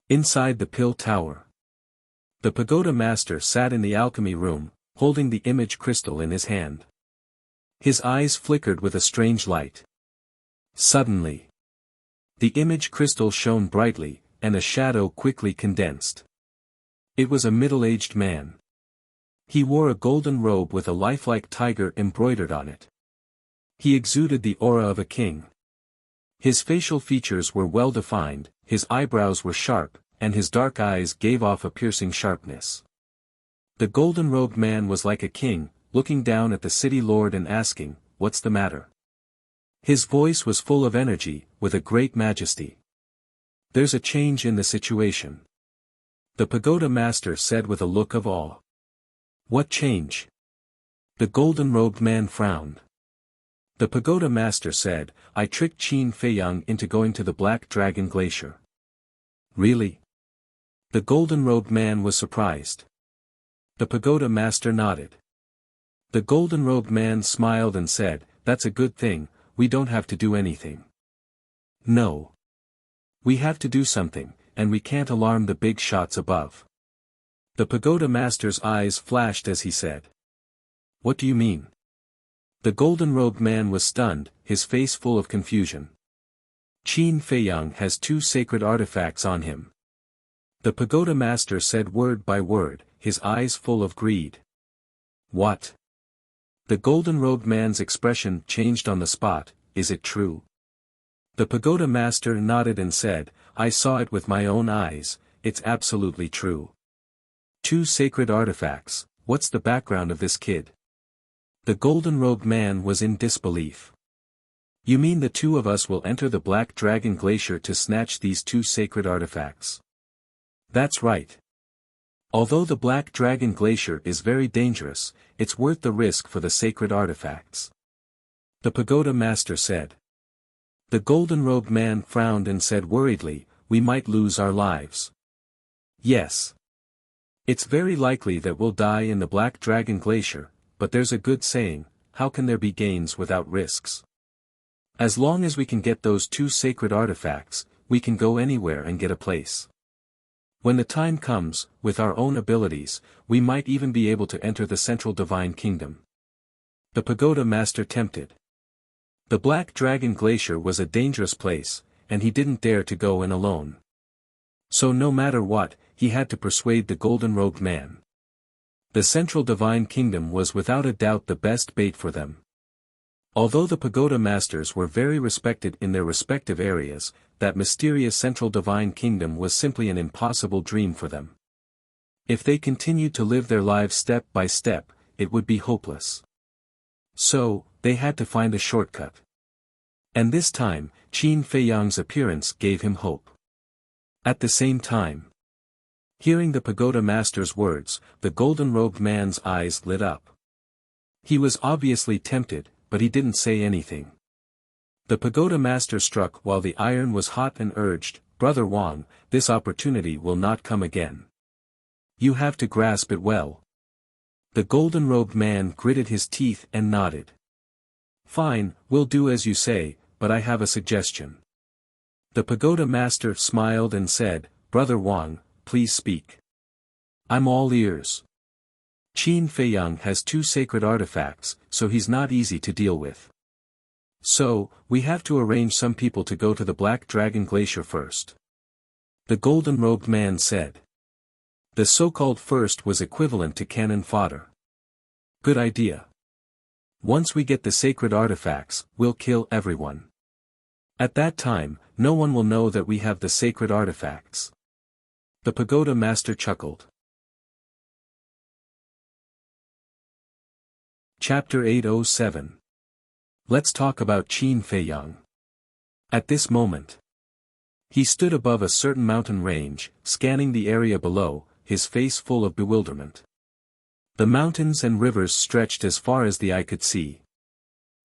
inside the pill tower, the pagoda master sat in the alchemy room, holding the image crystal in his hand. His eyes flickered with a strange light. Suddenly, the image crystal shone brightly, and a shadow quickly condensed. It was a middle-aged man. He wore a golden robe with a lifelike tiger embroidered on it. He exuded the aura of a king. His facial features were well defined, his eyebrows were sharp, and his dark eyes gave off a piercing sharpness. The golden-robed man was like a king, looking down at the city lord and asking, "What's the matter?" His voice was full of energy, with a great majesty. "There's a change in the situation," the pagoda master said with a look of awe. "What change?" The golden-robed man frowned. The pagoda master said, "I tricked Qin Feiyang into going to the Black Dragon Glacier." "Really?" The golden-robed man was surprised. The pagoda master nodded. The golden-robed man smiled and said, "That's a good thing, we don't have to do anything." "No. We have to do something, and we can't alarm the big shots above." The pagoda master's eyes flashed as he said. "What do you mean?" The golden-robed man was stunned, his face full of confusion. "Qin Feiyang has 2 sacred artifacts on him." The pagoda master said word by word, his eyes full of greed. "What?" The golden-robed man's expression changed on the spot. "Is it true?" The pagoda master nodded and said, "I saw it with my own eyes, it's absolutely true." 2 sacred artifacts, what's the background of this kid? The golden-robed man was in disbelief. "You mean the 2 of us will enter the Black Dragon Glacier to snatch these 2 sacred artifacts?" "That's right. Although the Black Dragon Glacier is very dangerous, it's worth the risk for the sacred artifacts," the pagoda master said. The golden-robed man frowned and said worriedly, "We might lose our lives." "Yes. It's very likely that we'll die in the Black Dragon Glacier, but there's a good saying, how can there be gains without risks? As long as we can get those 2 sacred artifacts, we can go anywhere and get a place. When the time comes, with our own abilities, we might even be able to enter the Central Divine Kingdom." The pagoda master tempted. The Black Dragon Glacier was a dangerous place, and he didn't dare to go in alone. So no matter what, he had to persuade the golden-robed man. The Central Divine Kingdom was without a doubt the best bait for them. Although the pagoda masters were very respected in their respective areas, that mysterious Central Divine Kingdom was simply an impossible dream for them. If they continued to live their lives step by step, it would be hopeless. So, they had to find a shortcut. And this time, Qin Feiyang's appearance gave him hope. At the same time, hearing the pagoda master's words, the golden-robed man's eyes lit up. He was obviously tempted, but he didn't say anything. The pagoda master struck while the iron was hot and urged, "Brother Wang, this opportunity will not come again. You have to grasp it well. The golden-robed man gritted his teeth and nodded. Fine, we'll do as you say, but I have a suggestion. The pagoda master smiled and said, Brother Wang, please speak. I'm all ears. Qin Feiyang has 2 sacred artifacts, so he's not easy to deal with. So, we have to arrange some people to go to the Black Dragon Glacier first. The golden-robed man said. The so-called first was equivalent to cannon fodder. Good idea. Once we get the sacred artifacts, we'll kill everyone. At that time, no one will know that we have the sacred artifacts. The pagoda master chuckled. Chapter 807. Let's talk about Qin Feiyang. At this moment, he stood above a certain mountain range, scanning the area below, his face full of bewilderment. The mountains and rivers stretched as far as the eye could see.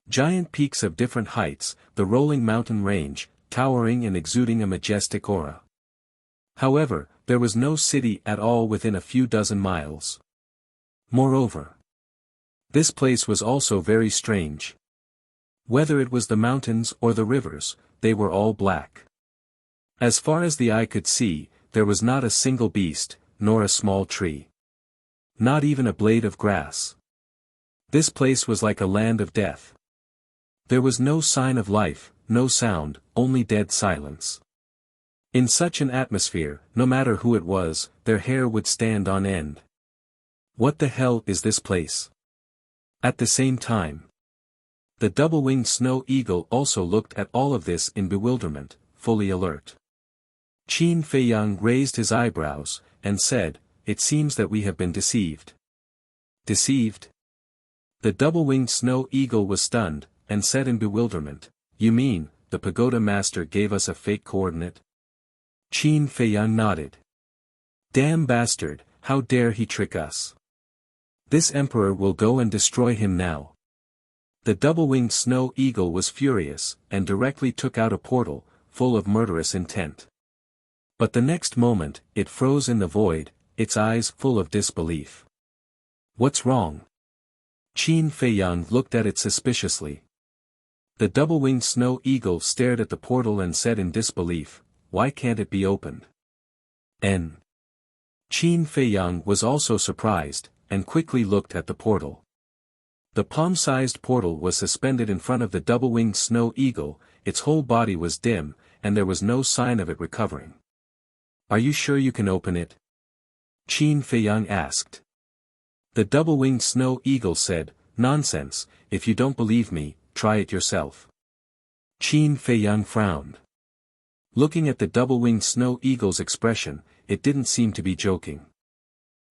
Giant peaks of different heights, the rolling mountain range, towering and exuding a majestic aura. However, there was no city at all within a few dozen miles. Moreover, this place was also very strange. Whether it was the mountains or the rivers, they were all black. As far as the eye could see, there was not a single beast, nor a small tree. Not even a blade of grass. This place was like a land of death. There was no sign of life, no sound, only dead silence. In such an atmosphere, no matter who it was, their hair would stand on end. What the hell is this place? At the same time, the double-winged snow eagle also looked at all of this in bewilderment, fully alert. Qin Feiyang raised his eyebrows, and said, It seems that we have been deceived. Deceived? The double-winged snow eagle was stunned, and said in bewilderment, You mean, the pagoda master gave us a fake coordinate? Qin Feiyang nodded. Damn bastard, how dare he trick us? This emperor will go and destroy him now. The double-winged snow eagle was furious, and directly took out a portal, full of murderous intent. But the next moment, it froze in the void, its eyes full of disbelief. What's wrong? Qin Feiyang looked at it suspiciously. The double-winged snow eagle stared at the portal and said in disbelief, Why can't it be opened? Qin Feiyang was also surprised, and quickly looked at the portal. The palm-sized portal was suspended in front of the double-winged snow eagle, its whole body was dim, and there was no sign of it recovering. Are you sure you can open it? Qin Feiyang asked. The double-winged snow eagle said, Nonsense, if you don't believe me, try it yourself. Qin Feiyang frowned. Looking at the double-winged snow eagle's expression, it didn't seem to be joking.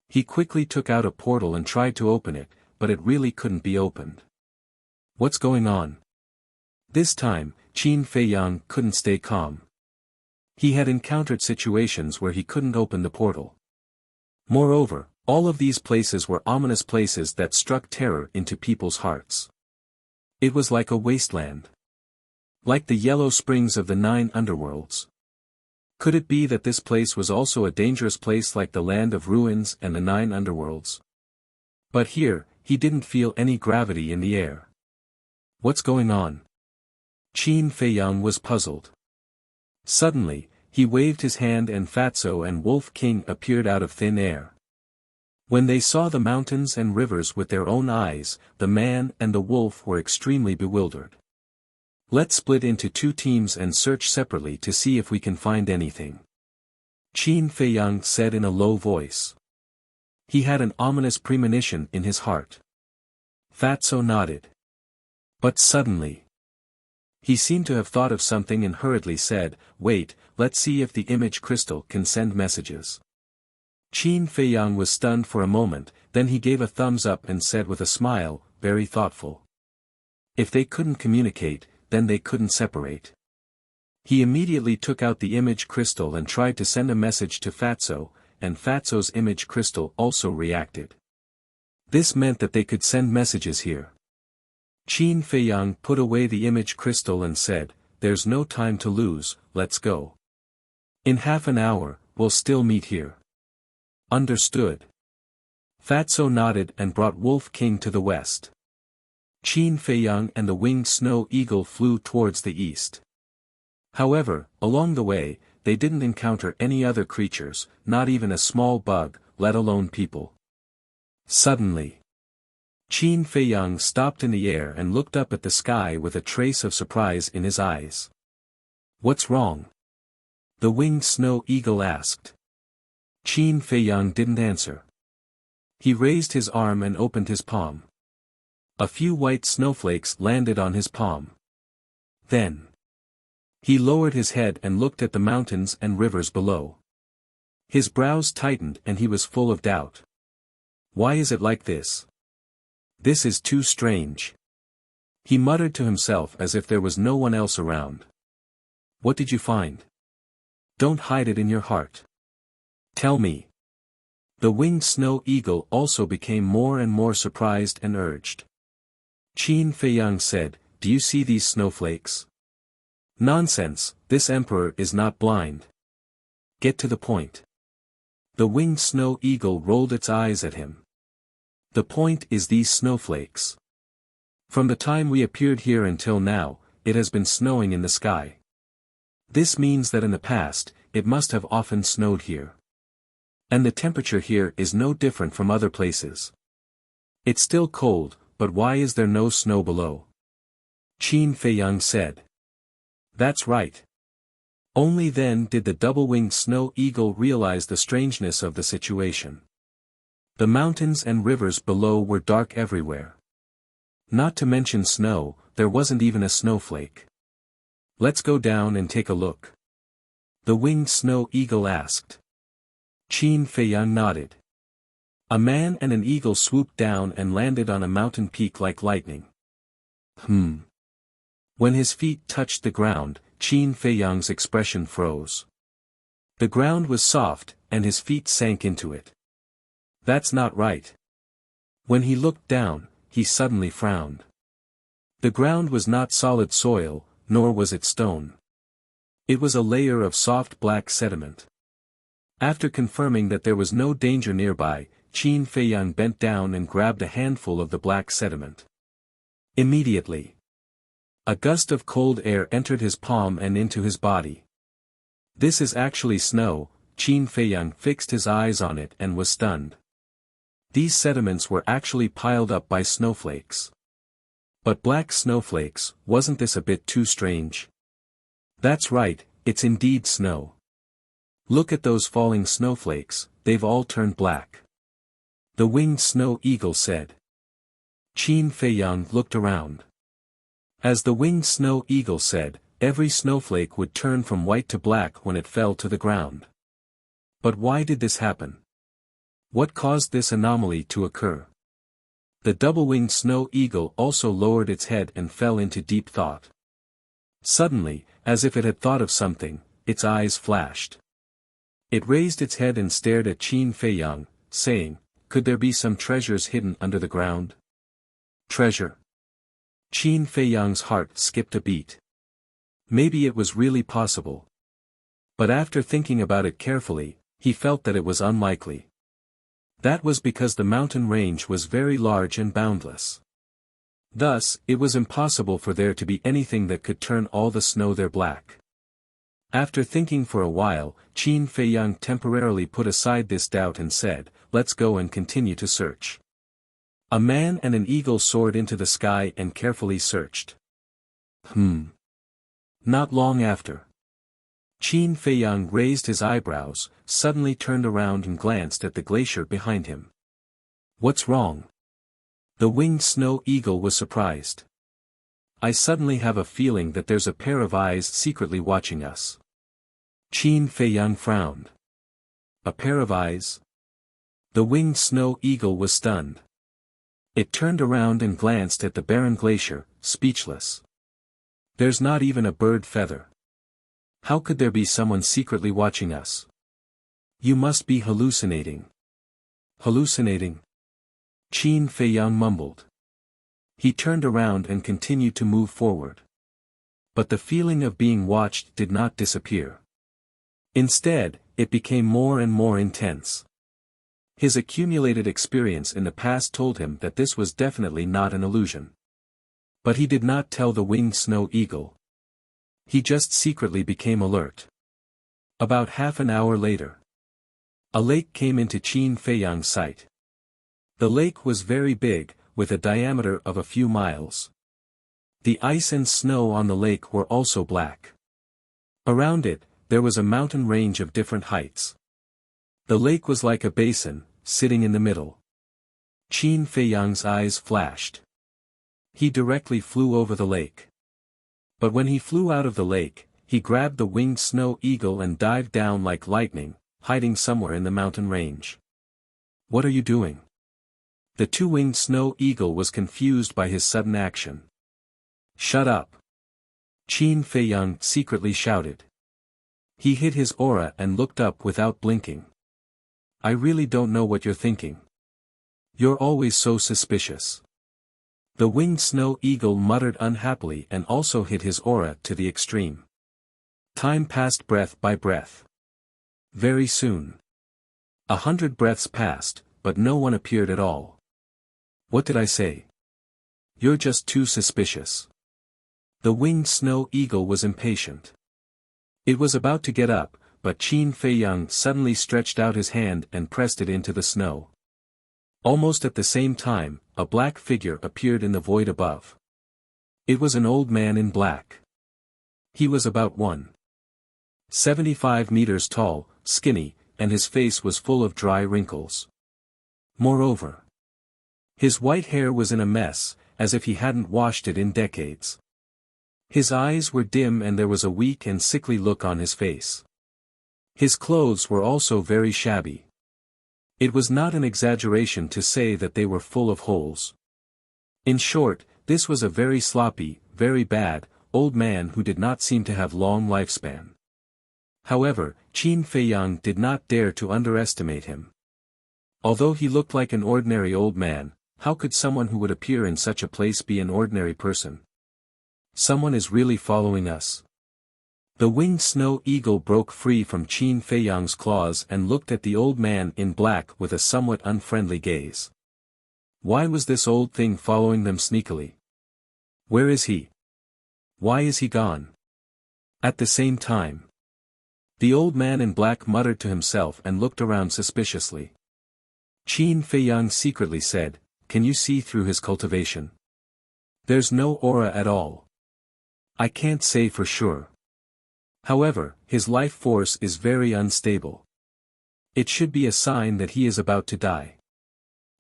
He quickly took out a portal and tried to open it, but it really couldn't be opened. What's going on? This time, Qin Feiyang couldn't stay calm. He had encountered situations where he couldn't open the portal. Moreover, all of these places were ominous places that struck terror into people's hearts. It was like a wasteland. Like the yellow springs of the 9 underworlds. Could it be that this place was also a dangerous place like the land of ruins and the 9 underworlds? But here, he didn't feel any gravity in the air. What's going on? Qin Feiyang was puzzled. Suddenly, he waved his hand and Fatso and Wolf King appeared out of thin air. When they saw the mountains and rivers with their own eyes, the man and the wolf were extremely bewildered. Let's split into 2 teams and search separately to see if we can find anything. Qin Feiyang said in a low voice. He had an ominous premonition in his heart. Fatso nodded. But suddenly, he seemed to have thought of something and hurriedly said, Wait, let's see if the image crystal can send messages. Qin Feiyang was stunned for a moment, then he gave a thumbs up and said with a smile, very thoughtful. If they couldn't communicate, then they couldn't separate. He immediately took out the image crystal and tried to send a message to Fatso, and Fatso's image crystal also reacted. This meant that they could send messages here. Qin Feiyang put away the image crystal and said, There's no time to lose, let's go. In half an hour, we'll still meet here. Understood. Fatso nodded and brought Wolf King to the west. Qin Feiyang and the winged snow eagle flew towards the east. However, along the way, they didn't encounter any other creatures, not even a small bug, let alone people. Suddenly, Qin Feiyang stopped in the air and looked up at the sky with a trace of surprise in his eyes. "What's wrong?" the winged snow eagle asked. Qin Feiyang didn't answer. He raised his arm and opened his palm. A few white snowflakes landed on his palm. Then, he lowered his head and looked at the mountains and rivers below. His brows tightened and he was full of doubt. "Why is it like this? This is too strange." He muttered to himself as if there was no one else around. "What did you find? Don't hide it in your heart. Tell me." The winged snow eagle also became more and more surprised and urged. Qin Feiyang said, "Do you see these snowflakes?" "Nonsense, this emperor is not blind. Get to the point." The winged snow eagle rolled its eyes at him. "The point is these snowflakes. From the time we appeared here until now, it has been snowing in the sky. This means that in the past, it must have often snowed here. And the temperature here is no different from other places. It's still cold, but why is there no snow below?" Qin Feiyang said. "That's right." Only then did the double-winged snow eagle realize the strangeness of the situation. The mountains and rivers below were dark everywhere. Not to mention snow, there wasn't even a snowflake. "Let's go down and take a look," the winged snow eagle asked. Qin Feiyang nodded. A man and an eagle swooped down and landed on a mountain peak like lightning. When his feet touched the ground, Qin Feiyang's expression froze. The ground was soft, and his feet sank into it. "That's not right." When he looked down, he suddenly frowned. The ground was not solid soil, nor was it stone. It was a layer of soft black sediment. After confirming that there was no danger nearby, Qin Feiyang bent down and grabbed a handful of the black sediment. Immediately, a gust of cold air entered his palm and into his body. "This is actually snow." Qin Feiyang fixed his eyes on it and was stunned. These sediments were actually piled up by snowflakes. But black snowflakes, wasn't this a bit too strange? "That's right, it's indeed snow. Look at those falling snowflakes, they've all turned black," the winged snow eagle said. Qin Feiyang looked around. As the winged snow eagle said, every snowflake would turn from white to black when it fell to the ground. But why did this happen? What caused this anomaly to occur? The double-winged snow eagle also lowered its head and fell into deep thought. Suddenly, as if it had thought of something, its eyes flashed. It raised its head and stared at Qin Feiyang, saying, "Could there be some treasures hidden under the ground?" Treasure? Qin Feiyang's heart skipped a beat. Maybe it was really possible. But after thinking about it carefully, he felt that it was unlikely. That was because the mountain range was very large and boundless. Thus, it was impossible for there to be anything that could turn all the snow there black. After thinking for a while, Qin Feiyang temporarily put aside this doubt and said, "Let's go and continue to search." A man and an eagle soared into the sky and carefully searched. Not long after, Qin Feiyang raised his eyebrows, suddenly turned around and glanced at the glacier behind him. "What's wrong?" The winged snow eagle was surprised. "I suddenly have a feeling that there's a pair of eyes secretly watching us." Qin Feiyang frowned. "A pair of eyes?" The winged snow eagle was stunned. It turned around and glanced at the barren glacier, speechless. "There's not even a bird feather. How could there be someone secretly watching us? You must be hallucinating." "Hallucinating?" Qin Feiyang mumbled. He turned around and continued to move forward. But the feeling of being watched did not disappear. Instead, it became more and more intense. His accumulated experience in the past told him that this was definitely not an illusion. But he did not tell the winged snow eagle. He just secretly became alert. About half an hour later, a lake came into Qin Feiyang's sight. The lake was very big, with a diameter of a few miles. The ice and snow on the lake were also black. Around it, there was a mountain range of different heights. The lake was like a basin, sitting in the middle. Qin Feiyang's eyes flashed. He directly flew over the lake. But when he flew out of the lake, he grabbed the winged snow eagle and dived down like lightning, hiding somewhere in the mountain range. "What are you doing?" The two-winged snow eagle was confused by his sudden action. "Shut up!" Qin Feiyang secretly shouted. He hid his aura and looked up without blinking. "I really don't know what you're thinking. You're always so suspicious." The winged snow eagle muttered unhappily and also hid his aura to the extreme. Time passed breath by breath. Very soon. 100 breaths passed, but no one appeared at all. "What did I say? You're just too suspicious." The winged snow eagle was impatient. It was about to get up, but Qin Feiyang suddenly stretched out his hand and pressed it into the snow. Almost at the same time, a black figure appeared in the void above. It was an old man in black. He was about 1.75 meters tall, skinny, and his face was full of dry wrinkles. Moreover, his white hair was in a mess, as if he hadn't washed it in decades. His eyes were dim and there was a weak and sickly look on his face. His clothes were also very shabby. It was not an exaggeration to say that they were full of holes. In short, this was a very sloppy, very bad, old man who did not seem to have long lifespan. However, Qin Feiyang did not dare to underestimate him. Although he looked like an ordinary old man, how could someone who would appear in such a place be an ordinary person? Someone is really following us. The winged snow eagle broke free from Qin Feiyang's claws and looked at the old man in black with a somewhat unfriendly gaze. Why was this old thing following them sneakily? Where is he? Why is he gone? At the same time, the old man in black muttered to himself and looked around suspiciously. Qin Feiyang secretly said, "Can you see through his cultivation? There's no aura at all. I can't say for sure. However, his life force is very unstable. It should be a sign that he is about to die.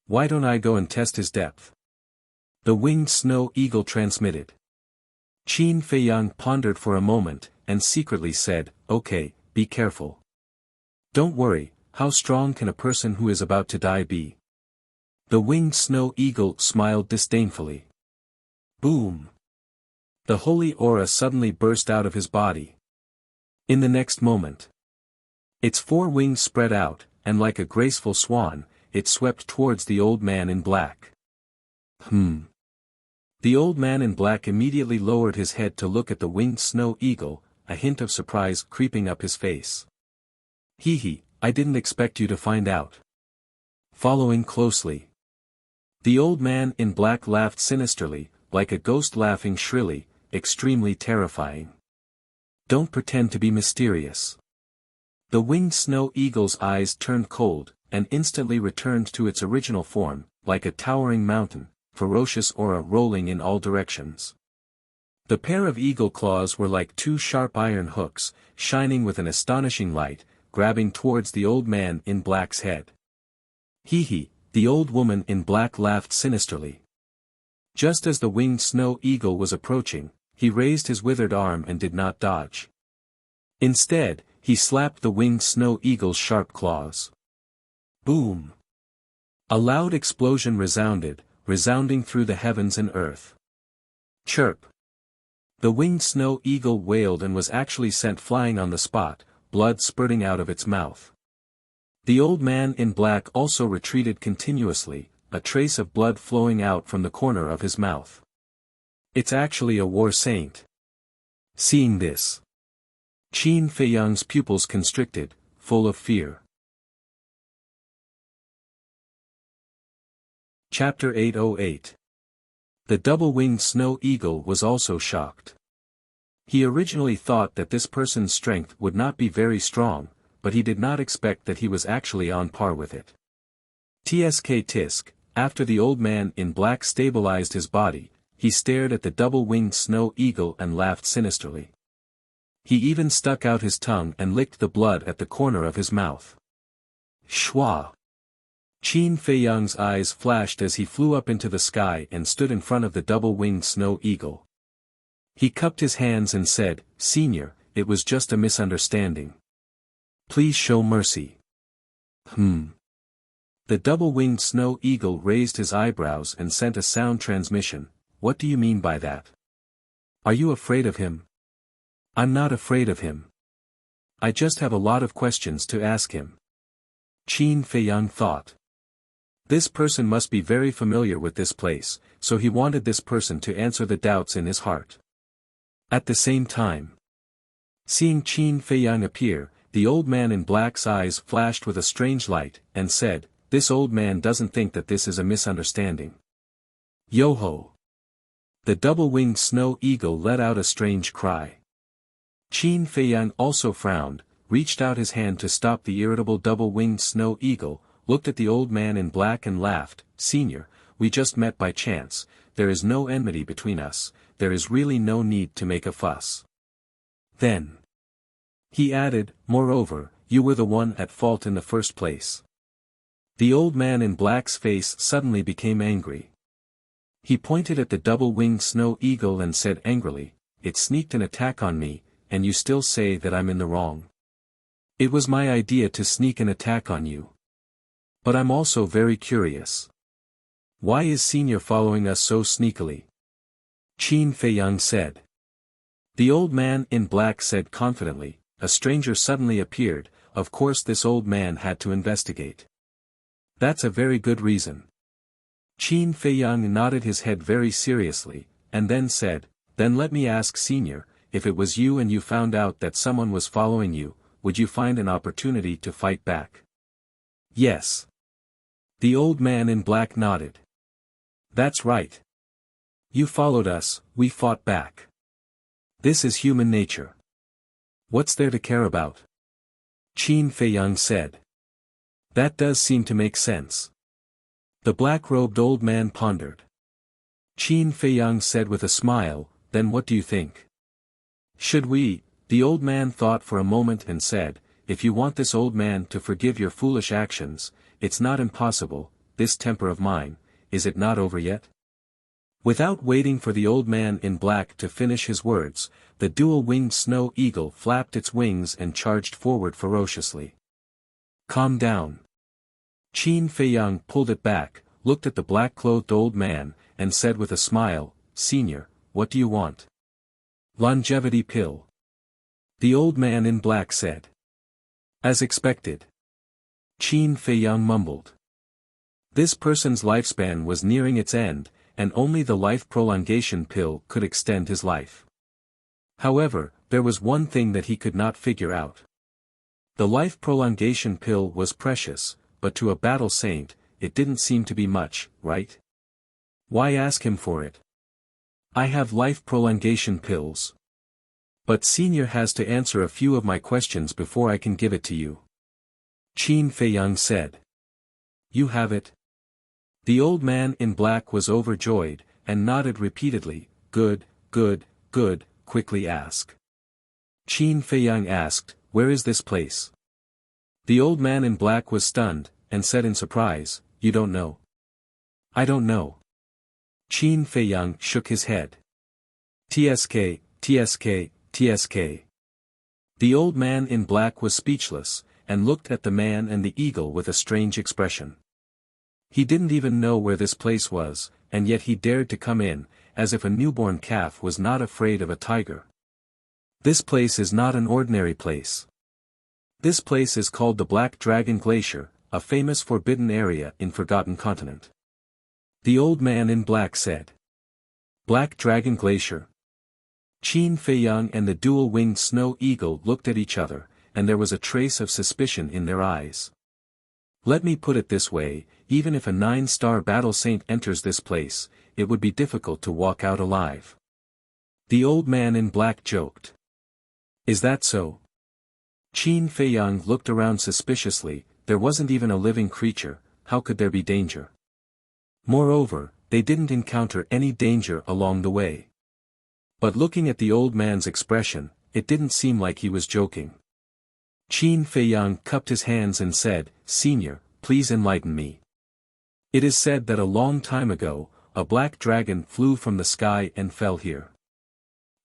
Why don't I go and test his depth?" The winged snow eagle transmitted. Qin Feiyang pondered for a moment, and secretly said, "Okay, be careful. Don't worry, how strong can a person who is about to die be?" The winged snow eagle smiled disdainfully. Boom! The holy aura suddenly burst out of his body. In the next moment, its four wings spread out, and like a graceful swan, it swept towards the old man in black. The old man in black immediately lowered his head to look at the winged snow eagle, a hint of surprise creeping up his face. "Hee, I didn't expect you to find out." Following closely, the old man in black laughed sinisterly, like a ghost laughing shrilly, extremely terrifying. "Don't pretend to be mysterious." The winged snow eagle's eyes turned cold, and instantly returned to its original form, like a towering mountain, ferocious aura rolling in all directions. The pair of eagle claws were like two sharp iron hooks, shining with an astonishing light, grabbing towards the old man in black's head. "Hee, the old woman in black laughed sinisterly. Just as the winged snow eagle was approaching, he raised his withered arm and did not dodge. Instead, he slapped the winged snow eagle's sharp claws. Boom! A loud explosion resounding through the heavens and earth. Chirp! The winged snow eagle wailed and was actually sent flying on the spot, blood spurting out of its mouth. The old man in black also retreated continuously, a trace of blood flowing out from the corner of his mouth. "It's actually a war saint." Seeing this, Qin Feiyang's pupils constricted, full of fear. Chapter 808. The double-winged snow eagle was also shocked. He originally thought that this person's strength would not be very strong, but he did not expect that he was actually on par with it. Tisk, after the old man in black stabilized his body, he stared at the double-winged snow eagle and laughed sinisterly. He even stuck out his tongue and licked the blood at the corner of his mouth. Shwa! Qin Feiyang's eyes flashed as he flew up into the sky and stood in front of the double-winged snow eagle. He cupped his hands and said, "Senior, it was just a misunderstanding. Please show mercy." The double-winged snow eagle raised his eyebrows and sent a sound transmission. "What do you mean by that? Are you afraid of him?" "I'm not afraid of him. I just have a lot of questions to ask him." Qin Feiyang thought. This person must be very familiar with this place, so he wanted this person to answer the doubts in his heart. At the same time, seeing Qin Feiyang appear, the old man in black's eyes flashed with a strange light, and said, "This old man doesn't think that this is a misunderstanding." Yo-ho! The double-winged snow eagle let out a strange cry. Qin Feiyang also frowned, reached out his hand to stop the irritable double-winged snow eagle, looked at the old man in black and laughed. "Senior, we just met by chance, there is no enmity between us, there is really no need to make a fuss." Then he added, "Moreover, you were the one at fault in the first place." The old man in black's face suddenly became angry. He pointed at the double-winged snow eagle and said angrily, "It sneaked an attack on me, and you still say that I'm in the wrong. It was my idea to sneak an attack on you. But I'm also very curious. Why is Senior following us so sneakily?" Qin Feiyang said. The old man in black said confidently, "A stranger suddenly appeared, of course this old man had to investigate." "That's a very good reason." Qin Feiyang nodded his head very seriously, and then said, "Then let me ask Senior, if it was you and you found out that someone was following you, would you find an opportunity to fight back?" "Yes." The old man in black nodded. "That's right. You followed us, we fought back. This is human nature. What's there to care about?" Qin Feiyang said. "That does seem to make sense." The black-robed old man pondered. Qin Feiyang said with a smile, "Then what do you think? Should we?" The old man thought for a moment and said, "If you want this old man to forgive your foolish actions, it's not impossible. This temper of mine, is it not over yet?" Without waiting for the old man in black to finish his words, the dual-winged snow eagle flapped its wings and charged forward ferociously. "Calm down." Qin Feiyang pulled it back, looked at the black-clothed old man, and said with a smile, "Senior, what do you want?" "Longevity pill." The old man in black said. "As expected." Qin Feiyang mumbled. This person's lifespan was nearing its end, and only the life prolongation pill could extend his life. However, there was one thing that he could not figure out. The life prolongation pill was precious, but to a battle saint, it didn't seem to be much, right? Why ask him for it? "I have life prolongation pills. But Senior has to answer a few of my questions before I can give it to you." Qin Feiyang said. "You have it?" The old man in black was overjoyed, and nodded repeatedly. Good, good, good, quickly ask." Qin Feiyang asked, "Where is this place?" The old man in black was stunned, and said in surprise, "You don't know?" "I don't know." Qin Feiyang shook his head. "Tsk, tsk, tsk." The old man in black was speechless, and looked at the man and the eagle with a strange expression. He didn't even know where this place was, and yet he dared to come in, as if a newborn calf was not afraid of a tiger. This place is not an ordinary place. This place is called the Black Dragon Glacier, a famous forbidden area in Forgotten Continent. The old man in black said. "Black Dragon Glacier?" Qin Feiyang and the dual-winged snow eagle looked at each other, and there was a trace of suspicion in their eyes. Let me put it this way, even if a 9-star battle saint enters this place, it would be difficult to walk out alive. The old man in black joked. Is that so? Qin Feiyang looked around suspiciously. There wasn't even a living creature, how could there be danger? Moreover, they didn't encounter any danger along the way. But looking at the old man's expression, it didn't seem like he was joking. Qin Feiyang cupped his hands and said, "Senior, please enlighten me. It is said that a long time ago, a black dragon flew from the sky and fell here.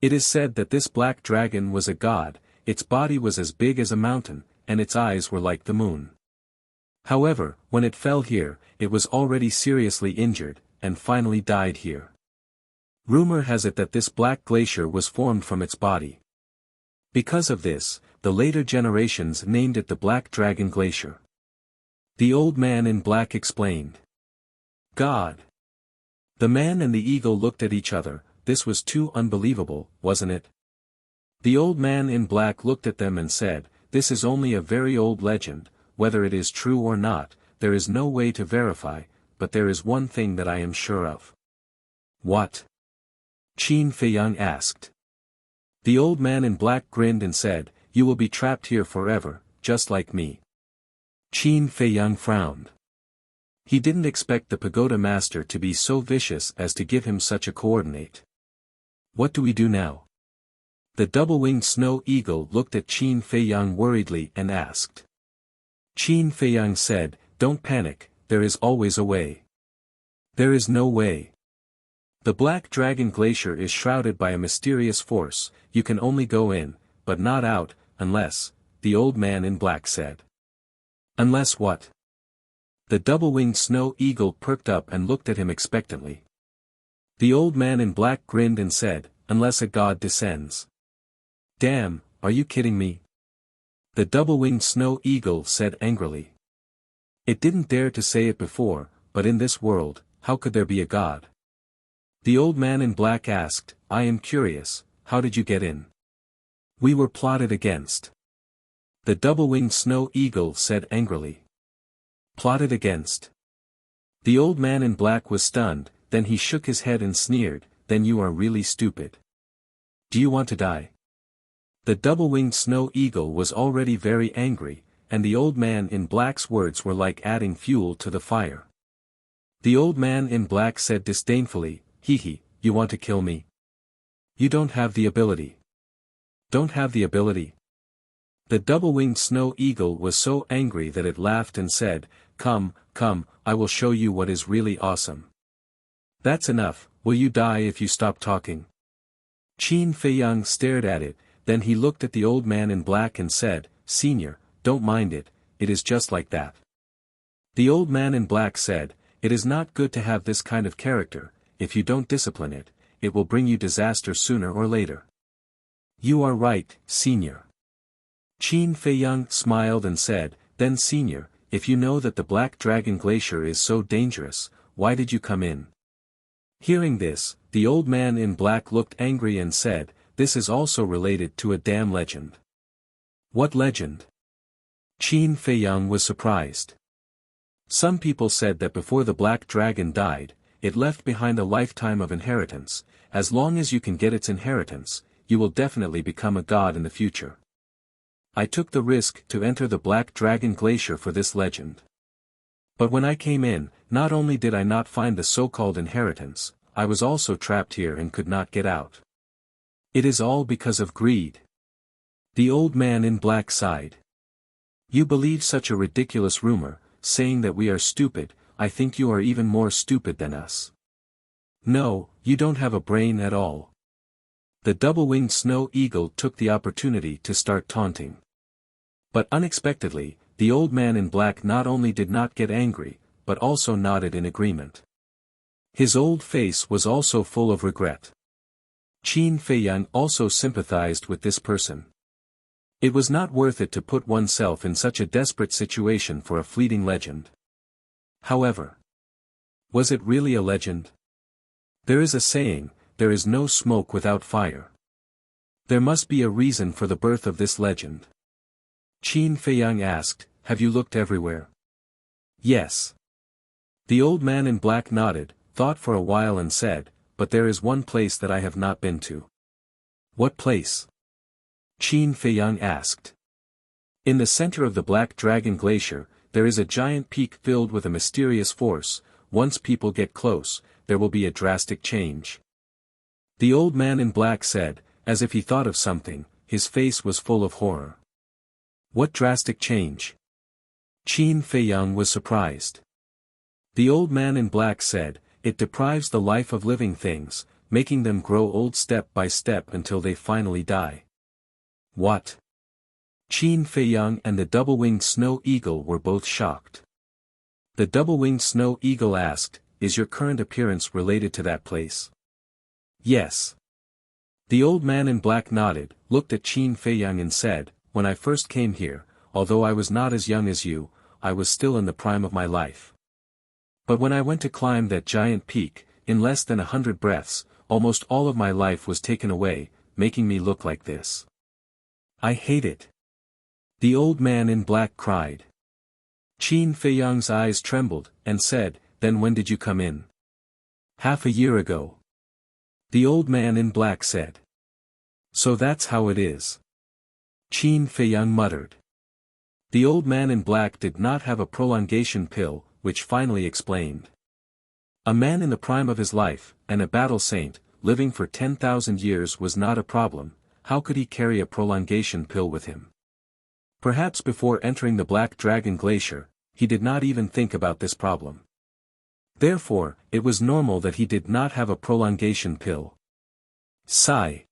It is said that this black dragon was a god, its body was as big as a mountain, and its eyes were like the moon. However, when it fell here, it was already seriously injured, and finally died here. Rumor has it that this black glacier was formed from its body. Because of this, the later generations named it the Black Dragon Glacier." The old man in black explained. God! The man and the eagle looked at each other. This was too unbelievable, wasn't it? The old man in black looked at them and said, "This is only a very old legend, whether it is true or not, there is no way to verify, but there is one thing that I am sure of." "What?" Qin Feiyang asked. The old man in black grinned and said, "You will be trapped here forever, just like me." Qin Feiyang frowned. He didn't expect the pagoda master to be so vicious as to give him such a coordinate. "What do we do now?" The double-winged snow eagle looked at Qin Feiyang worriedly and asked. Qin Feiyang said, "Don't panic, there is always a way." "There is no way. The Black Dragon Glacier is shrouded by a mysterious force, you can only go in, but not out, unless," the old man in black said. "Unless what?" The double-winged snow eagle perked up and looked at him expectantly. The old man in black grinned and said, "Unless a god descends." "Damn, are you kidding me?" The double-winged snow eagle said angrily. It didn't dare to say it before, but in this world, how could there be a god? The old man in black asked, "I am curious, how did you get in?" "We were plotted against." The double-winged snow eagle said angrily. "Plotted against?" The old man in black was stunned, then he shook his head and sneered, "Then you are really stupid. Do you want to die?" The double-winged snow eagle was already very angry, and the old man in black's words were like adding fuel to the fire. The old man in black said disdainfully, "Hee, you want to kill me? You don't have the ability." "Don't have the ability?" The double-winged snow eagle was so angry that it laughed and said, Come, I will show you what is really awesome." "That's enough, will you die if you stop talking?" Qin Feiyang stared at it, then he looked at the old man in black and said, "Senior, don't mind it, it is just like that." The old man in black said, "It is not good to have this kind of character, if you don't discipline it, it will bring you disaster sooner or later." "You are right, Senior." Qin Feiyang smiled and said, "Then Senior, if you know that the Black Dragon Glacier is so dangerous, why did you come in?" Hearing this, the old man in black looked angry and said, "This is also related to a damn legend." "What legend?" Qin Feiyang was surprised. Some people said that before the Black Dragon died, it left behind a lifetime of inheritance. As long as you can get its inheritance, you will definitely become a god in the future. I took the risk to enter the Black Dragon Glacier for this legend. But when I came in, not only did I not find the so-called inheritance, I was also trapped here and could not get out. It is all because of greed." The old man in black sighed. "You believe such a ridiculous rumor, saying that we are stupid. I think you are even more stupid than us. No, you don't have a brain at all." The double-winged snow eagle took the opportunity to start taunting. But unexpectedly, the old man in black not only did not get angry, but also nodded in agreement. His old face was also full of regret. Qin Feiyang also sympathized with this person. It was not worth it to put oneself in such a desperate situation for a fleeting legend. However, was it really a legend? There is a saying, there is no smoke without fire. There must be a reason for the birth of this legend. Qin Feiyang asked, "Have you looked everywhere?" Yes. The old man in black nodded, thought for a while and said, but there is one place that I have not been to. What place? Qin Feiyang asked. In the center of the Black Dragon Glacier, there is a giant peak filled with a mysterious force. Once people get close, there will be a drastic change. The old man in black said, as if he thought of something, his face was full of horror. What drastic change? Qin Feiyang was surprised. The old man in black said, it deprives the life of living things, making them grow old step by step until they finally die. What? Qin Feiyang and the double-winged snow eagle were both shocked. The double-winged snow eagle asked, is your current appearance related to that place? Yes. The old man in black nodded, looked at Qin Feiyang and said, when I first came here, although I was not as young as you, I was still in the prime of my life. But when I went to climb that giant peak, in less than 100 breaths, almost all of my life was taken away, making me look like this. I hate it. The old man in black cried. Qin Feiyang's eyes trembled, and said, then when did you come in? Half a year ago. The old man in black said. So that's how it is. Qin Feiyang muttered. The old man in black did not have a prolongation pill, which finally explained. A man in the prime of his life, and a battle saint, living for 10,000 years was not a problem. How could he carry a prolongation pill with him? Perhaps before entering the Black Dragon Glacier, he did not even think about this problem. Therefore, it was normal that he did not have a prolongation pill. Sigh.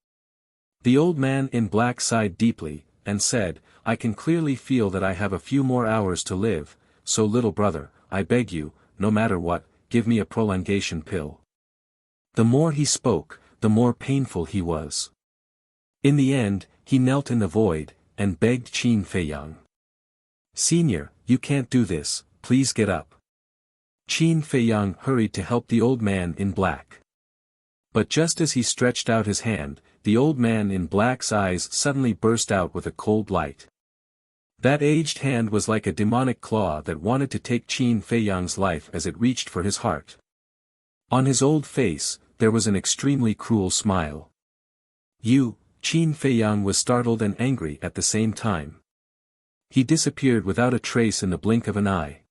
The old man in black sighed deeply, and said, I can clearly feel that I have a few more hours to live, so little brother, I beg you, no matter what, give me a prolongation pill. The more he spoke, the more painful he was. In the end, he knelt in the void, and begged Qin Feiyang. Senior, you can't do this, please get up. Qin Feiyang hurried to help the old man in black. But just as he stretched out his hand, the old man in black's eyes suddenly burst out with a cold light. That aged hand was like a demonic claw that wanted to take Qin Feiyang's life as it reached for his heart. On his old face, there was an extremely cruel smile. You, Qin Feiyang was startled and angry at the same time. He disappeared without a trace in the blink of an eye.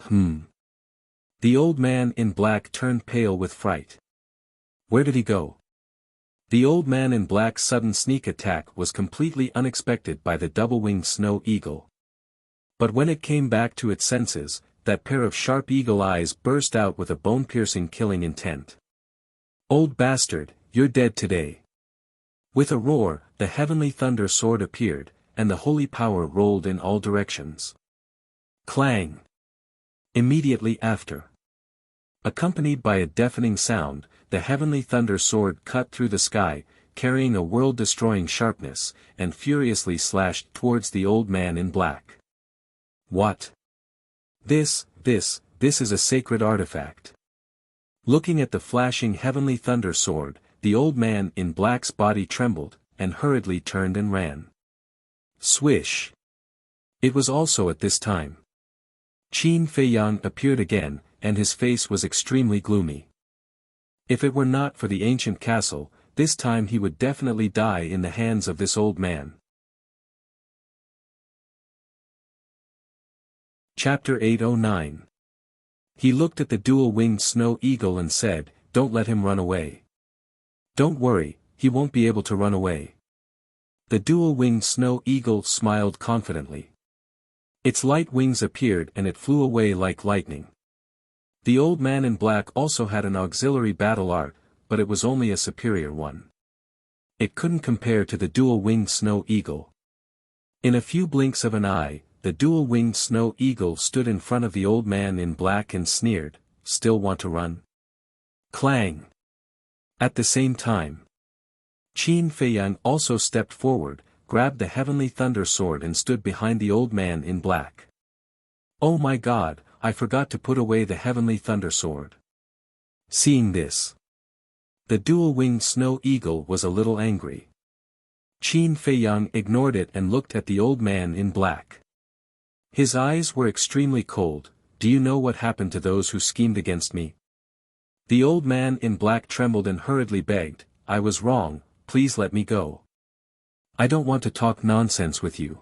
The old man in black turned pale with fright. Where did he go? The old man in black's sudden sneak attack was completely unexpected by the double-winged snow eagle. But when it came back to its senses, that pair of sharp eagle eyes burst out with a bone-piercing killing intent. Old bastard, you're dead today. With a roar, the heavenly thunder sword appeared, and the holy power rolled in all directions. Clang! Immediately after. Accompanied by a deafening sound, the heavenly thunder sword cut through the sky, carrying a world-destroying sharpness, and furiously slashed towards the old man in black. What? This is a sacred artifact. Looking at the flashing heavenly thunder sword, the old man in black's body trembled, and hurriedly turned and ran. Swish! It was also at this time. Qin Feiyang appeared again, and his face was extremely gloomy. If it were not for the ancient castle, this time he would definitely die in the hands of this old man. Chapter 809. He looked at the dual-winged snow eagle and said, Don't let him run away. Don't worry, he won't be able to run away. The dual-winged snow eagle smiled confidently. Its light wings appeared and it flew away like lightning. The old man in black also had an auxiliary battle art, but it was only a superior one. It couldn't compare to the dual-winged snow eagle. In a few blinks of an eye, the dual-winged snow eagle stood in front of the old man in black and sneered, Still want to run? Clang! At the same time, Qin Feiyang also stepped forward, grabbed the heavenly thunder sword and stood behind the old man in black. Oh my God, I forgot to put away the heavenly thunder sword. Seeing this, the dual-winged snow eagle was a little angry. Qin Feiyang ignored it and looked at the old man in black. His eyes were extremely cold, do you know what happened to those who schemed against me? The old man in black trembled and hurriedly begged, I was wrong, please let me go. I don't want to talk nonsense with you.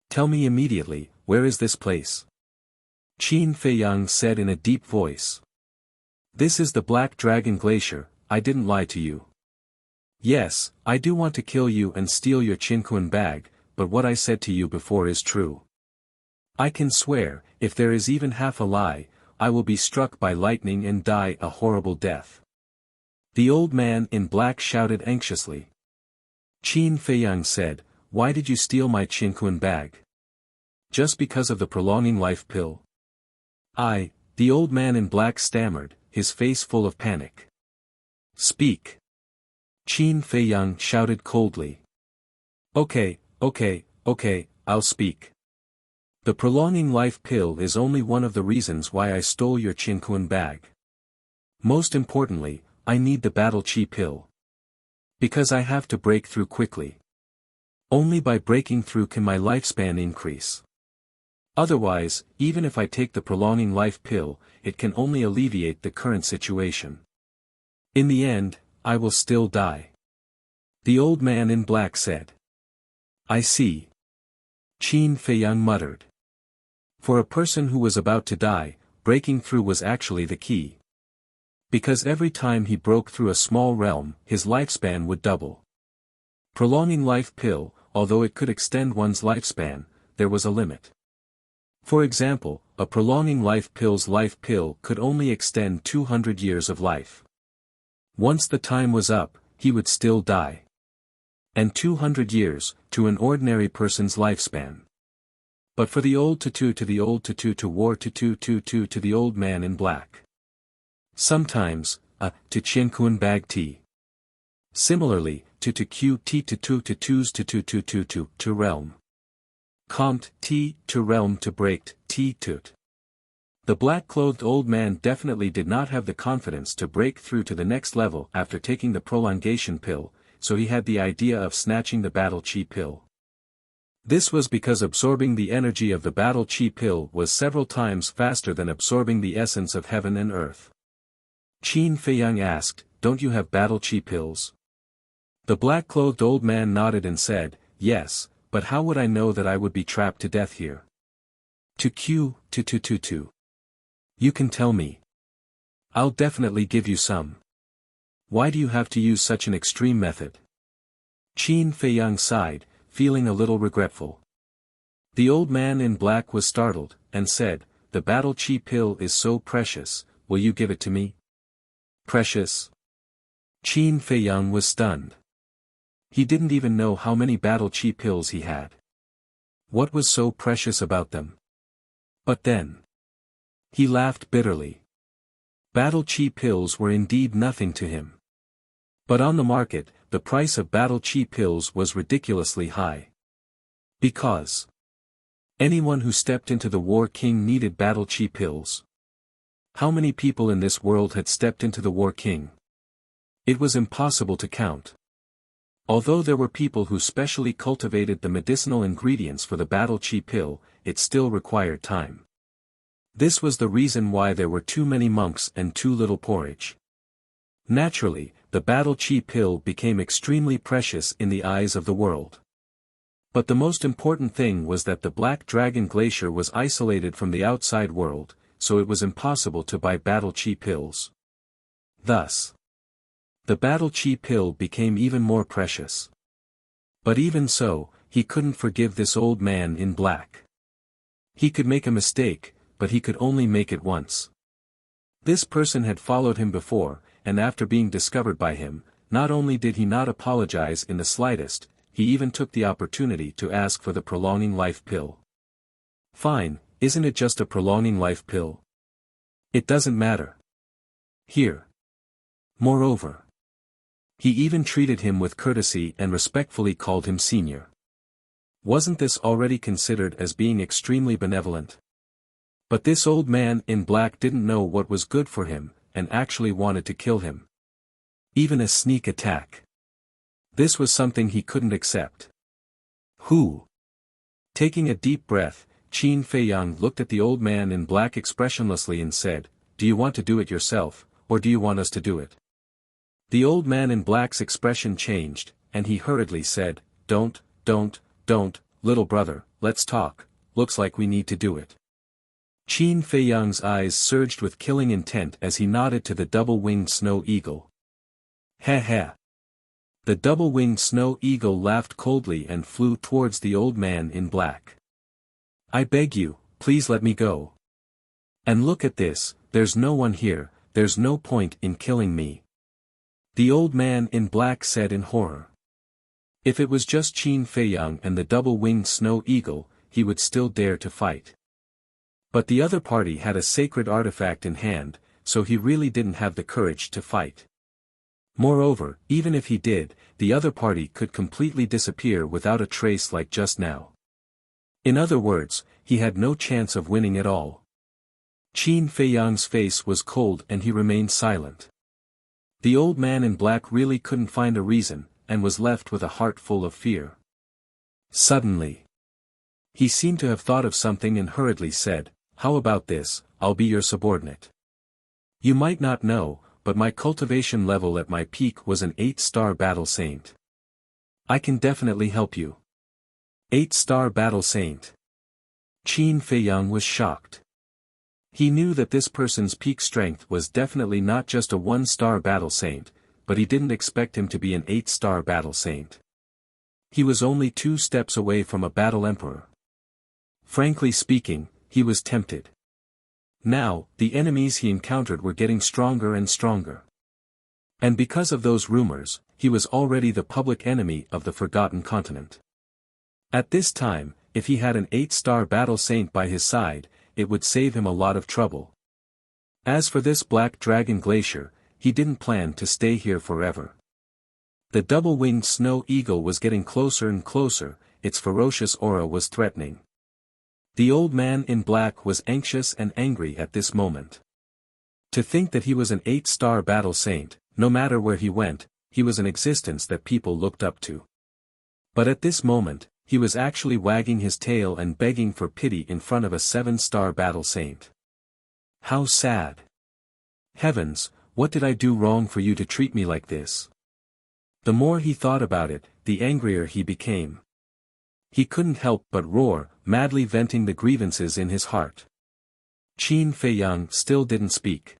Tell me immediately, where is this place? Qin Feiyang said in a deep voice. This is the Black Dragon Glacier, I didn't lie to you. Yes, I do want to kill you and steal your Qinquan bag, but what I said to you before is true. I can swear, if there is even half a lie, I will be struck by lightning and die a horrible death. The old man in black shouted anxiously. Qin Feiyang said, why did you steal my Qinquan bag? Just because of the prolonging life pill? The old man in black stammered, his face full of panic. Speak. Qin Feiyang shouted coldly. Okay, I'll speak. The prolonging life pill is only one of the reasons why I stole your Qinquan bag. Most importantly, I need the battle chi pill. Because I have to break through quickly. Only by breaking through can my lifespan increase. Otherwise, even if I take the prolonging life pill, it can only alleviate the current situation. In the end, I will still die. The old man in black said. I see. Qin Feiyang muttered. For a person who was about to die, breaking through was actually the key. Because every time he broke through a small realm, his lifespan would double. Prolonging life pill, although it could extend one's lifespan, there was a limit. For example, a prolonging life pill could only extend 200 years of life. Once the time was up, he would still die. And 200 years, to an ordinary person's lifespan. But for the old to the old to war to the old man in black. Sometimes, to Qinquan bag T. Similarly, to Q T to realm. Compt T to realm to break T tut. The black-clothed old man definitely did not have the confidence to break through to the next level after taking the prolongation pill, so he had the idea of snatching the battle chi pill. This was because absorbing the energy of the battle chi pill was several times faster than absorbing the essence of heaven and earth. Qin Feiyang asked, don't you have battle chi pills? The black-clothed old man nodded and said, yes, but how would I know that I would be trapped to death here? To Q, to. You can tell me. I'll definitely give you some. Why do you have to use such an extreme method? Qin Feiyang sighed, feeling a little regretful. The old man in black was startled, and said, the battle chi pill is so precious, will you give it to me? Precious? Qin Feiyang was stunned. He didn't even know how many battle chi pills he had. What was so precious about them? But then. He laughed bitterly. Battle chi pills were indeed nothing to him. But on the market, the price of battle chi pills was ridiculously high. Because anyone who stepped into the War King needed battle chi pills. How many people in this world had stepped into the War King? It was impossible to count. Although there were people who specially cultivated the medicinal ingredients for the battle chi pill, it still required time. This was the reason why there were too many monks and too little porridge. Naturally, the battle chi pill became extremely precious in the eyes of the world. But the most important thing was that the Black Dragon Glacier was isolated from the outside world, so it was impossible to buy battle chi pills. Thus, the battle chi pill became even more precious. But even so, he couldn't forgive this old man in black. He could make a mistake, but he could only make it once. This person had followed him before, and after being discovered by him, not only did he not apologize in the slightest, he even took the opportunity to ask for the prolonging life pill. Fine, isn't it just a prolonging life pill? It doesn't matter. Here. Moreover, he even treated him with courtesy and respectfully called him senior. Wasn't this already considered as being extremely benevolent? But this old man in black didn't know what was good for him, and actually wanted to kill him. Even a sneak attack. This was something he couldn't accept. Who? Taking a deep breath, Qin Feiyang looked at the old man in black expressionlessly and said, "Do you want to do it yourself, or do you want us to do it?" The old man in black's expression changed, and he hurriedly said, Don't, little brother, let's talk, looks like we need to do it." Qin Feiyang's eyes surged with killing intent as he nodded to the double-winged snow eagle. "Heh heh." The double-winged snow eagle laughed coldly and flew towards the old man in black. "I beg you, please let me go. And look at this, there's no one here, there's no point in killing me," the old man in black said in horror. If it was just Qin Feiyang and the double-winged snow eagle, he would still dare to fight. But the other party had a sacred artifact in hand, so he really didn't have the courage to fight. Moreover, even if he did, the other party could completely disappear without a trace like just now. In other words, he had no chance of winning at all. Qin Feiyang's face was cold and he remained silent. The old man in black really couldn't find a reason, and was left with a heart full of fear. Suddenly, he seemed to have thought of something and hurriedly said, "How about this, I'll be your subordinate. You might not know, but my cultivation level at my peak was an 8-star battle saint. I can definitely help you." 8-star battle saint. Qin Feiyang was shocked. He knew that this person's peak strength was definitely not just a 1-star battle saint, but he didn't expect him to be an 8-star battle saint. He was only 2 steps away from a battle emperor. Frankly speaking, he was tempted. Now, the enemies he encountered were getting stronger and stronger. And because of those rumors, he was already the public enemy of the Forgotten Continent. At this time, if he had an 8-star battle saint by his side, it would save him a lot of trouble. As for this Black Dragon Glacier, he didn't plan to stay here forever. The double-winged snow eagle was getting closer and closer, its ferocious aura was threatening. The old man in black was anxious and angry at this moment. To think that he was an 8-star battle saint, no matter where he went, he was an existence that people looked up to. But at this moment, he was actually wagging his tail and begging for pity in front of a 7-star battle saint. How sad. Heavens, what did I do wrong for you to treat me like this? The more he thought about it, the angrier he became. He couldn't help but roar, madly venting the grievances in his heart. Qin Feiyang still didn't speak.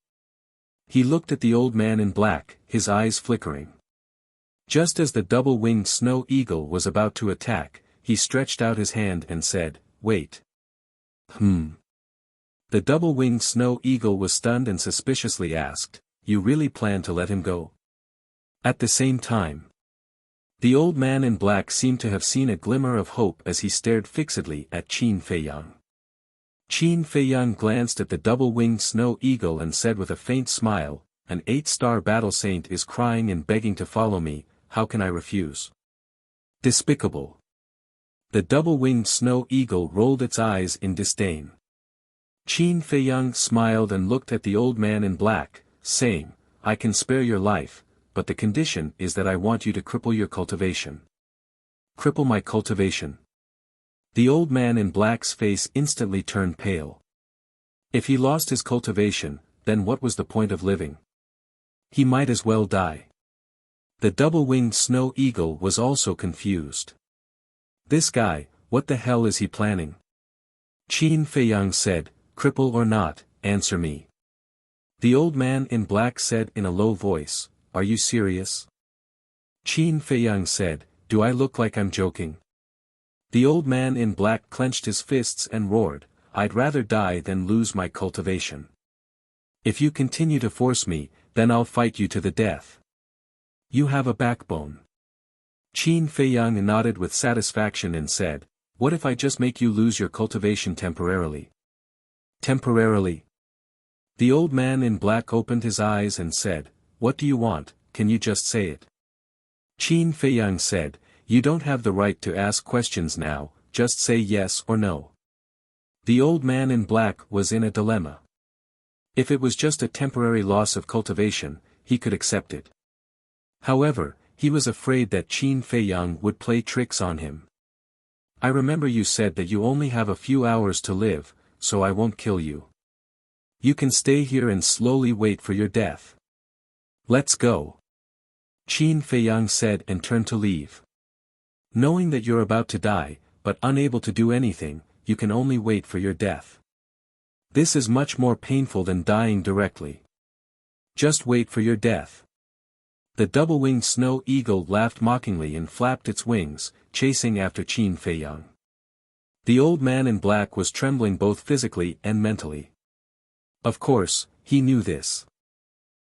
He looked at the old man in black, his eyes flickering. Just as the double-winged snow eagle was about to attack, he stretched out his hand and said, "Wait." The double-winged snow eagle was stunned and suspiciously asked, "You really plan to let him go?" At the same time, the old man in black seemed to have seen a glimmer of hope as he stared fixedly at Qin Feiyang. Qin Feiyang glanced at the double-winged snow eagle and said with a faint smile, "An 8-star battle saint is crying and begging to follow me, how can I refuse? Despicable." The double-winged snow eagle rolled its eyes in disdain. Qin Feiyang smiled and looked at the old man in black, saying, "I can spare your life, but the condition is that I want you to cripple your cultivation." "Cripple my cultivation?" The old man in black's face instantly turned pale. If he lost his cultivation, then what was the point of living? He might as well die. The double-winged snow eagle was also confused. This guy, what the hell is he planning? Qin Feiyang said, "Cripple or not, answer me." The old man in black said in a low voice, "Are you serious?" Qin Feiyang said, "Do I look like I'm joking?" The old man in black clenched his fists and roared, "I'd rather die than lose my cultivation. If you continue to force me, then I'll fight you to the death. You have a backbone." Qin Feiyang nodded with satisfaction and said, "What if I just make you lose your cultivation temporarily?" "Temporarily?" The old man in black opened his eyes and said, "What do you want, can you just say it?" Qin Feiyang said, "You don't have the right to ask questions now, just say yes or no." The old man in black was in a dilemma. If it was just a temporary loss of cultivation, he could accept it. However, he was afraid that Qin Feiyang would play tricks on him. I remember you said that you only have a few hours to live, so I won't kill you. You can stay here and slowly wait for your death. Let's go. Qin Feiyang said and turned to leave. Knowing that you're about to die, but unable to do anything, you can only wait for your death. This is much more painful than dying directly. Just wait for your death. The double-winged snow eagle laughed mockingly and flapped its wings, chasing after Qin Feiyang. The old man in black was trembling both physically and mentally. Of course, he knew this.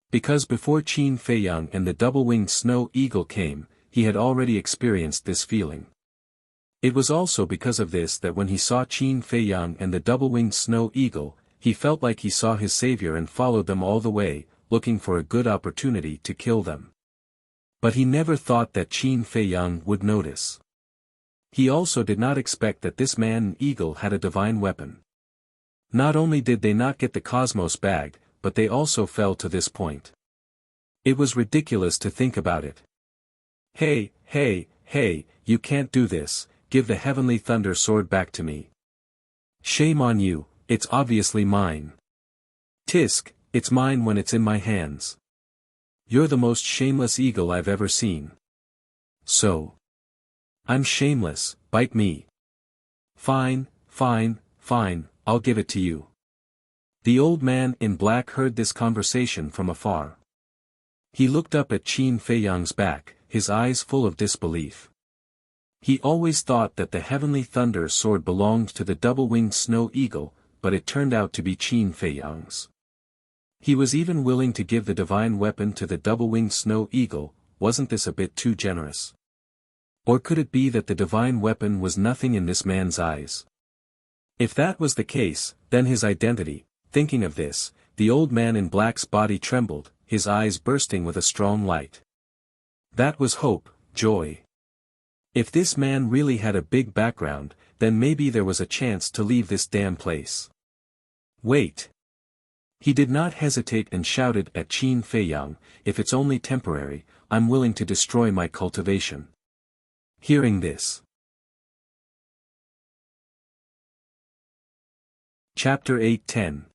Because before Qin Feiyang and the double-winged snow eagle came, he had already experienced this feeling. It was also because of this that when he saw Qin Feiyang and the double-winged snow eagle, he felt like he saw his savior and followed them all the way, looking for a good opportunity to kill them. But he never thought that Qin Feiyang would notice. He also did not expect that this man-eagle had a divine weapon. Not only did they not get the Cosmos bag, but they also fell to this point. It was ridiculous to think about it. Hey, you can't do this, give the heavenly thunder sword back to me. Shame on you, it's obviously mine. Tisk, it's mine when it's in my hands. You're the most shameless eagle I've ever seen. So. I'm shameless, bite me. Fine, I'll give it to you. The old man in black heard this conversation from afar. He looked up at Qin Feiyang's back, his eyes full of disbelief. He always thought that the heavenly thunder sword belonged to the double-winged snow eagle, but it turned out to be Qin Feiyang's. He was even willing to give the divine weapon to the double-winged snow eagle. Wasn't this a bit too generous? Or could it be that the divine weapon was nothing in this man's eyes? If that was the case, then his identity. Thinking of this, the old man in black's body trembled, his eyes bursting with a strong light. That was hope, joy. If this man really had a big background, then maybe there was a chance to leave this damn place. Wait. He did not hesitate and shouted at Qin Feiyang, if it's only temporary, I'm willing to destroy my cultivation. Hearing this. Chapter 8:10.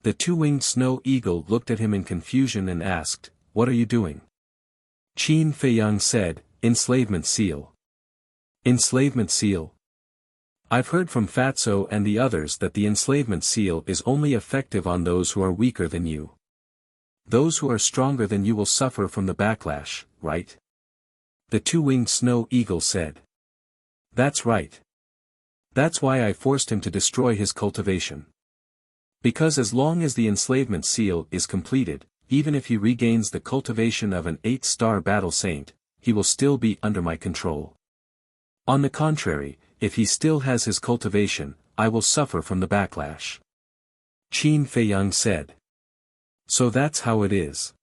The two-winged snow eagle looked at him in confusion and asked, What are you doing? Qin Feiyang said, Enslavement seal. Enslavement seal? I've heard from Fatso and the others that the enslavement seal is only effective on those who are weaker than you. Those who are stronger than you will suffer from the backlash, right? The two-winged snow eagle said. That's right. That's why I forced him to destroy his cultivation. Because as long as the enslavement seal is completed, even if he regains the cultivation of an 8-star battle saint, he will still be under my control. On the contrary, if he still has his cultivation, I will suffer from the backlash. Qin Feiyang said. So that's how it is.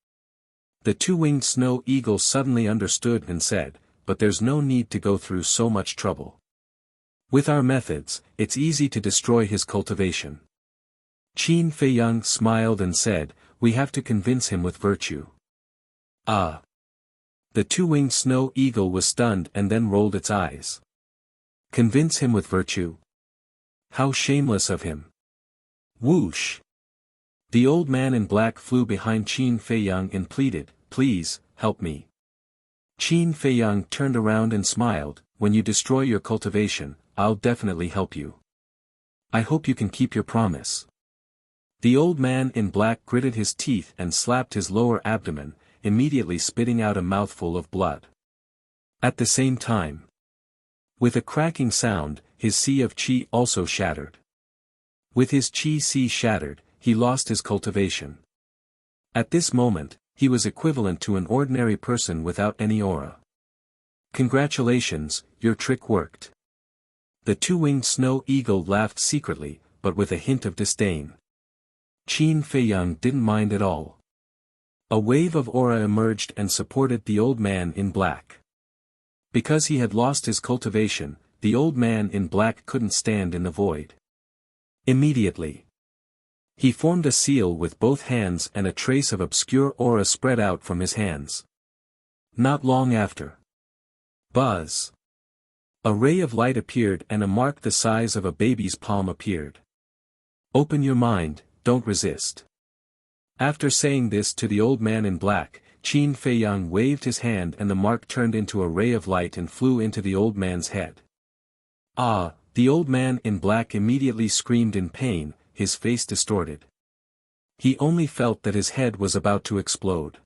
The two-winged snow eagle suddenly understood and said, But there's no need to go through so much trouble. With our methods, it's easy to destroy his cultivation. Qin Feiyang smiled and said, We have to convince him with virtue. Ah! The two-winged snow eagle was stunned and then rolled its eyes. Convince him with virtue? How shameless of him! Whoosh! The old man in black flew behind Qin Feiyang and pleaded, Please, help me. Qin Feiyang turned around and smiled, When you destroy your cultivation, I'll definitely help you. I hope you can keep your promise. The old man in black gritted his teeth and slapped his lower abdomen, immediately spitting out a mouthful of blood. At the same time, with a cracking sound, his sea of qi also shattered. With his qi sea shattered, he lost his cultivation. At this moment, he was equivalent to an ordinary person without any aura. Congratulations, your trick worked. The two-winged snow eagle laughed secretly, but with a hint of disdain. Qin Feiyang didn't mind at all. A wave of aura emerged and supported the old man in black. Because he had lost his cultivation, the old man in black couldn't stand in the void. Immediately, he formed a seal with both hands and a trace of obscure aura spread out from his hands. Not long after. Buzz! A ray of light appeared and a mark the size of a baby's palm appeared. Open your mind, don't resist. After saying this to the old man in black, Qin Feiyang waved his hand and the mark turned into a ray of light and flew into the old man's head. Ah! The old man in black immediately screamed in pain, his face distorted. He only felt that his head was about to explode.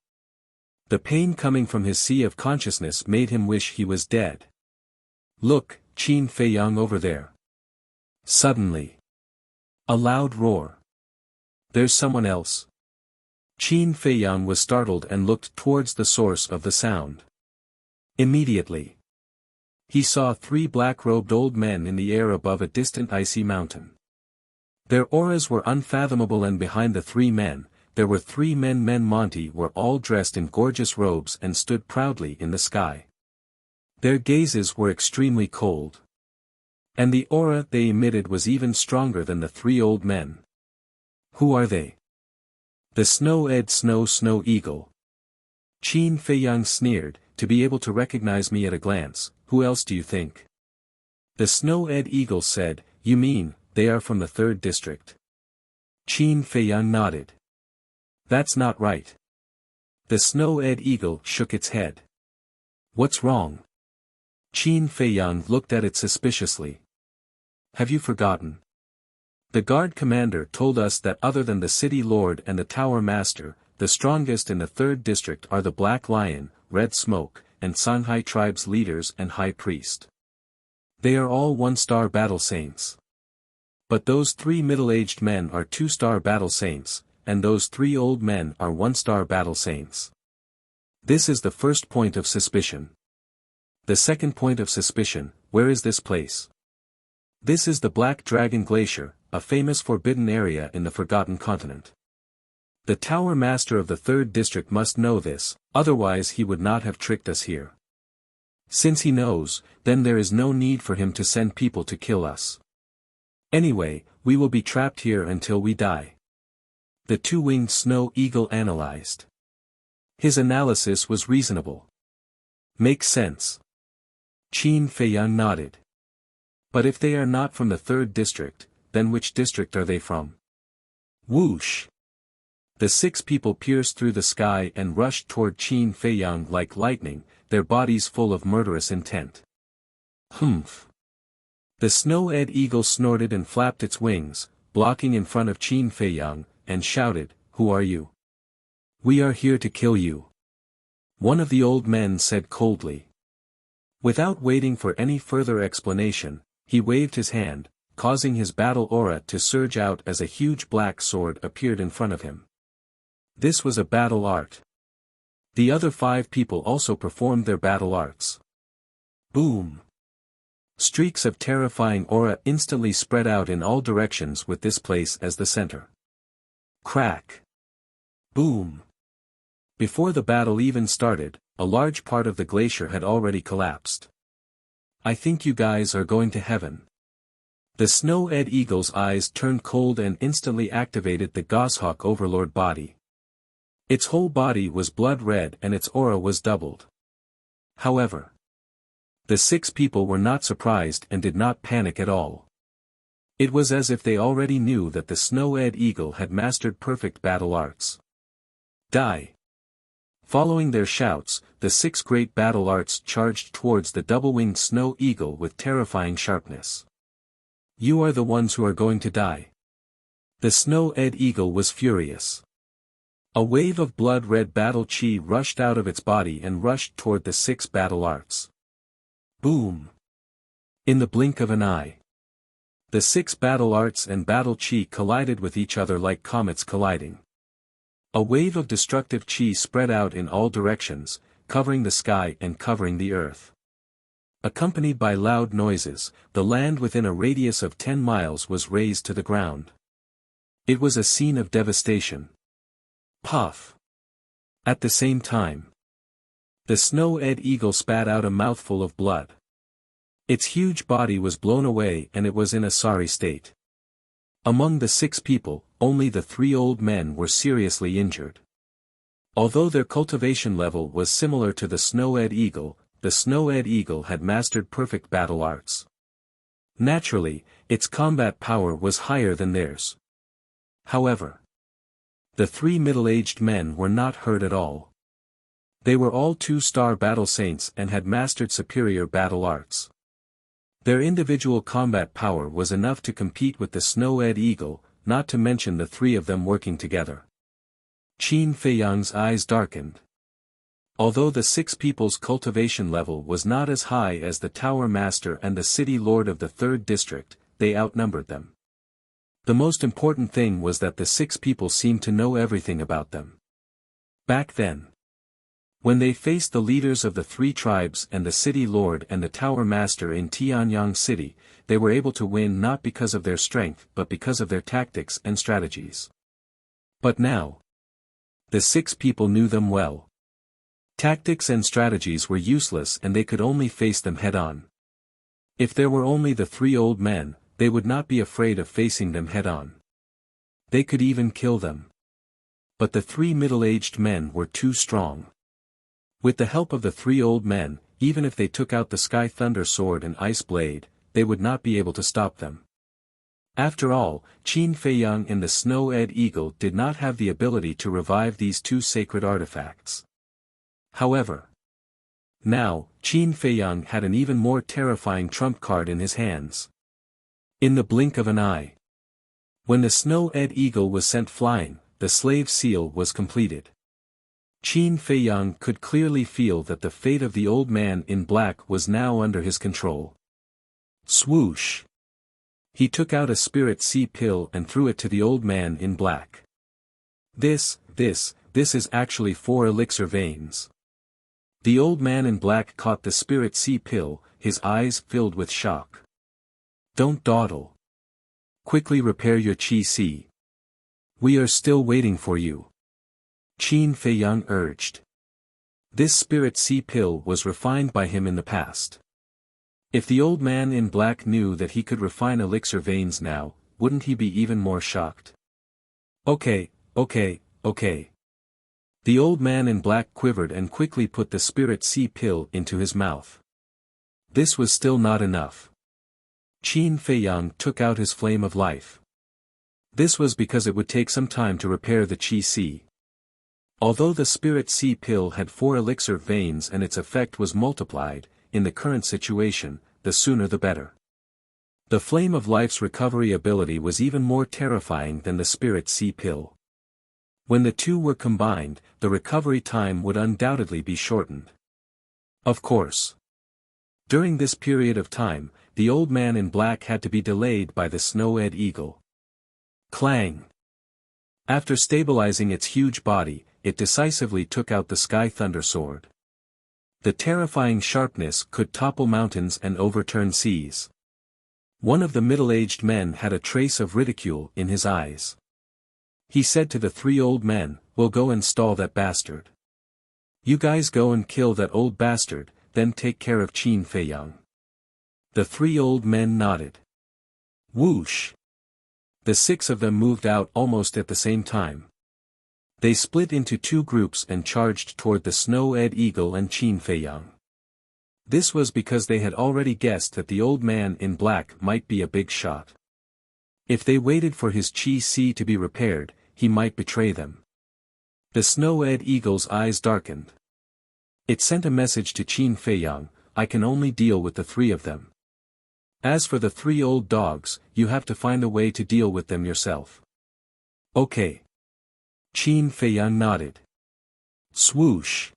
The pain coming from his sea of consciousness made him wish he was dead. Look, Qin Feiyang over there. Suddenly. A loud roar. There's someone else. Qin Feiyang was startled and looked towards the source of the sound. Immediately. He saw 3 black-robed old men in the air above a distant icy mountain. Their auras were unfathomable and behind the 3 men, there were 3 men Monty were all dressed in gorgeous robes and stood proudly in the sky. Their gazes were extremely cold. And the aura they emitted was even stronger than the 3 old men. Who are they? The Snow Eagle. Qin Feiyang sneered, to be able to recognize me at a glance, who else do you think? The Snow-Ed Eagle said, you mean, they are from the 3rd district. Qin Feiyang nodded. That's not right. The Snow-Ed Eagle shook its head. What's wrong? Qin Feiyang looked at it suspiciously. Have you forgotten? The guard commander told us that other than the city lord and the tower master, the strongest in the 3rd district are the Black Lion, Red Smoke, and Songhai tribe's leaders and high priest. They are all 1-star battle saints. But those 3 middle-aged men are 2-star battle saints, and those 3 old men are 1-star battle saints. This is the first point of suspicion. The second point of suspicion, where is this place? This is the Black Dragon Glacier, a famous forbidden area in the Forgotten Continent. The tower master of the 3rd district must know this, otherwise he would not have tricked us here. Since he knows, then there is no need for him to send people to kill us. Anyway, we will be trapped here until we die. The 2-winged snow eagle analyzed. His analysis was reasonable. Makes sense. Qin Feiyang nodded. But if they are not from the 3rd district, then which district are they from? Whoosh! The 6 people pierced through the sky and rushed toward Qin Feiyang like lightning, their bodies full of murderous intent. Humph! The Snow-Ed Eagle snorted and flapped its wings, blocking in front of Qin Feiyang, and shouted, Who are you? We are here to kill you. One of the old men said coldly. Without waiting for any further explanation, he waved his hand, causing his battle aura to surge out as a huge black sword appeared in front of him. This was a battle art. The other 5 people also performed their battle arts. Boom! Streaks of terrifying aura instantly spread out in all directions with this place as the center. Crack! Boom! Before the battle even started, a large part of the glacier had already collapsed. I think you guys are going to heaven. The Snow-Ed Eagle's eyes turned cold and instantly activated the Goshawk Overlord body. Its whole body was blood red and its aura was doubled. However, the 6 people were not surprised and did not panic at all. It was as if they already knew that the Snow-Ed Eagle had mastered perfect battle arts. Die! Following their shouts, the 6 great battle arts charged towards the double-winged Snow Eagle with terrifying sharpness. You are the ones who are going to die. The Snow-Ed Eagle was furious. A wave of blood-red battle chi rushed out of its body and rushed toward the 6 battle arts. Boom! In the blink of an eye. The 6 battle arts and battle chi collided with each other like comets colliding. A wave of destructive chi spread out in all directions, covering the sky and covering the earth. Accompanied by loud noises, the land within a radius of 10 miles was razed to the ground. It was a scene of devastation. Puff! At the same time, the Snow-Ed Eagle spat out a mouthful of blood. Its huge body was blown away and it was in a sorry state. Among the 6 people, only the 3 old men were seriously injured. Although their cultivation level was similar to the Snow-Ed Eagle, the snow-eyed eagle had mastered perfect battle arts. Naturally, its combat power was higher than theirs. However, the three middle-aged men were not hurt at all. They were all two-star battle saints and had mastered superior battle arts. Their individual combat power was enough to compete with the snow-eyed eagle, not to mention the three of them working together. Qin Feiyang's eyes darkened. Although the six people's cultivation level was not as high as the Tower Master and the City Lord of the Third District, they outnumbered them. The most important thing was that the six people seemed to know everything about them. Back then, when they faced the leaders of the three tribes and the City Lord and the Tower Master in Tianyang City, they were able to win not because of their strength but because of their tactics and strategies. But now, the six people knew them well. Tactics and strategies were useless and they could only face them head-on. If there were only the three old men, they would not be afraid of facing them head-on. They could even kill them. But the three middle-aged men were too strong. With the help of the three old men, even if they took out the Sky Thunder Sword and Ice Blade, they would not be able to stop them. After all, Qin Feiyang and the Snow-eyed Eagle did not have the ability to revive these two sacred artifacts. However, now, Qin Feiyang had an even more terrifying trump card in his hands. In the blink of an eye, when the Snow-eyed Eagle was sent flying, the slave seal was completed. Qin Feiyang could clearly feel that the fate of the old man in black was now under his control. Swoosh! He took out a spirit sea pill and threw it to the old man in black. This is actually 4 elixir veins. The old man in black caught the spirit sea pill, his eyes filled with shock. Don't dawdle. Quickly repair your Qi Si. We are still waiting for you. Qin Feiyang urged. This spirit sea pill was refined by him in the past. If the old man in black knew that he could refine elixir veins now, wouldn't he be even more shocked? Okay. The old man in black quivered and quickly put the spirit sea pill into his mouth. This was still not enough. Qin Feiyang took out his flame of life. This was because it would take some time to repair the Qi Si. Although the spirit sea pill had 4 elixir veins and its effect was multiplied, in the current situation, the sooner the better. The flame of life's recovery ability was even more terrifying than the spirit sea pill. When the two were combined, the recovery time would undoubtedly be shortened. Of course. During this period of time, the old man in black had to be delayed by the Snow-eyed Eagle. Clang! After stabilizing its huge body, it decisively took out the Sky Thunder Sword. The terrifying sharpness could topple mountains and overturn seas. One of the middle-aged men had a trace of ridicule in his eyes. He said to the 3 old men, "We'll go and stall that bastard. You guys go and kill that old bastard, then take care of Qin Feiyang." The 3 old men nodded. Whoosh! The 6 of them moved out almost at the same time. They split into 2 groups and charged toward the Snow-eyed Eagle and Qin Feiyang. This was because they had already guessed that the old man in black might be a big shot. If they waited for his Qi Si to be repaired, he might betray them. The Snow-eyed Eagle's eyes darkened. It sent a message to Qin Feiyang, "I can only deal with the 3 of them. As for the 3 old dogs, you have to find a way to deal with them yourself." Okay. Qin Feiyang nodded. Swoosh!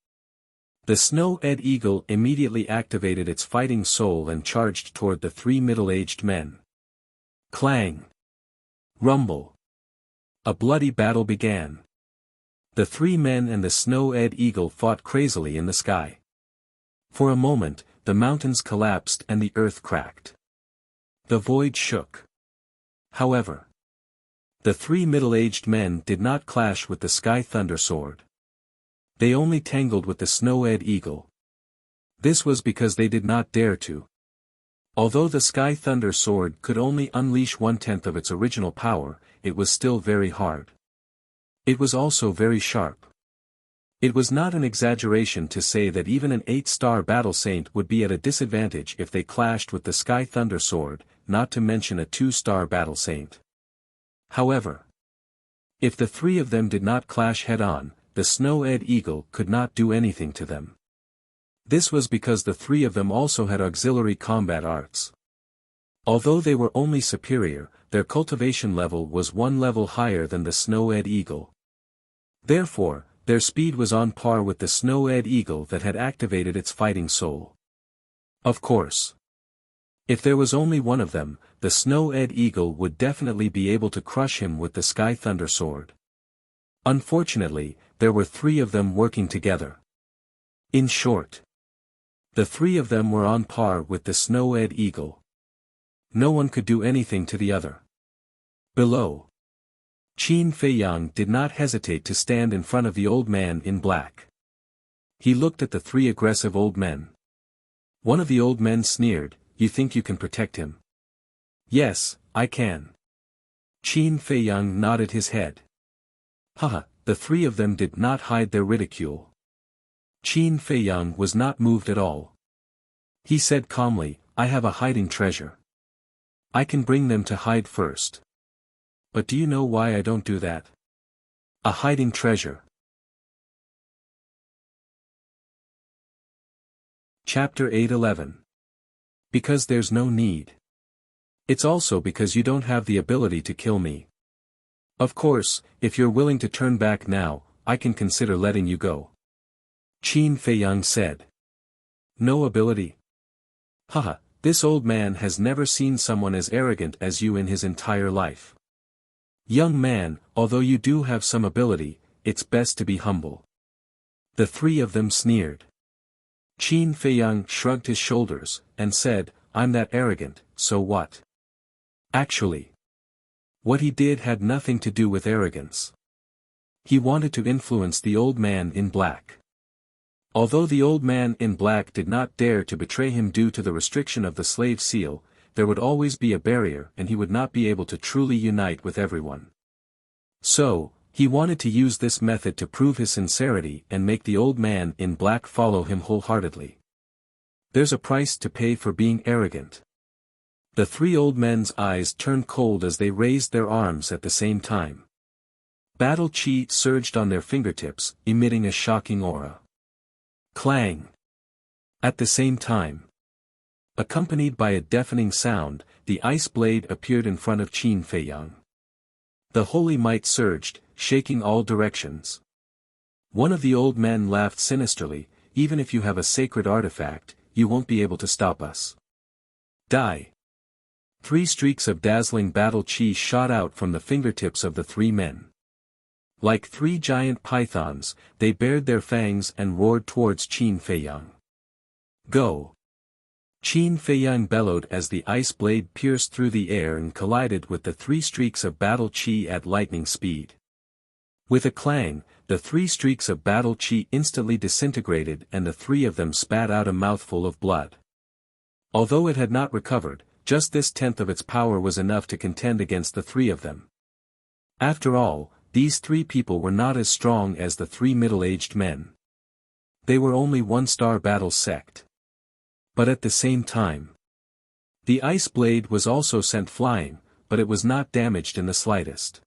The Snow-eyed Eagle immediately activated its fighting soul and charged toward the 3 middle-aged men. Clang! Rumble! A bloody battle began. The 3 men and the Snow-eyed Eagle fought crazily in the sky. For a moment, the mountains collapsed and the earth cracked. The void shook. However, the 3 middle-aged men did not clash with the Sky Thunder Sword. They only tangled with the Snow-eyed Eagle. This was because they did not dare to. Although the Sky Thunder Sword could only unleash 1/10 of its original power, it was still very hard. It was also very sharp. It was not an exaggeration to say that even an 8-star battle saint would be at a disadvantage if they clashed with the Sky Thunder Sword, not to mention a 2-star battle saint. However, if the three of them did not clash head-on, the Snow-Ed Eagle could not do anything to them. This was because the three of them also had auxiliary combat arts. Although they were only superior, their cultivation level was one level higher than the Snow-Ed Eagle. Therefore, their speed was on par with the Snow-Ed Eagle that had activated its fighting soul. Of course, if there was only one of them, the Snow-Ed Eagle would definitely be able to crush him with the Sky Thunder Sword. Unfortunately, there were three of them working together. In short, the three of them were on par with the Snow-Ed Eagle. No one could do anything to the other. Below, Qin Feiyang did not hesitate to stand in front of the old man in black. He looked at the three aggressive old men. One of the old men sneered, "You think you can protect him?" "Yes, I can." Qin Feiyang nodded his head. Haha, the three of them did not hide their ridicule. Qin Feiyang was not moved at all. He said calmly, "I have a hiding treasure. I can bring them to hide first. But do you know why I don't do that? A hiding treasure." Chapter 8:11. Because there's no need. It's also because you don't have the ability to kill me. Of course, if you're willing to turn back now, I can consider letting you go. Qin Feiyang said. No ability? Haha, this old man has never seen someone as arrogant as you in his entire life. Young man, although you do have some ability, it's best to be humble. The three of them sneered. Qin Feiyang shrugged his shoulders, and said, I'm that arrogant, so what? Actually, what he did had nothing to do with arrogance. He wanted to influence the old man in black. Although the old man in black did not dare to betray him due to the restriction of the slave seal, there would always be a barrier and he would not be able to truly unite with everyone. So, he wanted to use this method to prove his sincerity and make the old man in black follow him wholeheartedly. There's a price to pay for being arrogant. The three old men's eyes turned cold as they raised their arms at the same time. Battle chi surged on their fingertips, emitting a shocking aura. Clang! At the same time, accompanied by a deafening sound, the ice blade appeared in front of Qin Feiyang. The holy might surged, shaking all directions. One of the old men laughed sinisterly, even if you have a sacred artifact, you won't be able to stop us. Die! 3 streaks of dazzling battle chi shot out from the fingertips of the 3 men. Like 3 giant pythons, they bared their fangs and roared towards Qin Feiyang. Go! Qin Feiyang bellowed as the ice blade pierced through the air and collided with the 3 streaks of battle chi at lightning speed. With a clang, the 3 streaks of battle chi instantly disintegrated and the 3 of them spat out a mouthful of blood. Although it had not recovered, just this tenth of its power was enough to contend against the 3 of them. After all, these 3 people were not as strong as the 3 middle-aged men. They were only 1-star battle sect. But at the same time, the ice blade was also sent flying, but it was not damaged in the slightest.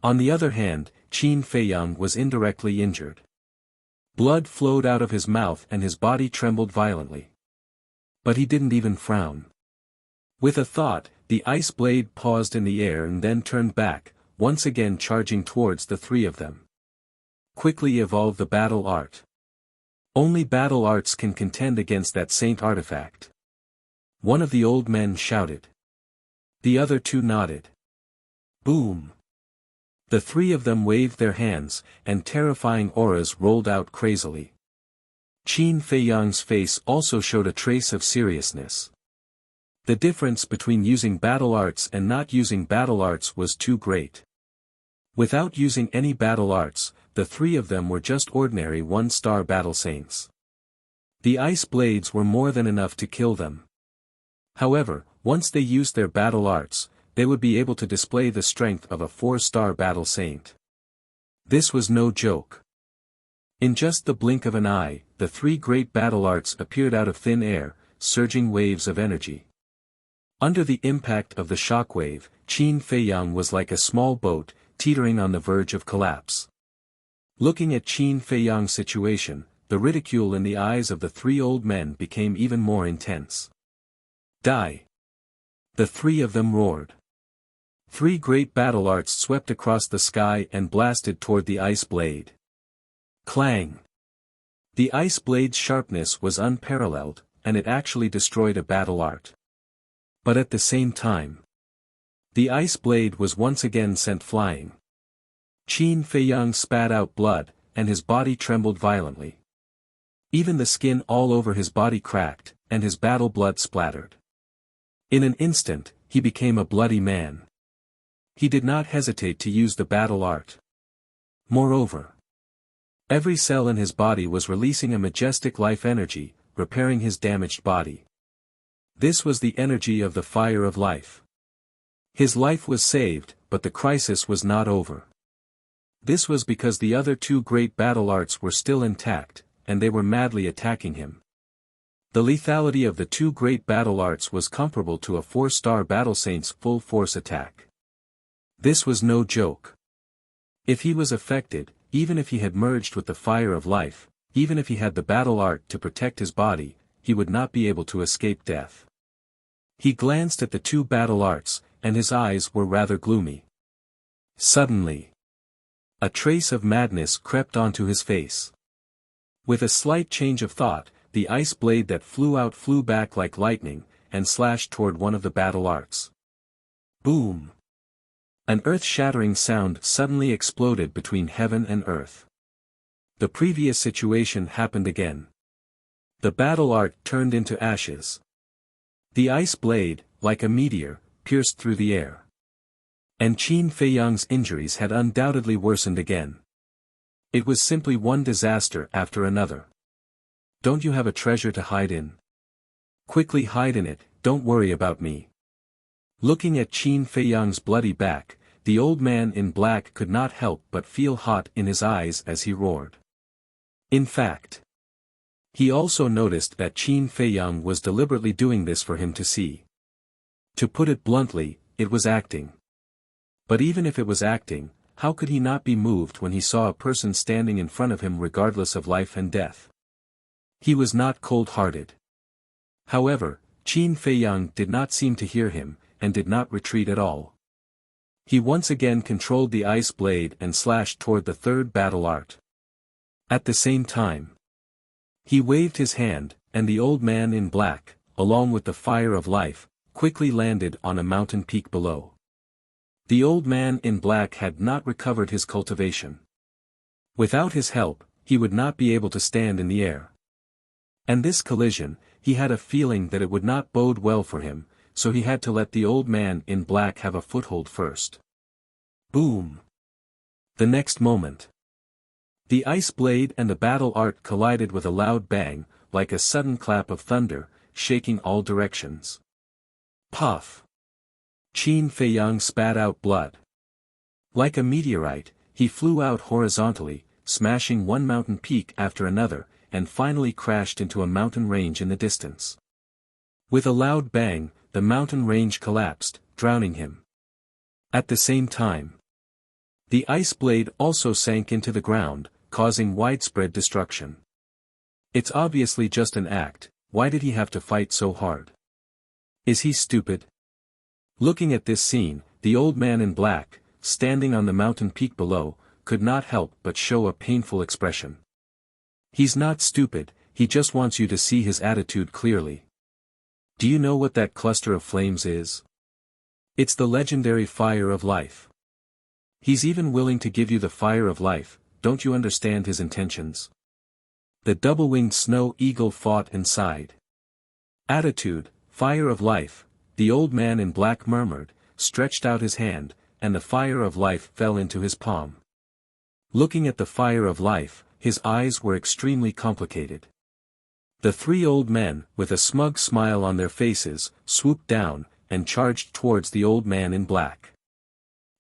On the other hand, Qin Feiyang was indirectly injured. Blood flowed out of his mouth and his body trembled violently. But he didn't even frown. With a thought, the ice blade paused in the air and then turned back, once again charging towards the 3 of them. Quickly evolve the battle art. Only battle arts can contend against that saint artifact. One of the old men shouted. The other 2 nodded. Boom! The 3 of them waved their hands, and terrifying auras rolled out crazily. Qin Feiyang's face also showed a trace of seriousness. The difference between using battle arts and not using battle arts was too great. Without using any battle arts, the 3 of them were just ordinary 1-star battle saints. The ice blades were more than enough to kill them. However, once they used their battle arts, they would be able to display the strength of a 4-star battle saint. This was no joke. In just the blink of an eye, the three great battle arts appeared out of thin air, surging waves of energy. Under the impact of the shockwave, Qin Feiyang was like a small boat, teetering on the verge of collapse. Looking at Qin Feiyang's situation, the ridicule in the eyes of the three old men became even more intense. Die! The three of them roared. Three great battle arts swept across the sky and blasted toward the ice blade. Clang! The ice blade's sharpness was unparalleled, and it actually destroyed a battle art. But at the same time, the ice blade was once again sent flying. Qin Feiyang spat out blood, and his body trembled violently. Even the skin all over his body cracked, and his battle blood splattered. In an instant, he became a bloody man. He did not hesitate to use the battle art. Moreover, every cell in his body was releasing a majestic life energy, repairing his damaged body. This was the energy of the fire of life. His life was saved, but the crisis was not over. This was because the other two great battle arts were still intact, and they were madly attacking him. The lethality of the two great battle arts was comparable to a 4-star battle saint's full force attack. This was no joke. If he was affected, even if he had merged with the fire of life, even if he had the battle art to protect his body, he would not be able to escape death. He glanced at the two battle arts, and his eyes were rather gloomy. Suddenly, a trace of madness crept onto his face. With a slight change of thought, the ice blade that flew out flew back like lightning, and slashed toward one of the battle arts. Boom! An earth-shattering sound suddenly exploded between heaven and earth. The previous situation happened again. The battle art turned into ashes. The ice blade, like a meteor, pierced through the air. And Qin Feiyang's injuries had undoubtedly worsened again. It was simply one disaster after another. Don't you have a treasure to hide in? Quickly hide in it, don't worry about me. Looking at Qin Feiyang's bloody back, the old man in black could not help but feel hot in his eyes as he roared. In fact, he also noticed that Qin Feiyang was deliberately doing this for him to see. To put it bluntly, it was acting. But even if it was acting, how could he not be moved when he saw a person standing in front of him regardless of life and death? He was not cold-hearted. However, Qin Feiyang did not seem to hear him, and did not retreat at all. He once again controlled the ice blade and slashed toward the third battle art. At the same time, he waved his hand, and the old man in black, along with the fire of life, quickly landed on a mountain peak below. The old man in black had not recovered his cultivation. Without his help, he would not be able to stand in the air. And this collision, he had a feeling that it would not bode well for him, so he had to let the old man in black have a foothold first. Boom! The next moment, the ice blade and the battle art collided with a loud bang, like a sudden clap of thunder, shaking all directions. Puff! Qin Feiyang spat out blood. Like a meteorite, he flew out horizontally, smashing one mountain peak after another, and finally crashed into a mountain range in the distance. With a loud bang, the mountain range collapsed, drowning him. At the same time, the ice blade also sank into the ground, causing widespread destruction. It's obviously just an act, why did he have to fight so hard? Is he stupid? Looking at this scene, the old man in black, standing on the mountain peak below, could not help but show a painful expression. He's not stupid, he just wants you to see his attitude clearly. Do you know what that cluster of flames is? It's the legendary fire of life. He's even willing to give you the fire of life, don't you understand his intentions? The double-winged snow eagle fought and sighed. Attitude, fire of life, the old man in black murmured, stretched out his hand, and the fire of life fell into his palm. Looking at the fire of life, his eyes were extremely complicated. The three old men, with a smug smile on their faces, swooped down, and charged towards the old man in black.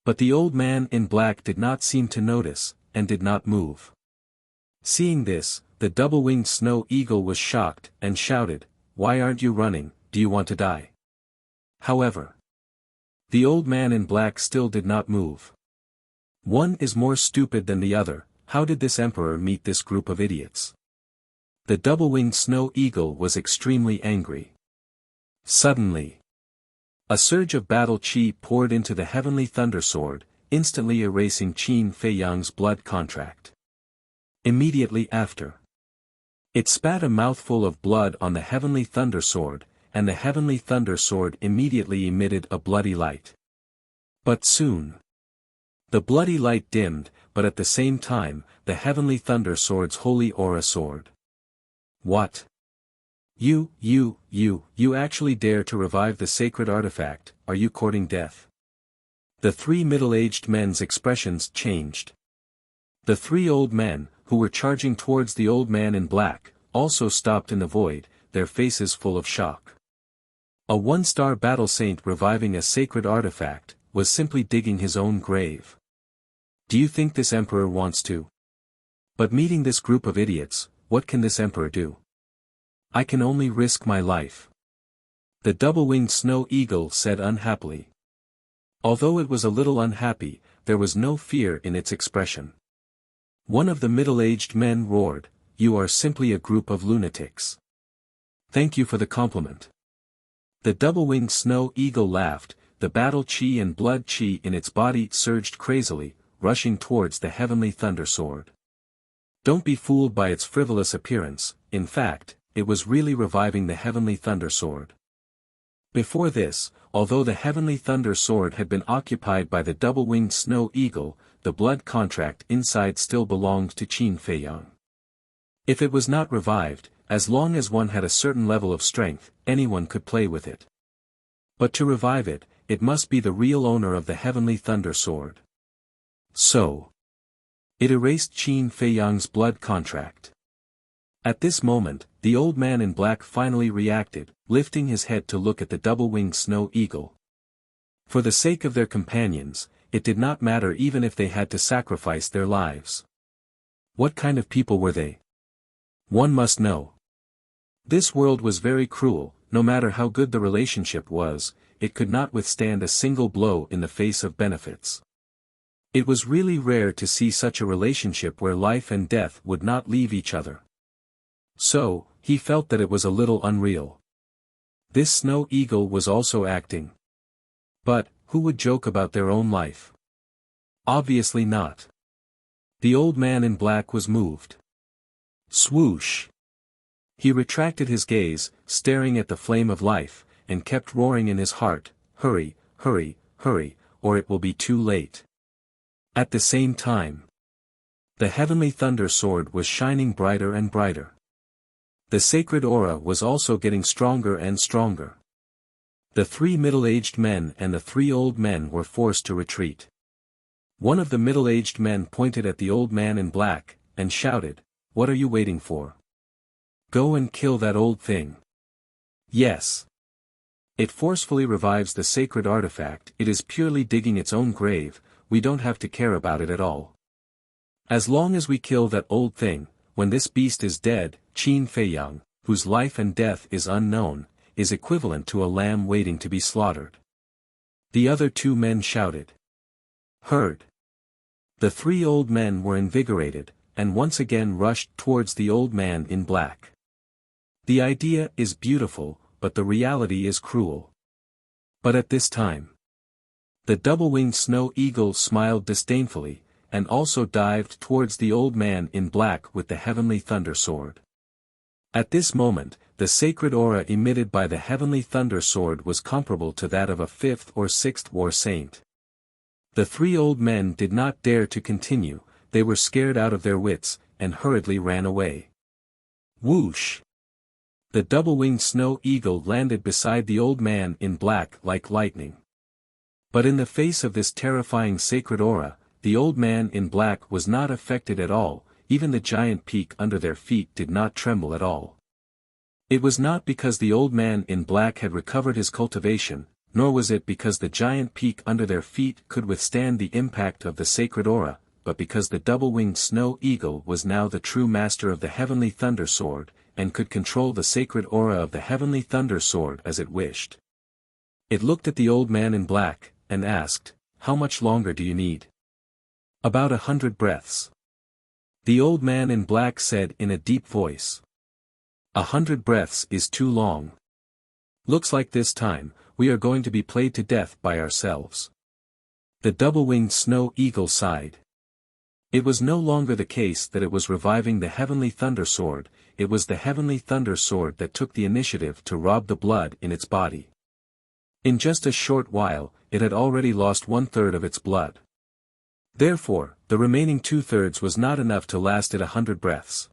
But the old man in black did not seem to notice, and did not move. Seeing this, the double-winged snow eagle was shocked and shouted, "Why aren't you running? Do you want to die?" However, the old man in black still did not move. One is more stupid than the other. How did this emperor meet this group of idiots? The double-winged snow eagle was extremely angry. Suddenly, a surge of battle chi poured into the heavenly thunder sword, instantly erasing Qin Feiyang's blood contract. Immediately after, it spat a mouthful of blood on the heavenly thunder sword, and the heavenly thunder sword immediately emitted a bloody light. But soon, the bloody light dimmed, but at the same time, the heavenly thunder sword's holy aura soared. What? You actually dare to revive the sacred artifact, are you courting death? The three middle-aged men's expressions changed. The three old men, who were charging towards the old man in black, also stopped in the void, their faces full of shock. A one-star battle saint reviving a sacred artifact, was simply digging his own grave. Do you think this emperor wants to? But meeting this group of idiots, what can this emperor do? I can only risk my life. The double-winged snow eagle said unhappily. Although it was a little unhappy, there was no fear in its expression. One of the middle-aged men roared, "You are simply a group of lunatics. Thank you for the compliment." The double-winged snow eagle laughed, the battle chi and blood chi in its body surged crazily, rushing towards the heavenly thunder sword. Don't be fooled by its frivolous appearance, in fact, it was really reviving the heavenly thunder sword. Before this, although the heavenly thunder sword had been occupied by the double-winged snow eagle, the blood contract inside still belonged to Qin Feiyang. If it was not revived, as long as one had a certain level of strength, anyone could play with it. But to revive it, it must be the real owner of the heavenly thunder sword. So, it erased Qin Feiyang's blood contract. At this moment, the old man in black finally reacted, lifting his head to look at the double-winged snow eagle. For the sake of their companions, it did not matter even if they had to sacrifice their lives. What kind of people were they? One must know. This world was very cruel. No matter how good the relationship was, it could not withstand a single blow in the face of benefits. It was really rare to see such a relationship where life and death would not leave each other. So, he felt that it was a little unreal. This snow eagle was also acting. But, who would joke about their own life? Obviously not. The old man in black was moved. Swoosh! He retracted his gaze, staring at the flame of life, and kept roaring in his heart, "Hurry, hurry, hurry, or it will be too late." At the same time, the heavenly thunder sword was shining brighter and brighter. The sacred aura was also getting stronger and stronger. The three middle-aged men and the three old men were forced to retreat. One of the middle-aged men pointed at the old man in black, and shouted, "What are you waiting for? Go and kill that old thing." Yes. It forcefully revives the sacred artifact. It is purely digging its own grave. We don't have to care about it at all. As long as we kill that old thing, when this beast is dead, Qin Feiyang, whose life and death is unknown, is equivalent to a lamb waiting to be slaughtered. The other two men shouted. Heard. The three old men were invigorated, and once again rushed towards the old man in black. The idea is beautiful, but the reality is cruel. But at this time, the double-winged snow eagle smiled disdainfully, and also dived towards the old man in black with the heavenly thunder sword. At this moment, the sacred aura emitted by the heavenly thunder sword was comparable to that of a fifth or sixth war saint. The three old men did not dare to continue, they were scared out of their wits, and hurriedly ran away. Whoosh! The double-winged snow eagle landed beside the old man in black like lightning. But in the face of this terrifying sacred aura, the old man in black was not affected at all, even the giant peak under their feet did not tremble at all. It was not because the old man in black had recovered his cultivation, nor was it because the giant peak under their feet could withstand the impact of the sacred aura, but because the double-winged snow eagle was now the true master of the heavenly thunder sword, and could control the sacred aura of the heavenly thunder sword as it wished. It looked at the old man in black, and asked, "How much longer do you need?" "About 100 breaths." The old man in black said in a deep voice. 100 breaths is too long. Looks like this time, we are going to be played to death by ourselves. The double-winged snow eagle sighed. It was no longer the case that it was reviving the heavenly thunder sword, it was the heavenly thunder sword that took the initiative to rob the blood in its body. In just a short while, it had already lost 1/3 of its blood. Therefore, the remaining 2/3 was not enough to last it 100 breaths.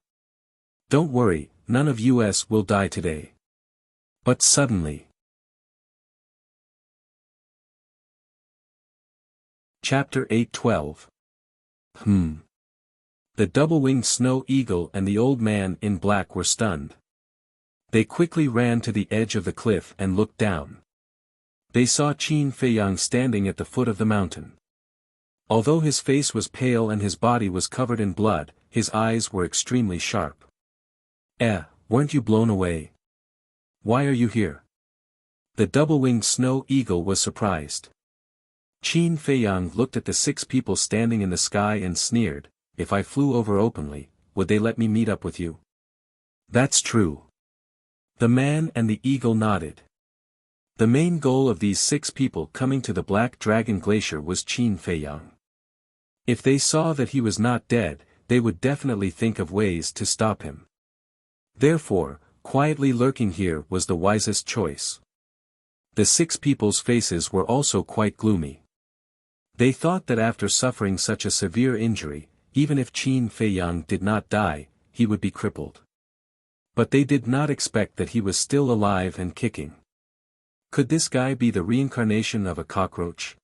Don't worry, none of us will die today. But suddenly. Chapter 8:12. The double-winged snow eagle and the old man in black were stunned. They quickly ran to the edge of the cliff and looked down. They saw Qin Feiyang standing at the foot of the mountain. Although his face was pale and his body was covered in blood, his eyes were extremely sharp. Weren't you blown away? Why are you here?" The double-winged snow eagle was surprised. Qin Feiyang looked at the 6 people standing in the sky and sneered, "If I flew over openly, would they let me meet up with you?" "That's true." The man and the eagle nodded. The main goal of these 6 people coming to the Black Dragon Glacier was Qin Feiyang. If they saw that he was not dead, they would definitely think of ways to stop him. Therefore, quietly lurking here was the wisest choice. The 6 people's faces were also quite gloomy. They thought that after suffering such a severe injury, even if Qin Feiyang did not die, he would be crippled. But they did not expect that he was still alive and kicking. Could this guy be the reincarnation of a cockroach?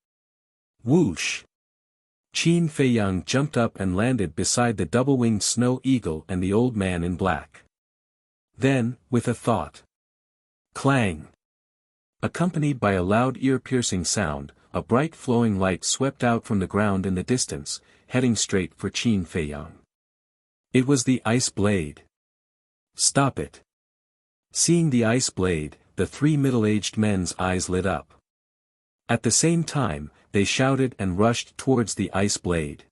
Whoosh! Qin Feiyang jumped up and landed beside the double-winged snow eagle and the old man in black. Then, with a thought. Clang! Accompanied by a loud ear-piercing sound, a bright flowing light swept out from the ground in the distance, heading straight for Qin Feiyang. It was the ice blade. "Stop it!" Seeing the ice blade, the 3 middle-aged men's eyes lit up. At the same time, they shouted and rushed towards the ice blade.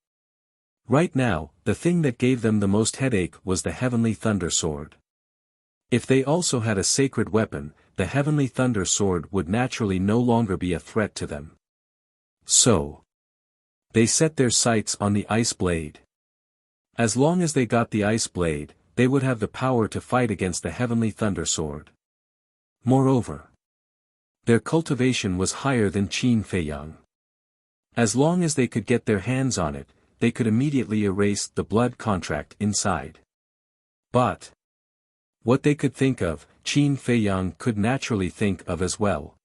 Right now, the thing that gave them the most headache was the heavenly thunder sword. If they also had a sacred weapon, the heavenly thunder sword would naturally no longer be a threat to them. So, they set their sights on the ice blade. As long as they got the ice blade, they would have the power to fight against the heavenly thunder sword. Moreover, their cultivation was higher than Qin Feiyang. As long as they could get their hands on it, they could immediately erase the blood contract inside. But what they could think of, Qin Feiyang could naturally think of as well.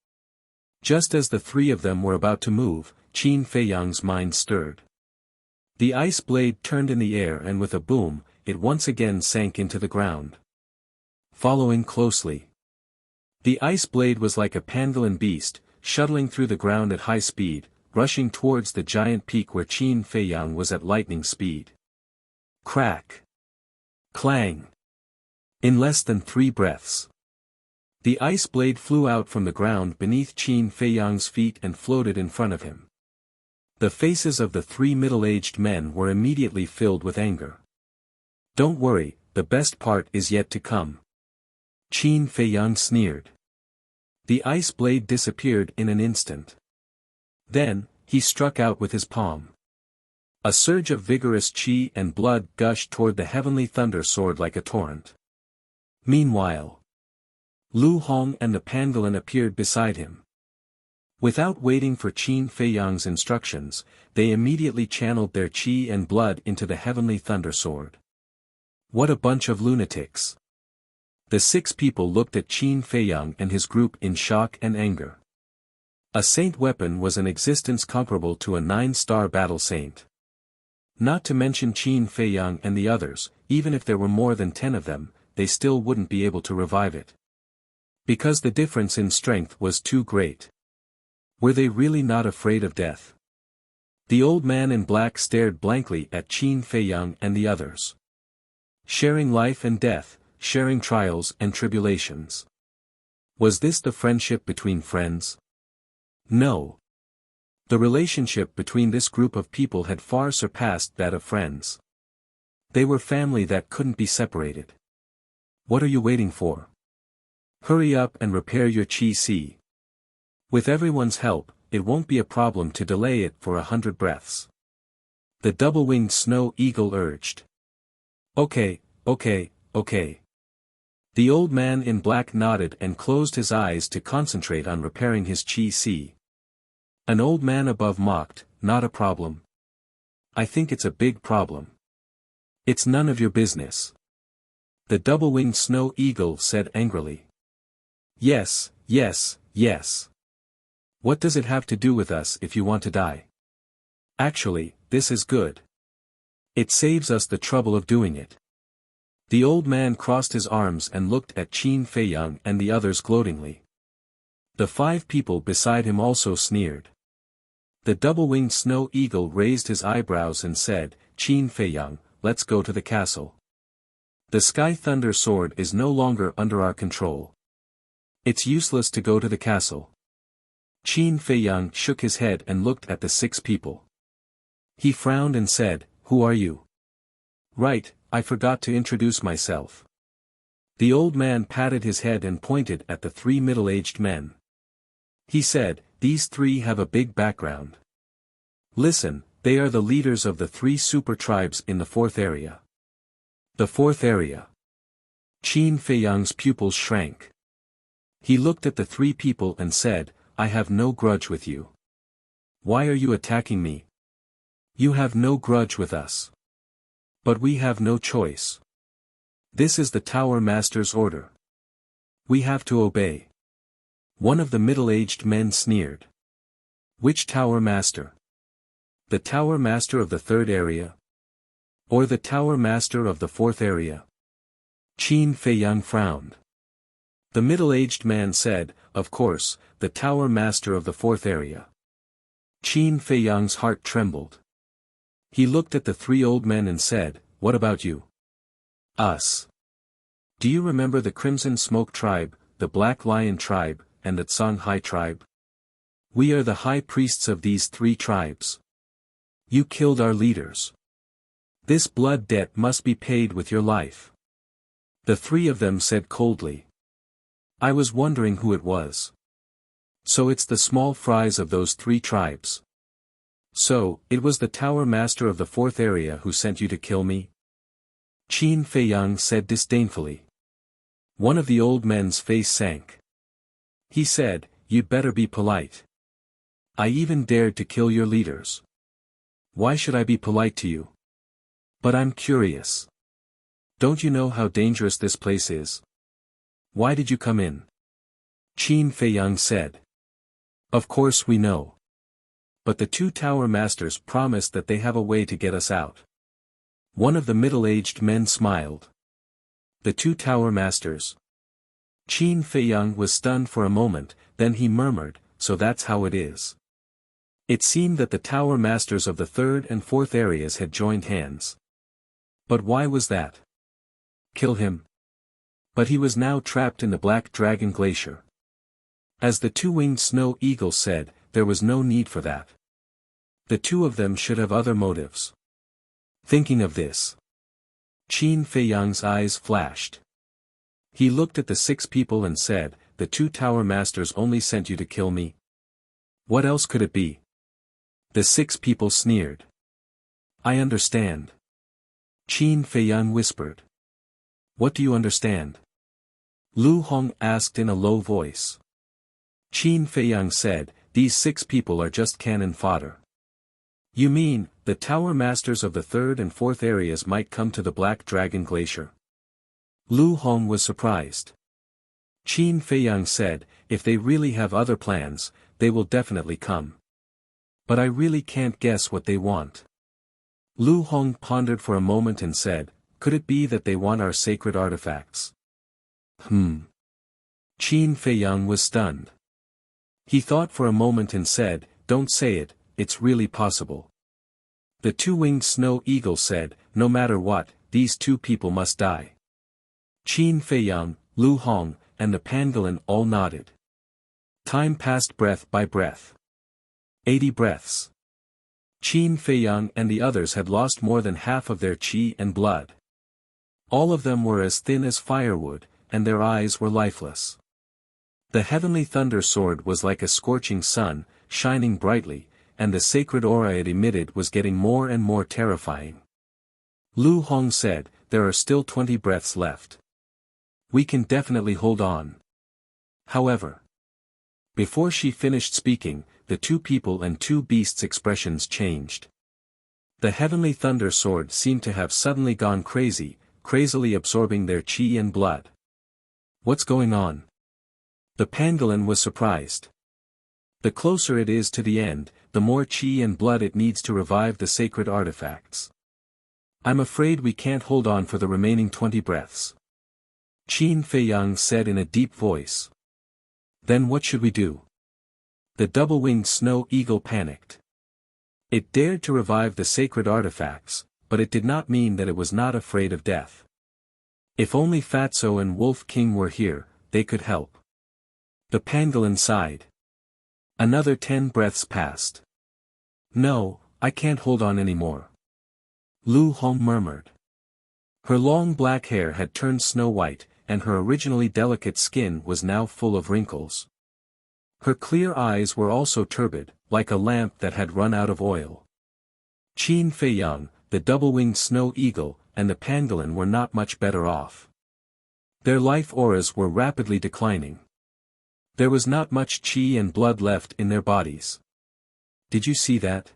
Just as the 3 of them were about to move, Qin Feiyang's mind stirred. The ice blade turned in the air and with a boom, it once again sank into the ground. Following closely. The ice blade was like a pangolin beast, shuttling through the ground at high speed, rushing towards the giant peak where Qin Feiyang was at lightning speed. Crack! Clang! In less than 3 breaths. The ice blade flew out from the ground beneath Qin Feiyang's feet and floated in front of him. The faces of the 3 middle-aged men were immediately filled with anger. "Don't worry, the best part is yet to come." Qin Feiyang sneered. The ice blade disappeared in an instant. Then, he struck out with his palm. A surge of vigorous qi and blood gushed toward the heavenly thunder sword like a torrent. Meanwhile, Lu Hong and the pangolin appeared beside him. Without waiting for Qin Feiyang's instructions, they immediately channeled their qi and blood into the heavenly thunder sword. What a bunch of lunatics! The 6 people looked at Qin Feiyang and his group in shock and anger. A saint weapon was an existence comparable to a 9-star battle saint. Not to mention Qin Feiyang and the others, even if there were more than 10 of them, they still wouldn't be able to revive it. Because the difference in strength was too great. Were they really not afraid of death? The old man in black stared blankly at Qin Feiyang and the others. Sharing life and death, sharing trials and tribulations. Was this the friendship between friends? No. The relationship between this group of people had far surpassed that of friends. They were family that couldn't be separated. What are you waiting for? Hurry up and repair your Qi Si. With everyone's help, it won't be a problem to delay it for 100 breaths. The double-winged snow eagle urged. Okay. The old man in black nodded and closed his eyes to concentrate on repairing his Qi Si. An old man above mocked, not a problem. I think it's a big problem. It's none of your business. The double-winged snow eagle said angrily. Yes. What does it have to do with us if you want to die? Actually, this is good. It saves us the trouble of doing it. The old man crossed his arms and looked at Qin Feiyang and the others gloatingly. The 5 people beside him also sneered. The double-winged snow eagle raised his eyebrows and said, Qin Feiyang, let's go to the castle. The Sky Thunder Sword is no longer under our control. It's useless to go to the castle. Qin Feiyang shook his head and looked at the 6 people. He frowned and said, Who are you? Right, I forgot to introduce myself. The old man patted his head and pointed at the 3 middle-aged men. He said, These 3 have a big background. Listen, they are the leaders of the 3 super tribes in the 4th area. The 4th area. Qin Feiyang's pupils shrank. He looked at the 3 people and said, I have no grudge with you. Why are you attacking me? You have no grudge with us. But we have no choice. This is the Tower Master's order. We have to obey. One of the middle-aged men sneered. Which Tower Master? The Tower Master of the 3rd area? Or the Tower Master of the 4th area? Qin Feiyang frowned. The middle-aged man said, Of course, the Tower Master of the 4th area. Qin Feiyang's heart trembled. He looked at the 3 old men and said, What about you? Us. Do you remember the Crimson Smoke tribe, the Black Lion tribe, and the Songhai tribe? We are the high priests of these 3 tribes. You killed our leaders. This blood debt must be paid with your life. The 3 of them said coldly. I was wondering who it was. So it's the small fries of those 3 tribes. So, it was the Tower Master of the 4th area who sent you to kill me? Qin Feiyang said disdainfully. One of the old men's face sank. He said, You'd better be polite. I even dared to kill your leaders. Why should I be polite to you? But I'm curious. Don't you know how dangerous this place is? Why did you come in? Qin Feiyang said. Of course we know. But the 2 Tower Masters promised that they have a way to get us out. One of the middle-aged men smiled. The 2 Tower Masters. Qin Feiyang was stunned for a moment, then he murmured, So that's how it is. It seemed that the Tower Masters of the 3rd and 4th areas had joined hands. But why was that? Kill him. But he was now trapped in the Black Dragon Glacier. As the 2-winged snow eagle said, there was no need for that. The 2 of them should have other motives. Thinking of this, Qin Feiyang's eyes flashed. He looked at the 6 people and said, The 2 Tower Masters only sent you to kill me? What else could it be? The 6 people sneered. I understand. Qin Feiyang whispered. What do you understand? Lu Hong asked in a low voice. Qin Feiyang said, These 6 people are just cannon fodder. You mean, the Tower Masters of the 3rd and 4th areas might come to the Black Dragon Glacier? Lu Hong was surprised. Qin Feiyang said, If they really have other plans, they will definitely come. But I really can't guess what they want. Lu Hong pondered for a moment and said, Could it be that they want our sacred artifacts? Qin Feiyang was stunned. He thought for a moment and said, Don't say it, it's really possible. The two-winged snow eagle said, "No matter what, these two people must die." Qin Feiyang, Lu Hong, and the pangolin all nodded. Time passed breath by breath. 80 breaths. Qin Feiyang and the others had lost more than half of their qi and blood. All of them were as thin as firewood, and their eyes were lifeless. The heavenly thunder sword was like a scorching sun, shining brightly, and the sacred aura it emitted was getting more and more terrifying. Lu Hong said, "There are still 20 breaths left. We can definitely hold on." However, before she finished speaking, the two people and two beasts' expressions changed. The heavenly thunder sword seemed to have suddenly gone crazy, crazily absorbing their qi and blood. "What's going on?" The pangolin was surprised. The closer it is to the end, the more qi and blood it needs to revive the sacred artifacts. "I'm afraid we can't hold on for the remaining 20 breaths." Qin Feiyang said in a deep voice. "Then what should we do?" The double-winged snow eagle panicked. It dared to revive the sacred artifacts, but it did not mean that it was not afraid of death. If only Fatso and Wolf King were here, they could help. The pangolin sighed. Another 10 breaths passed. "No, I can't hold on anymore," Lu Hong murmured. Her long black hair had turned snow-white, and her originally delicate skin was now full of wrinkles. Her clear eyes were also turbid, like a lamp that had run out of oil. Qin Feiyang, the double-winged snow eagle, and the pangolin were not much better off. Their life auras were rapidly declining. There was not much qi and blood left in their bodies. "Did you see that?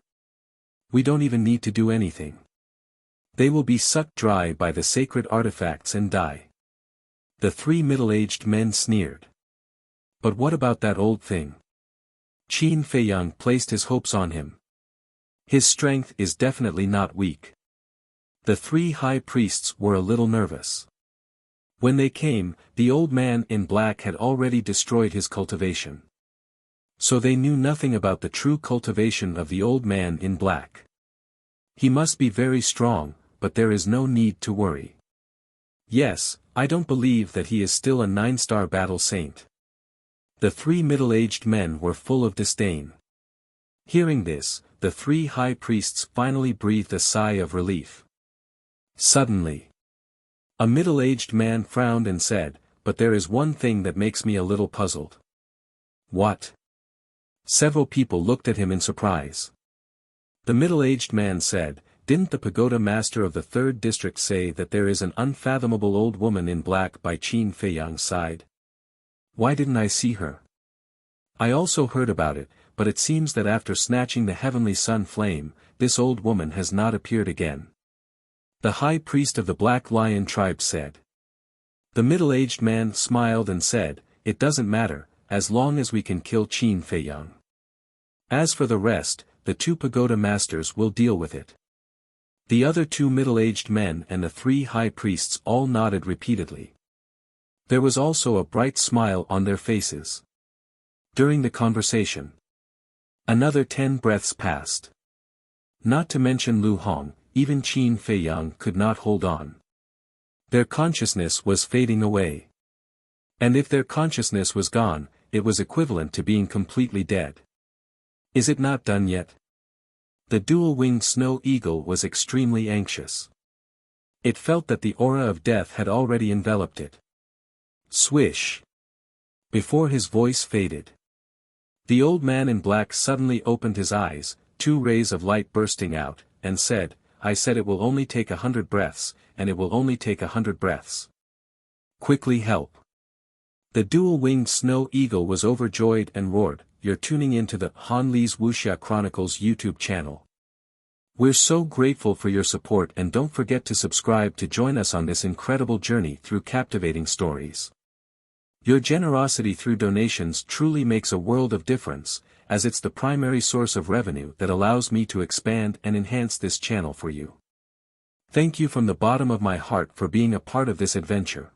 We don't even need to do anything. They will be sucked dry by the sacred artifacts and die." The three middle-aged men sneered. "But what about that old thing?" Qin Feiyang placed his hopes on him. "His strength is definitely not weak." The three high priests were a little nervous. When they came, the old man in black had already destroyed his cultivation. So they knew nothing about the true cultivation of the old man in black. He must be very strong, but there is no need to worry. Yes, I don't believe that he is still a 9-star battle saint. The three middle-aged men were full of disdain. Hearing this, the three high priests finally breathed a sigh of relief. Suddenly, a middle-aged man frowned and said, "But there is one thing that makes me a little puzzled." "What?" Several people looked at him in surprise. The middle-aged man said, "Didn't the pagoda master of the 3rd district say that there is an unfathomable old woman in black by Qin Feiyang's side? Why didn't I see her? I also heard about it, but it seems that after snatching the heavenly sun flame, this old woman has not appeared again." The high priest of the Black Lion tribe said. The middle-aged man smiled and said, "It doesn't matter, as long as we can kill Qin Feiyang. As for the rest, the 2 pagoda masters will deal with it." The other 2 middle-aged men and the 3 high priests all nodded repeatedly. There was also a bright smile on their faces. During the conversation, another 10 breaths passed. Not to mention Lu Hong, even Qin Feiyang could not hold on. Their consciousness was fading away. And if their consciousness was gone, it was equivalent to being completely dead. "Is it not done yet?" The dual-winged snow eagle was extremely anxious. It felt that the aura of death had already enveloped it. Swish! Before his voice faded, the old man in black suddenly opened his eyes, 2 rays of light bursting out, and said, "I said it will only take 100 breaths, and it will only take 100 breaths. Quickly help." The dual-winged snow eagle was overjoyed and roared, "You're tuning into the Han Li's Wuxia Chronicles YouTube channel. We're so grateful for your support, and don't forget to subscribe to join us on this incredible journey through captivating stories. Your generosity through donations truly makes a world of difference, as it's the primary source of revenue that allows me to expand and enhance this channel for you. Thank you from the bottom of my heart for being a part of this adventure.